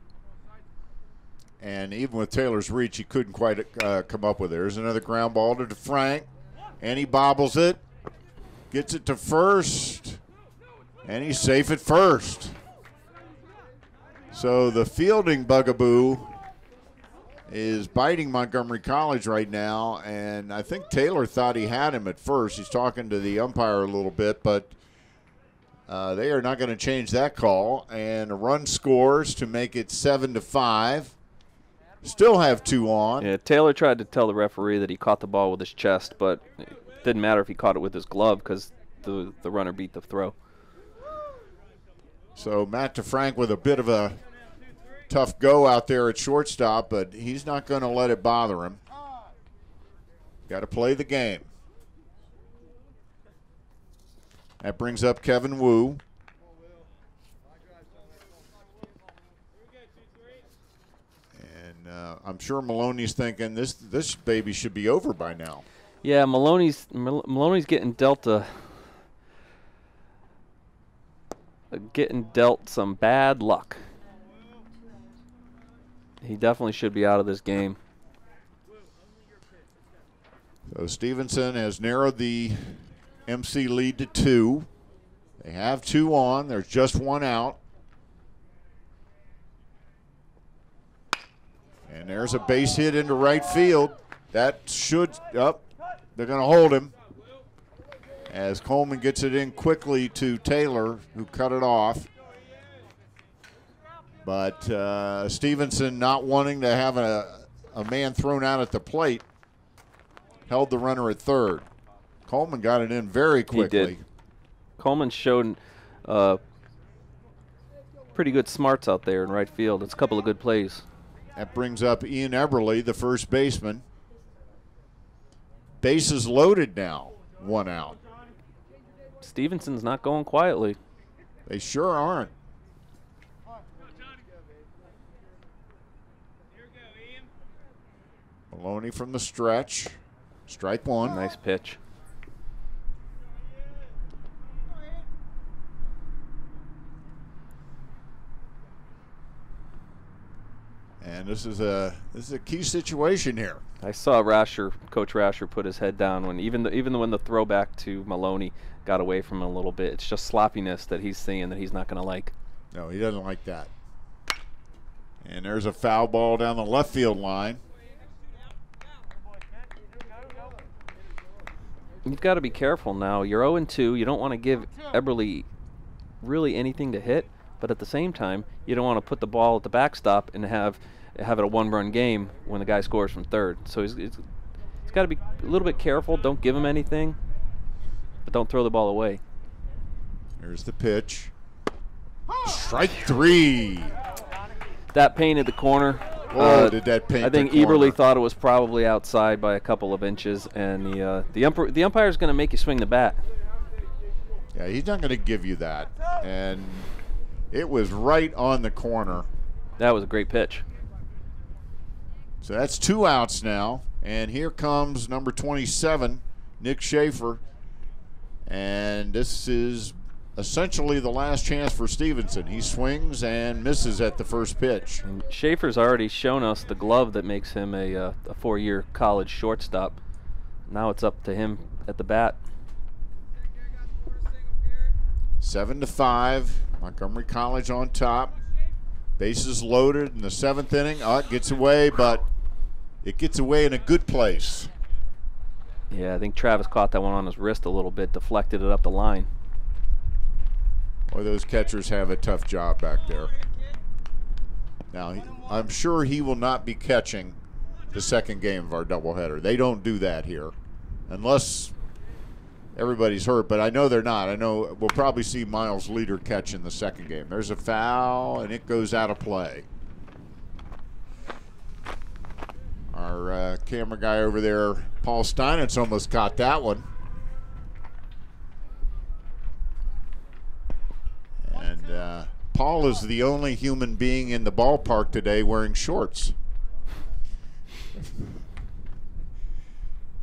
And even with Taylor's reach, he couldn't quite come up with it. There's another ground ball to DeFrank, and he bobbles it, gets it to first, and he's safe at first. So the fielding bugaboo is biting Montgomery College right now, and I think Taylor thought he had him at first. He's talking to the umpire a little bit, but they are not going to change that call. And a run scores to make it 7-5. Still have 2 on. Yeah, Taylor tried to tell the referee that he caught the ball with his chest, but it didn't matter if he caught it with his glove because the runner beat the throw. So Matt DeFrank with a bit of a tough go out there at shortstop, but he's not going to let it bother him. Got to play the game. That brings up Kevin Wu. And I'm sure Maloney's thinking this baby should be over by now. Yeah, Maloney's getting dealt some bad luck. He definitely should be out of this game. So Stevenson has narrowed the MC lead to 2. They have 2 on. There's just 1 out. And there's a base hit into right field. That should up. They're going to hold him as Coleman gets it in quickly to Taylor, who cut it off. But Stevenson, not wanting to have a man thrown out at the plate, held the runner at third. Coleman got it in very quickly. He did. Coleman showed pretty good smarts out there in right field. It's a couple of good plays. That brings up Ian Eberle, the first baseman. Bases loaded now, 1 out. Stevenson's not going quietly. They sure aren't. Maloney from the stretch. Strike 1. Nice pitch. And this is a key situation here. I saw Coach Rasher put his head down when even when the throwback to Maloney got away from him a little bit. It's just sloppiness that he's seeing that he's not going to like. No, he doesn't like that. And there's a foul ball down the left field line. You've got to be careful now. You're 0-2. You don't want to give Eberle really anything to hit, but at the same time, you don't want to put the ball at the backstop and have it a 1-run game when the guy scores from third. So he's got to be a little bit careful. Don't give him anything, but don't throw the ball away. There's the pitch. Strike 3. That painted the corner. Did that paint I think the corner? Eberle thought it was probably outside by a couple of inches, and the umpire is going to make you swing the bat. Yeah, he's not going to give you that. And It was right on the corner. That was a great pitch. So that's 2 outs now. And here comes number 27, Nick Schaefer. And this is essentially the last chance for Stevenson. He swings and misses at the first pitch. And Schaefer's already shown us the glove that makes him a 4-year college shortstop. Now it's up to him at the bat. 7-5, Montgomery College on top. Bases loaded in the 7th inning. It gets away, but it gets away in a good place. Yeah, I think Travis caught that one on his wrist a little bit, deflected it up the line. Boy, those catchers have a tough job back there. Now, I'm sure he will not be catching the second game of our doubleheader. They don't do that here unless everybody's hurt, but I know they're not. I know we'll probably see Miles Leader catch in the second game. There's a foul, and it goes out of play. Our camera guy over there, Paul Steinitz, almost caught that one. And Paul is the only human being in the ballpark today wearing shorts.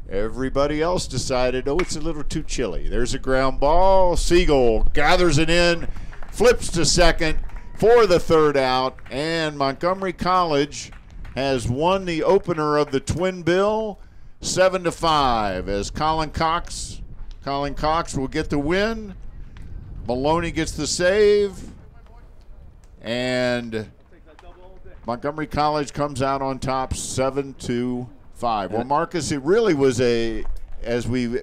Everybody else decided, it's a little too chilly. There's a ground ball. Siegel gathers it in, flips to second for the 3rd out, and Montgomery College has won the opener of the Twin Bill 7-5 as Colin Cox will get the win. Maloney gets the save, and Montgomery College comes out on top 7-5. Well, Marcus, it really was as we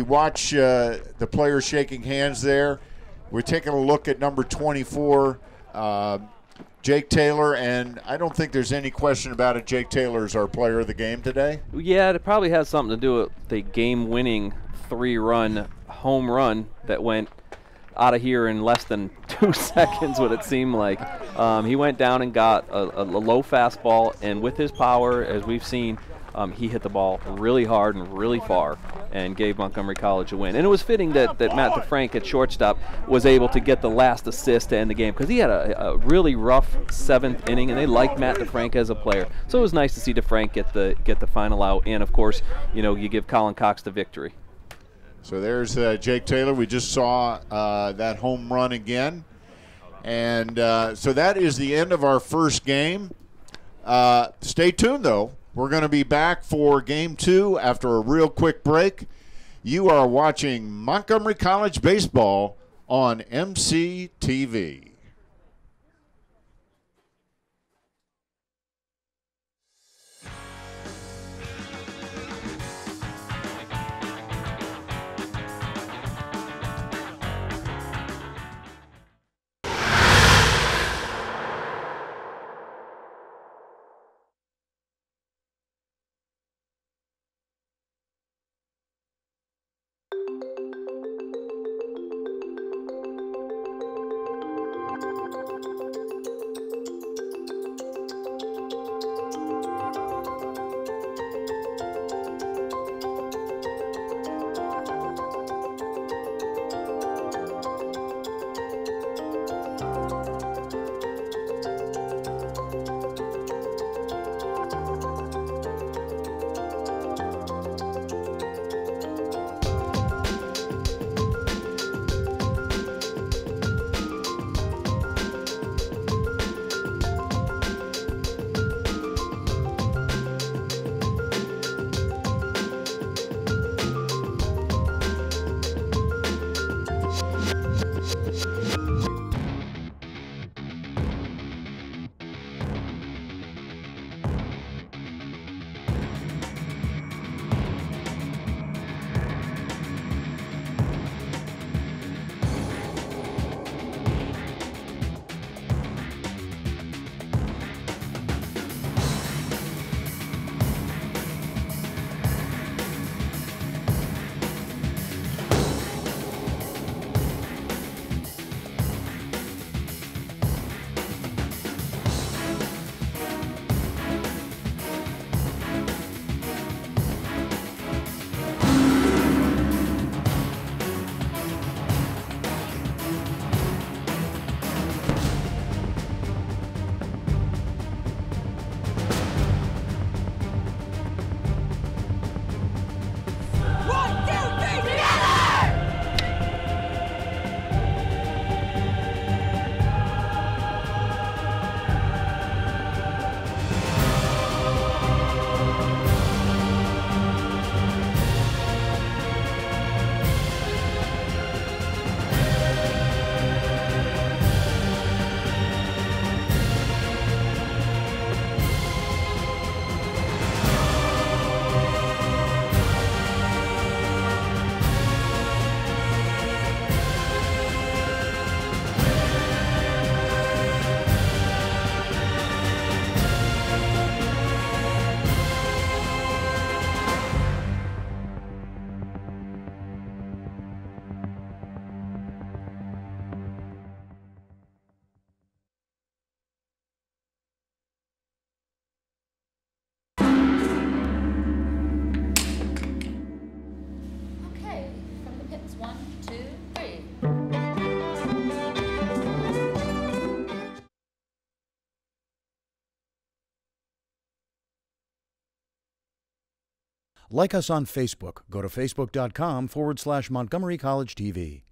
watch the players shaking hands there, we're taking a look at number 24, Jake Taylor, and I don't think there's any question about it. Jake Taylor is our player of the game today. Yeah, it probably has something to do with the game-winning 3-run home run that went out of here in less than 2 seconds, what it seemed like. He went down and got a low fastball, and with his power, as we've seen, he hit the ball really hard and really far and gave Montgomery College a win. And it was fitting that Matt DeFrank at shortstop was able to get the last assist to end the game because he had a really rough 7th inning, and they liked Matt DeFrank as a player. So it was nice to see DeFrank get the final out, and, of course, you give Colin Cox the victory. So there's Jake Taylor. We just saw that home run again. And so that is the end of our first game. Stay tuned, though. We're going to be back for Game 2 after a real quick break. You are watching Montgomery College Baseball on MCTV. Like us on Facebook. Go to facebook.com/Montgomery College TV.